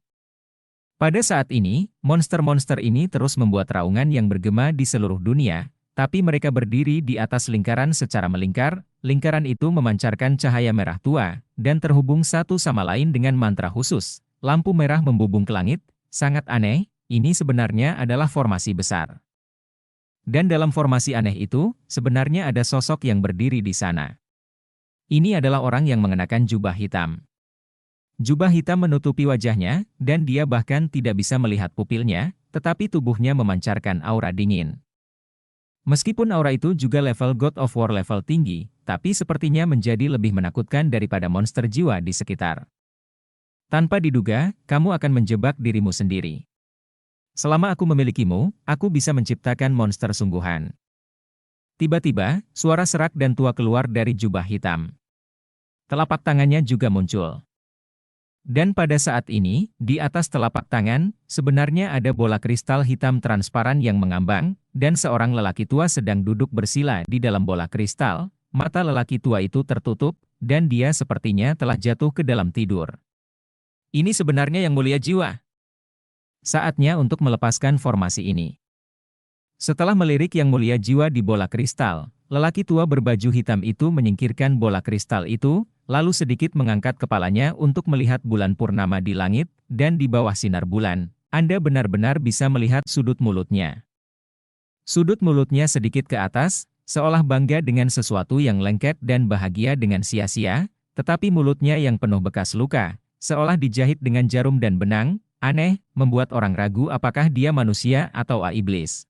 Pada saat ini, monster-monster ini terus membuat raungan yang bergema di seluruh dunia, tapi mereka berdiri di atas lingkaran secara melingkar, lingkaran itu memancarkan cahaya merah tua, dan terhubung satu sama lain dengan mantra khusus. Lampu merah membubung ke langit, sangat aneh, ini sebenarnya adalah formasi besar. Dan dalam formasi aneh itu, sebenarnya ada sosok yang berdiri di sana. Ini adalah orang yang mengenakan jubah hitam. Jubah hitam menutupi wajahnya, dan dia bahkan tidak bisa melihat pupilnya, tetapi tubuhnya memancarkan aura dingin. Meskipun aura itu juga level God of War level tinggi, tapi sepertinya menjadi lebih menakutkan daripada monster jiwa di sekitar. Tanpa diduga, kamu akan menjebak dirimu sendiri. Selama aku memilikimu, aku bisa menciptakan monster sungguhan. Tiba-tiba, suara serak dan tua keluar dari jubah hitam. Telapak tangannya juga muncul. Dan pada saat ini, di atas telapak tangan, sebenarnya ada bola kristal hitam transparan yang mengambang, dan seorang lelaki tua sedang duduk bersila di dalam bola kristal. Mata lelaki tua itu tertutup, dan dia sepertinya telah jatuh ke dalam tidur. Ini sebenarnya Yang Mulia Jiwa. Saatnya untuk melepaskan formasi ini. Setelah melirik Yang Mulia Jiwa di bola kristal, lelaki tua berbaju hitam itu menyingkirkan bola kristal itu, lalu sedikit mengangkat kepalanya untuk melihat bulan purnama di langit, dan di bawah sinar bulan, Anda benar-benar bisa melihat sudut mulutnya. Sudut mulutnya sedikit ke atas, seolah bangga dengan sesuatu yang lengket dan bahagia dengan sia-sia, tetapi mulutnya yang penuh bekas luka, seolah dijahit dengan jarum dan benang, aneh, membuat orang ragu apakah dia manusia atau iblis.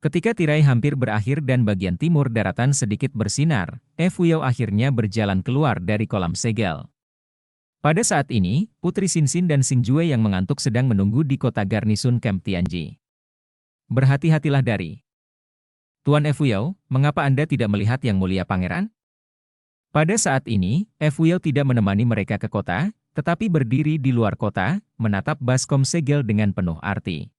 Ketika tirai hampir berakhir dan bagian timur daratan sedikit bersinar, Fuyao akhirnya berjalan keluar dari kolam segel. Pada saat ini, Putri Xinxin dan Xingjue yang mengantuk sedang menunggu di kota garnisun Camp Tianji. Berhati-hatilah dari Tuan Fuyao, mengapa Anda tidak melihat Yang Mulia Pangeran? Pada saat ini, Fuyao tidak menemani mereka ke kota, tetapi berdiri di luar kota, menatap baskom segel dengan penuh arti.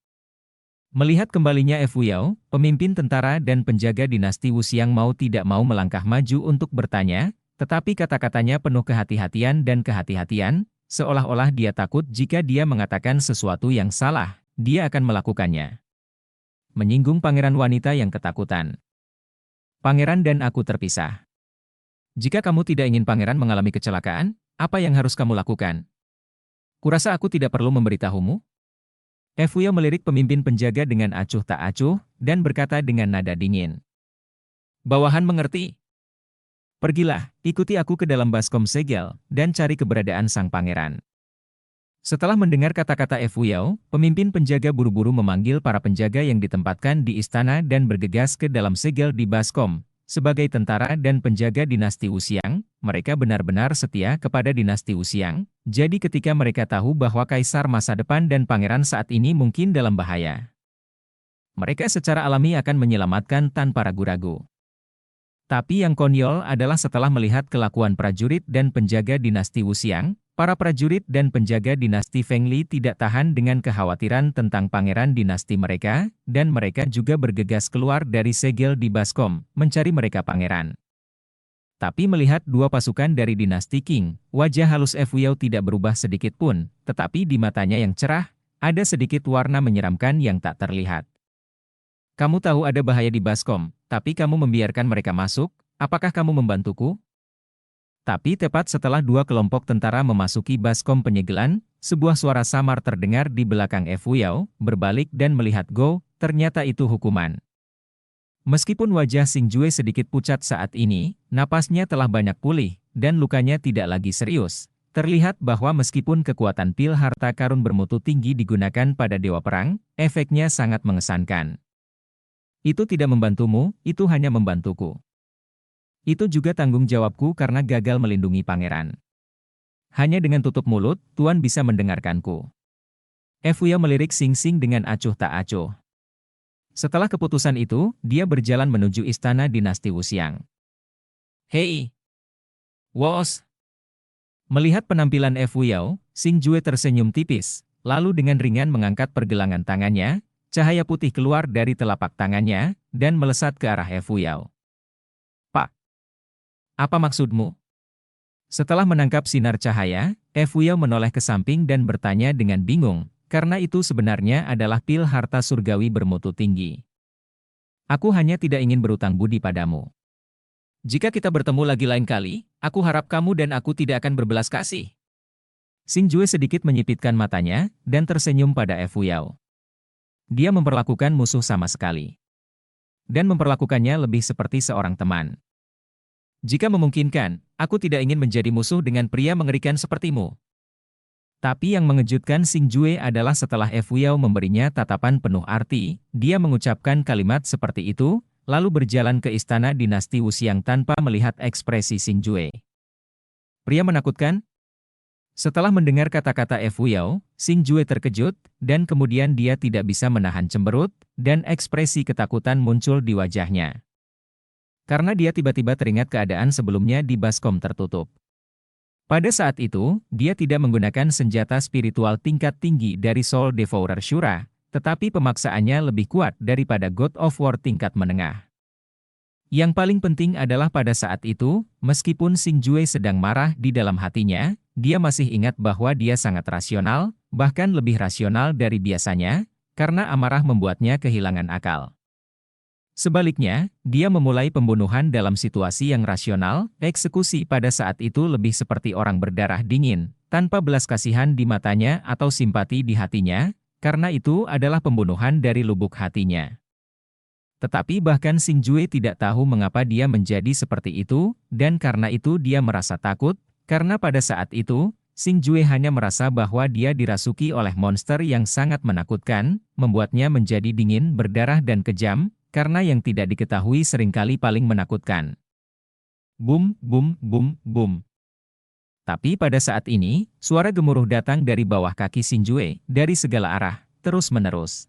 Melihat kembalinya Fuyao, pemimpin tentara dan penjaga dinasti Wuxiang mau tidak mau melangkah maju untuk bertanya, tetapi kata-katanya penuh kehati-hatian dan kehati-hatian, seolah-olah dia takut jika dia mengatakan sesuatu yang salah, dia akan melakukannya. Menyinggung pangeran wanita yang ketakutan. Pangeran dan aku terpisah. Jika kamu tidak ingin pangeran mengalami kecelakaan, apa yang harus kamu lakukan? Kurasa aku tidak perlu memberitahumu? Fuyao melirik pemimpin penjaga dengan acuh tak acuh, dan berkata dengan nada dingin. Bawahan mengerti. Pergilah, ikuti aku ke dalam baskom segel, dan cari keberadaan sang pangeran. Setelah mendengar kata-kata Fuyao, pemimpin penjaga buru-buru memanggil para penjaga yang ditempatkan di istana dan bergegas ke dalam segel di baskom. Sebagai tentara dan penjaga dinasti Wuxiang, mereka benar-benar setia kepada dinasti Wuxiang, jadi ketika mereka tahu bahwa kaisar masa depan dan pangeran saat ini mungkin dalam bahaya, mereka secara alami akan menyelamatkan tanpa ragu-ragu. Tapi yang konyol adalah setelah melihat kelakuan prajurit dan penjaga dinasti Wuxiang, para prajurit dan penjaga dinasti Fengli tidak tahan dengan kekhawatiran tentang pangeran dinasti mereka, dan mereka juga bergegas keluar dari segel di baskom, mencari mereka pangeran. Tapi melihat dua pasukan dari dinasti Qing, wajah halus Fuyao tidak berubah sedikit pun, tetapi di matanya yang cerah, ada sedikit warna menyeramkan yang tak terlihat. Kamu tahu ada bahaya di baskom, tapi kamu membiarkan mereka masuk, apakah kamu membantuku? Tapi tepat setelah dua kelompok tentara memasuki baskom penyegelan, sebuah suara samar terdengar di belakang Fuyao, berbalik dan melihat Go, ternyata itu hukuman. Meskipun wajah Xingjue sedikit pucat saat ini, napasnya telah banyak pulih, dan lukanya tidak lagi serius. terlihat bahwa meskipun kekuatan pil harta karun bermutu tinggi digunakan pada dewa perang, efeknya sangat mengesankan. Itu tidak membantumu, itu hanya membantuku. Itu juga tanggung jawabku karena gagal melindungi pangeran. Hanya dengan tutup mulut, Tuan bisa mendengarkanku. Fuyao melirik Xing Xing dengan acuh tak acuh. Setelah keputusan itu, dia berjalan menuju istana dinasti Wuxiang. Hei! Wos! Melihat penampilan Fuyao, Xing Jue tersenyum tipis, lalu dengan ringan mengangkat pergelangan tangannya, cahaya putih keluar dari telapak tangannya, dan melesat ke arah Fuyao. Pak! Apa maksudmu? Setelah menangkap sinar cahaya, Fuyao menoleh ke samping dan bertanya dengan bingung, karena itu sebenarnya adalah pil harta surgawi bermutu tinggi. Aku hanya tidak ingin berutang budi padamu. Jika kita bertemu lagi lain kali, aku harap kamu dan aku tidak akan berbelas kasih. Xing Jue sedikit menyipitkan matanya, dan tersenyum pada Fuyao. Dia memperlakukan musuh sama sekali. Dan memperlakukannya lebih seperti seorang teman. Jika memungkinkan, aku tidak ingin menjadi musuh dengan pria mengerikan sepertimu. Tapi yang mengejutkan Xing Jue adalah setelah Fuyao memberinya tatapan penuh arti, dia mengucapkan kalimat seperti itu, lalu berjalan ke istana dinasti Wuxiang tanpa melihat ekspresi Xing Jue. Pria menakutkan? Setelah mendengar kata-kata Fuyao, Xing Jue terkejut, dan kemudian dia tidak bisa menahan cemberut, dan ekspresi ketakutan muncul di wajahnya. Karena dia tiba-tiba teringat keadaan sebelumnya di baskom tertutup. Pada saat itu, dia tidak menggunakan senjata spiritual tingkat tinggi dari Soul Devourer Shura, tetapi pemaksaannya lebih kuat daripada God of War tingkat menengah. Yang paling penting adalah pada saat itu, meskipun Xing Jue sedang marah di dalam hatinya, dia masih ingat bahwa dia sangat rasional, bahkan lebih rasional dari biasanya, karena amarah membuatnya kehilangan akal. Sebaliknya, dia memulai pembunuhan dalam situasi yang rasional, eksekusi pada saat itu lebih seperti orang berdarah dingin, tanpa belas kasihan di matanya atau simpati di hatinya, karena itu adalah pembunuhan dari lubuk hatinya. Tetapi bahkan Xing Jue tidak tahu mengapa dia menjadi seperti itu, dan karena itu dia merasa takut, karena pada saat itu, Xing Jue hanya merasa bahwa dia dirasuki oleh monster yang sangat menakutkan, membuatnya menjadi dingin, berdarah dan kejam, karena yang tidak diketahui seringkali paling menakutkan. Bum, bum, bum, bum. Tapi pada saat ini, suara gemuruh datang dari bawah kaki Xing Jue, dari segala arah, terus-menerus.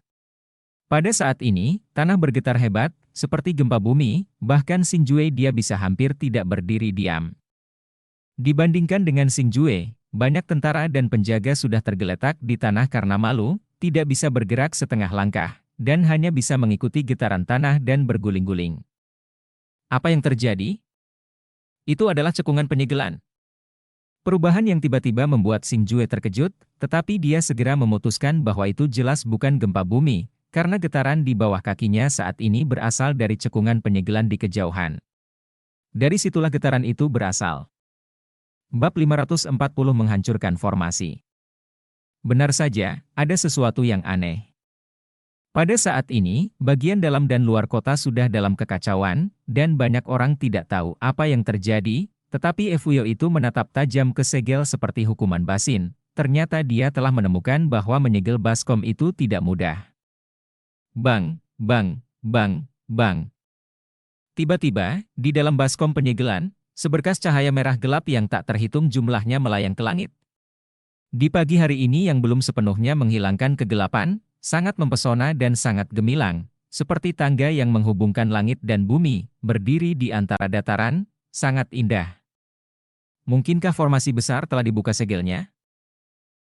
Pada saat ini, tanah bergetar hebat, seperti gempa bumi, bahkan Xing Jue dia bisa hampir tidak berdiri diam. Dibandingkan dengan Xing Jue, banyak tentara dan penjaga sudah tergeletak di tanah karena malu, tidak bisa bergerak setengah langkah, dan hanya bisa mengikuti getaran tanah dan berguling-guling. Apa yang terjadi? Itu adalah cekungan penyegelan. Perubahan yang tiba-tiba membuat Xing Jue terkejut, tetapi dia segera memutuskan bahwa itu jelas bukan gempa bumi, karena getaran di bawah kakinya saat ini berasal dari cekungan penyegelan di kejauhan. Dari situlah getaran itu berasal. Bab 540 menghancurkan formasi. Benar saja, ada sesuatu yang aneh. Pada saat ini, bagian dalam dan luar kota sudah dalam kekacauan, dan banyak orang tidak tahu apa yang terjadi, tetapi Fuyao itu menatap tajam ke segel seperti hukuman basin. Ternyata dia telah menemukan bahwa menyegel baskom itu tidak mudah. Bang, bang, bang, bang. Tiba-tiba, di dalam baskom penyegelan, seberkas cahaya merah gelap yang tak terhitung jumlahnya melayang ke langit. Di pagi hari ini yang belum sepenuhnya menghilangkan kegelapan, sangat mempesona dan sangat gemilang, seperti tangga yang menghubungkan langit dan bumi, berdiri di antara dataran, sangat indah. Mungkinkah formasi besar telah dibuka segelnya?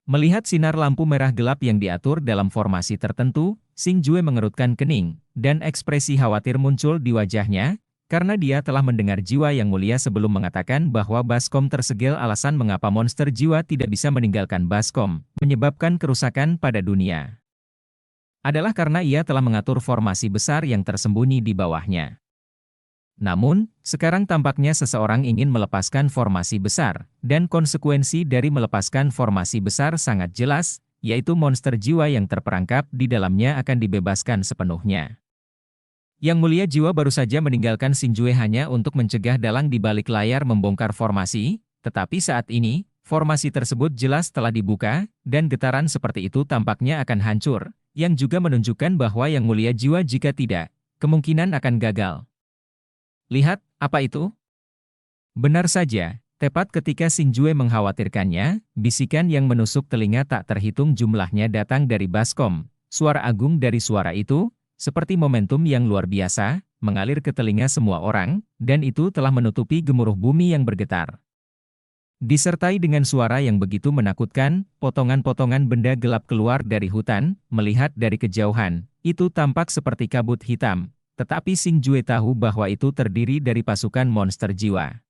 Melihat sinar lampu merah gelap yang diatur dalam formasi tertentu, Xing Jue mengerutkan kening, dan ekspresi khawatir muncul di wajahnya, karena dia telah mendengar jiwa yang mulia sebelum mengatakan bahwa baskom tersegel alasan mengapa monster jiwa tidak bisa meninggalkan baskom, menyebabkan kerusakan pada dunia. Adalah karena ia telah mengatur formasi besar yang tersembunyi di bawahnya. Namun, sekarang tampaknya seseorang ingin melepaskan formasi besar, dan konsekuensi dari melepaskan formasi besar sangat jelas, yaitu monster jiwa yang terperangkap di dalamnya akan dibebaskan sepenuhnya. Yang mulia jiwa baru saja meninggalkan Xing Jue hanya untuk mencegah dalang di balik layar membongkar formasi, tetapi saat ini, Formasi tersebut jelas telah dibuka, dan getaran seperti itu tampaknya akan hancur, yang juga menunjukkan bahwa Yang Mulia Jiwa jika tidak, kemungkinan akan gagal. Lihat, apa itu? Benar saja, tepat ketika Xinjue mengkhawatirkannya, bisikan yang menusuk telinga tak terhitung jumlahnya datang dari baskom. Suara agung dari suara itu, seperti momentum yang luar biasa, mengalir ke telinga semua orang, dan itu telah menutupi gemuruh bumi yang bergetar. Disertai dengan suara yang begitu menakutkan, potongan-potongan benda gelap keluar dari hutan, melihat dari kejauhan, itu tampak seperti kabut hitam, tetapi Xinjue tahu bahwa itu terdiri dari pasukan monster jiwa.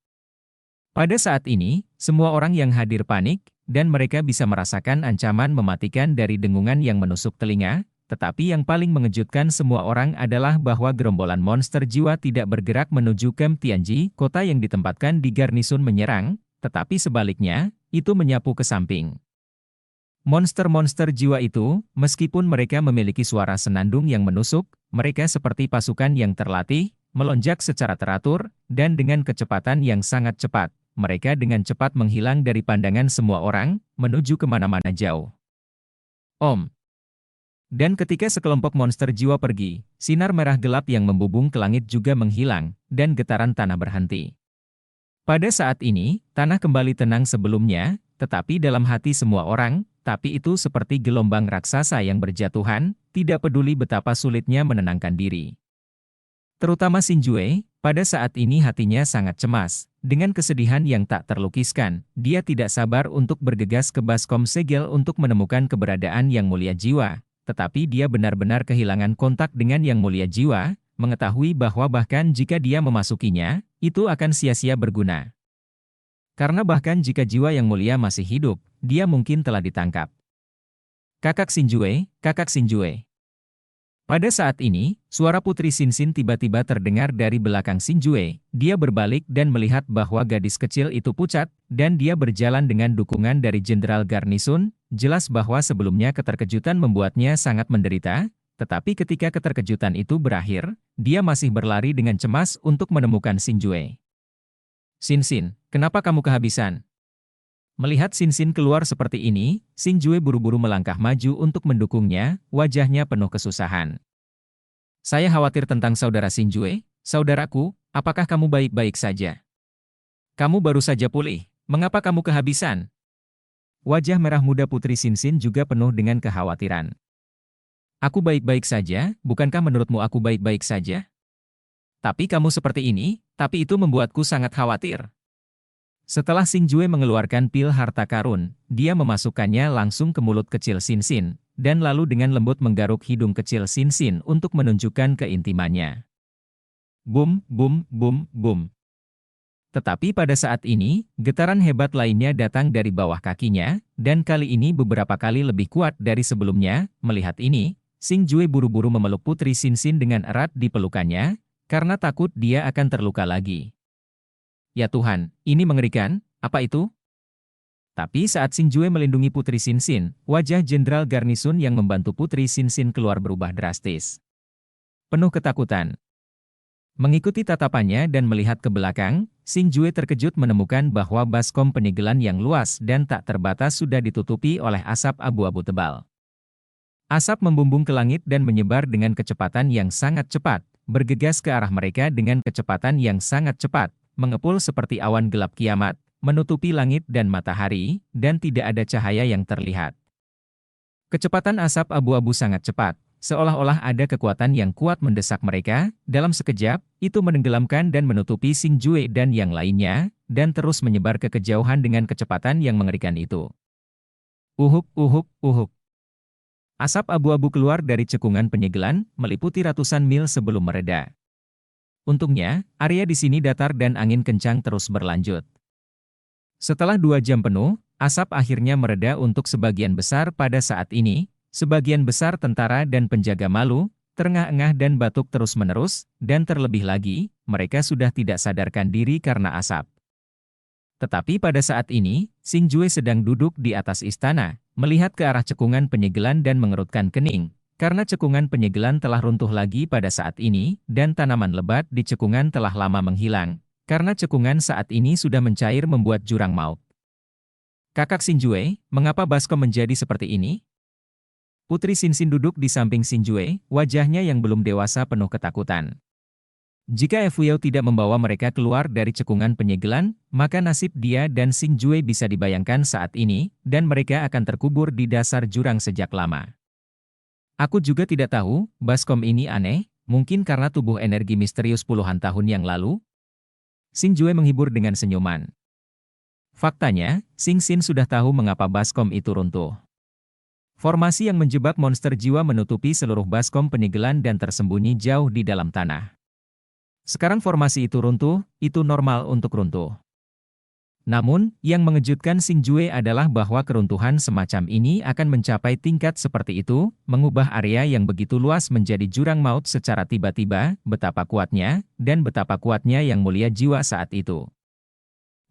Pada saat ini, semua orang yang hadir panik, dan mereka bisa merasakan ancaman mematikan dari dengungan yang menusuk telinga, tetapi yang paling mengejutkan semua orang adalah bahwa gerombolan monster jiwa tidak bergerak menuju Camp Tianji, kota yang ditempatkan di garnisun menyerang, tetapi sebaliknya, itu menyapu ke samping. Monster-monster jiwa itu, meskipun mereka memiliki suara senandung yang menusuk, mereka seperti pasukan yang terlatih, melonjak secara teratur, dan dengan kecepatan yang sangat cepat. Mereka dengan cepat menghilang dari pandangan semua orang, menuju kemana-mana jauh. Om. Dan ketika sekelompok monster jiwa pergi, sinar merah gelap yang membubung ke langit juga menghilang, dan getaran tanah berhenti. Pada saat ini, tanah kembali tenang sebelumnya, tetapi dalam hati semua orang, tapi itu seperti gelombang raksasa yang berjatuhan, tidak peduli betapa sulitnya menenangkan diri. Terutama Xinjue, pada saat ini hatinya sangat cemas, dengan kesedihan yang tak terlukiskan, dia tidak sabar untuk bergegas ke Baskom Segel untuk menemukan keberadaan Yang Mulia Jiwa, tetapi dia benar-benar kehilangan kontak dengan Yang Mulia Jiwa, mengetahui bahwa bahkan jika dia memasukinya, itu akan sia-sia berguna. Karena bahkan jika jiwa Yang Mulia masih hidup, dia mungkin telah ditangkap. Kakak Xinjue, Kakak Xinjue. Pada saat ini, suara Putri Xinxin tiba-tiba terdengar dari belakang Xinjue. Dia berbalik dan melihat bahwa gadis kecil itu pucat, dan dia berjalan dengan dukungan dari Jenderal Garnisun. Jelas bahwa sebelumnya keterkejutan membuatnya sangat menderita, tetapi ketika keterkejutan itu berakhir, dia masih berlari dengan cemas untuk menemukan Xinjue. Xinxin, kenapa kamu kehabisan? Melihat Xinxin keluar seperti ini, Xinjue buru-buru melangkah maju untuk mendukungnya, wajahnya penuh kesusahan. Saya khawatir tentang saudara Xinjue, saudaraku, apakah kamu baik-baik saja? Kamu baru saja pulih, mengapa kamu kehabisan? Wajah merah muda Putri Xinxin juga penuh dengan kekhawatiran. Aku baik-baik saja, bukankah menurutmu aku baik-baik saja? Tapi kamu seperti ini, tapi itu membuatku sangat khawatir. Setelah Xinjue mengeluarkan pil harta karun, dia memasukkannya langsung ke mulut kecil Xinxin, dan lalu dengan lembut menggaruk hidung kecil Xinxin untuk menunjukkan keintimannya. Bum, bum, bum, bum. Tetapi pada saat ini, getaran hebat lainnya datang dari bawah kakinya, dan kali ini beberapa kali lebih kuat dari sebelumnya. Melihat ini, Xinjue buru-buru memeluk Putri Xinxin dengan erat di pelukannya, karena takut dia akan terluka lagi. Ya Tuhan, ini mengerikan, apa itu? Tapi saat Xinjue melindungi Putri Xinxin, wajah Jenderal Garnisun yang membantu Putri Xinxin keluar berubah drastis. Penuh ketakutan. Mengikuti tatapannya dan melihat ke belakang, Xinjue terkejut menemukan bahwa baskom penyegelan yang luas dan tak terbatas sudah ditutupi oleh asap abu-abu tebal. Asap membumbung ke langit dan menyebar dengan kecepatan yang sangat cepat, bergegas ke arah mereka dengan kecepatan yang sangat cepat, mengepul seperti awan gelap kiamat, menutupi langit dan matahari, dan tidak ada cahaya yang terlihat. Kecepatan asap abu-abu sangat cepat, seolah-olah ada kekuatan yang kuat mendesak mereka. Dalam sekejap, itu menenggelamkan dan menutupi Xinjue dan yang lainnya, dan terus menyebar ke kejauhan dengan kecepatan yang mengerikan itu. Uhuk, uhuk, uhuk. Asap abu-abu keluar dari cekungan penyegelan, meliputi ratusan mil sebelum mereda. Untungnya, area di sini datar dan angin kencang terus berlanjut. Setelah 2 jam penuh, asap akhirnya mereda untuk sebagian besar pada saat ini. Sebagian besar tentara dan penjaga malu, terengah-engah dan batuk terus-menerus, dan terlebih lagi, mereka sudah tidak sadarkan diri karena asap. Tetapi pada saat ini, Xinjue sedang duduk di atas istana, melihat ke arah cekungan penyegelan dan mengerutkan kening, karena cekungan penyegelan telah runtuh lagi pada saat ini, dan tanaman lebat di cekungan telah lama menghilang, karena cekungan saat ini sudah mencair membuat jurang maut. Kakak Xinjue, mengapa baskom menjadi seperti ini? Putri Xinxin duduk di samping Xinjue, wajahnya yang belum dewasa penuh ketakutan. Jika Fuyao tidak membawa mereka keluar dari cekungan penyegelan, maka nasib dia dan Xinjue bisa dibayangkan saat ini, dan mereka akan terkubur di dasar jurang sejak lama. Aku juga tidak tahu, baskom ini aneh, mungkin karena tubuh energi misterius puluhan tahun yang lalu? Xinjue menghibur dengan senyuman. Faktanya, Xinxin sudah tahu mengapa baskom itu runtuh. Formasi yang menjebak monster jiwa menutupi seluruh baskom penyegelan dan tersembunyi jauh di dalam tanah. Sekarang formasi itu runtuh, itu normal untuk runtuh. Namun, yang mengejutkan Xinjue adalah bahwa keruntuhan semacam ini akan mencapai tingkat seperti itu, mengubah area yang begitu luas menjadi jurang maut secara tiba-tiba, betapa kuatnya, dan betapa kuatnya yang mulia jiwa saat itu.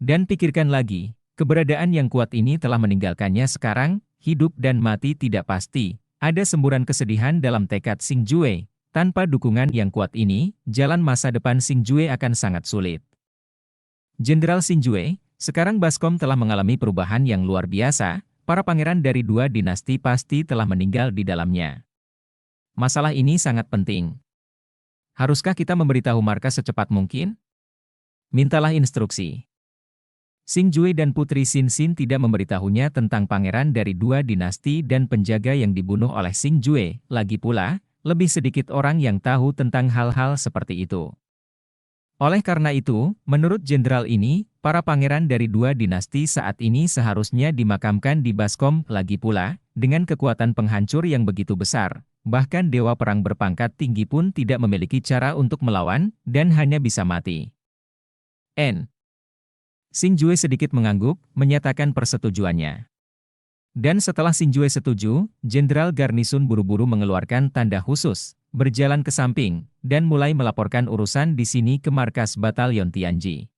Dan pikirkan lagi, keberadaan yang kuat ini telah meninggalkannya sekarang, hidup dan mati tidak pasti. Ada semburan kesedihan dalam tekad Xinjue. Tanpa dukungan yang kuat ini, jalan masa depan Xinjue akan sangat sulit. Jenderal Xinjue, sekarang baskom telah mengalami perubahan yang luar biasa, para pangeran dari dua dinasti pasti telah meninggal di dalamnya. Masalah ini sangat penting. Haruskah kita memberitahu markas secepat mungkin? Mintalah instruksi. Xinjue dan Putri Xinxin tidak memberitahunya tentang pangeran dari dua dinasti dan penjaga yang dibunuh oleh Xinjue, lagi pula, lebih sedikit orang yang tahu tentang hal-hal seperti itu. Oleh karena itu, menurut jenderal ini, para pangeran dari dua dinasti saat ini seharusnya dimakamkan di baskom, lagi pula, dengan kekuatan penghancur yang begitu besar. Bahkan dewa perang berpangkat tinggi pun tidak memiliki cara untuk melawan, dan hanya bisa mati. Xinjue sedikit mengangguk, menyatakan persetujuannya. Dan setelah Xinjue setuju, Jenderal Garnisun buru-buru mengeluarkan tanda khusus, berjalan ke samping, dan mulai melaporkan urusan di sini ke markas Batalion Tianji.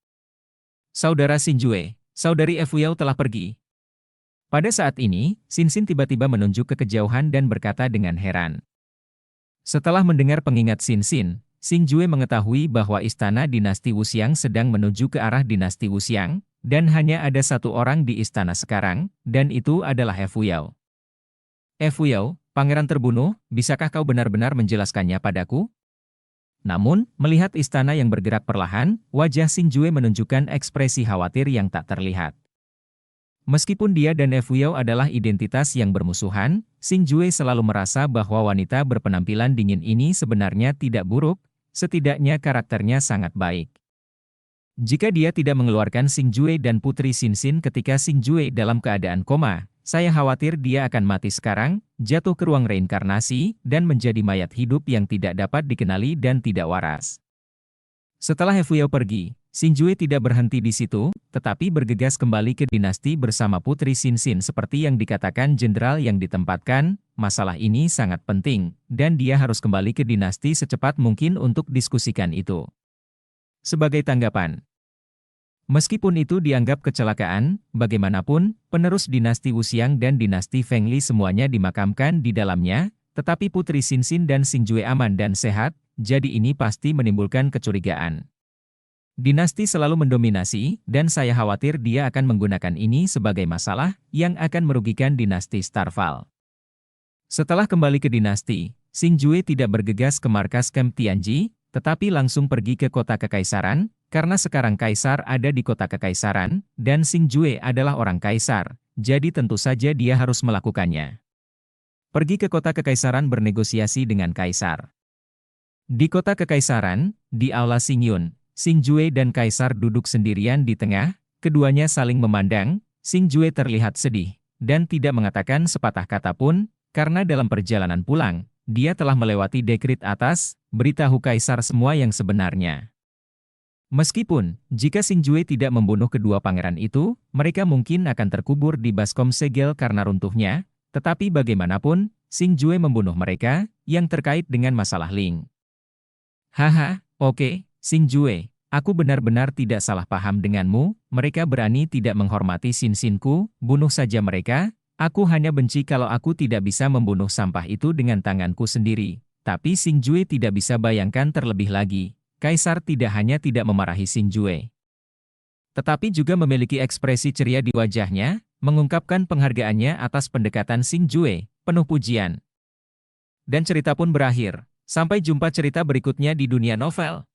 Saudara Xinjue, Saudari Fuyao telah pergi. Pada saat ini, Xinxin tiba-tiba menunjuk ke kejauhan dan berkata dengan heran. Setelah mendengar pengingat Xinxin, Xinjue mengetahui bahwa istana dinasti Wuxiang sedang menuju ke arah dinasti Wuxiang, dan hanya ada satu orang di istana sekarang, dan itu adalah Fuyao. Fuyao, pangeran terbunuh, bisakah kau benar-benar menjelaskannya padaku? Namun, melihat istana yang bergerak perlahan, wajah Xinjue menunjukkan ekspresi khawatir yang tak terlihat. Meskipun dia dan Fuyao adalah identitas yang bermusuhan, Xinjue selalu merasa bahwa wanita berpenampilan dingin ini sebenarnya tidak buruk, setidaknya karakternya sangat baik. Jika dia tidak mengeluarkan Xinjue dan Putri Xinxin ketika Xinjue dalam keadaan koma, saya khawatir dia akan mati sekarang, jatuh ke ruang reinkarnasi, dan menjadi mayat hidup yang tidak dapat dikenali dan tidak waras. Setelah Fuyao pergi, Xinjue tidak berhenti di situ, tetapi bergegas kembali ke dinasti bersama Putri Xinxin seperti yang dikatakan jenderal yang ditempatkan, masalah ini sangat penting, dan dia harus kembali ke dinasti secepat mungkin untuk diskusikan itu. Sebagai tanggapan, meskipun itu dianggap kecelakaan, bagaimanapun, penerus dinasti Wuxiang dan dinasti Fengli semuanya dimakamkan di dalamnya, tetapi Putri Xinxin dan Xinjue aman dan sehat, jadi ini pasti menimbulkan kecurigaan. Dinasti selalu mendominasi, dan saya khawatir dia akan menggunakan ini sebagai masalah yang akan merugikan dinasti Starfall. Setelah kembali ke dinasti, Xinjue tidak bergegas ke markas Camp Tianji, tetapi langsung pergi ke kota kekaisaran, karena sekarang kaisar ada di kota kekaisaran, dan Xinjue adalah orang kaisar, jadi tentu saja dia harus melakukannya. Pergi ke kota kekaisaran bernegosiasi dengan kaisar. Di kota kekaisaran, di Aula Xingyun, Xinjue dan kaisar duduk sendirian di tengah, keduanya saling memandang, Xinjue terlihat sedih, dan tidak mengatakan sepatah kata pun, karena dalam perjalanan pulang, dia telah melewati dekrit atas, beritahu kaisar semua yang sebenarnya. Meskipun, jika Xinjue tidak membunuh kedua pangeran itu, mereka mungkin akan terkubur di baskom segel karena runtuhnya, tetapi bagaimanapun, Xinjue membunuh mereka, yang terkait dengan masalah Ling. Haha, oke, Xinjue, aku benar-benar tidak salah paham denganmu, mereka berani tidak menghormati Xinxinku, bunuh saja mereka, aku hanya benci kalau aku tidak bisa membunuh sampah itu dengan tanganku sendiri. Tapi Xinjue tidak bisa bayangkan terlebih lagi, kaisar tidak hanya tidak memarahi Xinjue, tetapi juga memiliki ekspresi ceria di wajahnya, mengungkapkan penghargaannya atas pendekatan Xing Jue, penuh pujian. Dan cerita pun berakhir. Sampai jumpa cerita berikutnya di dunia novel.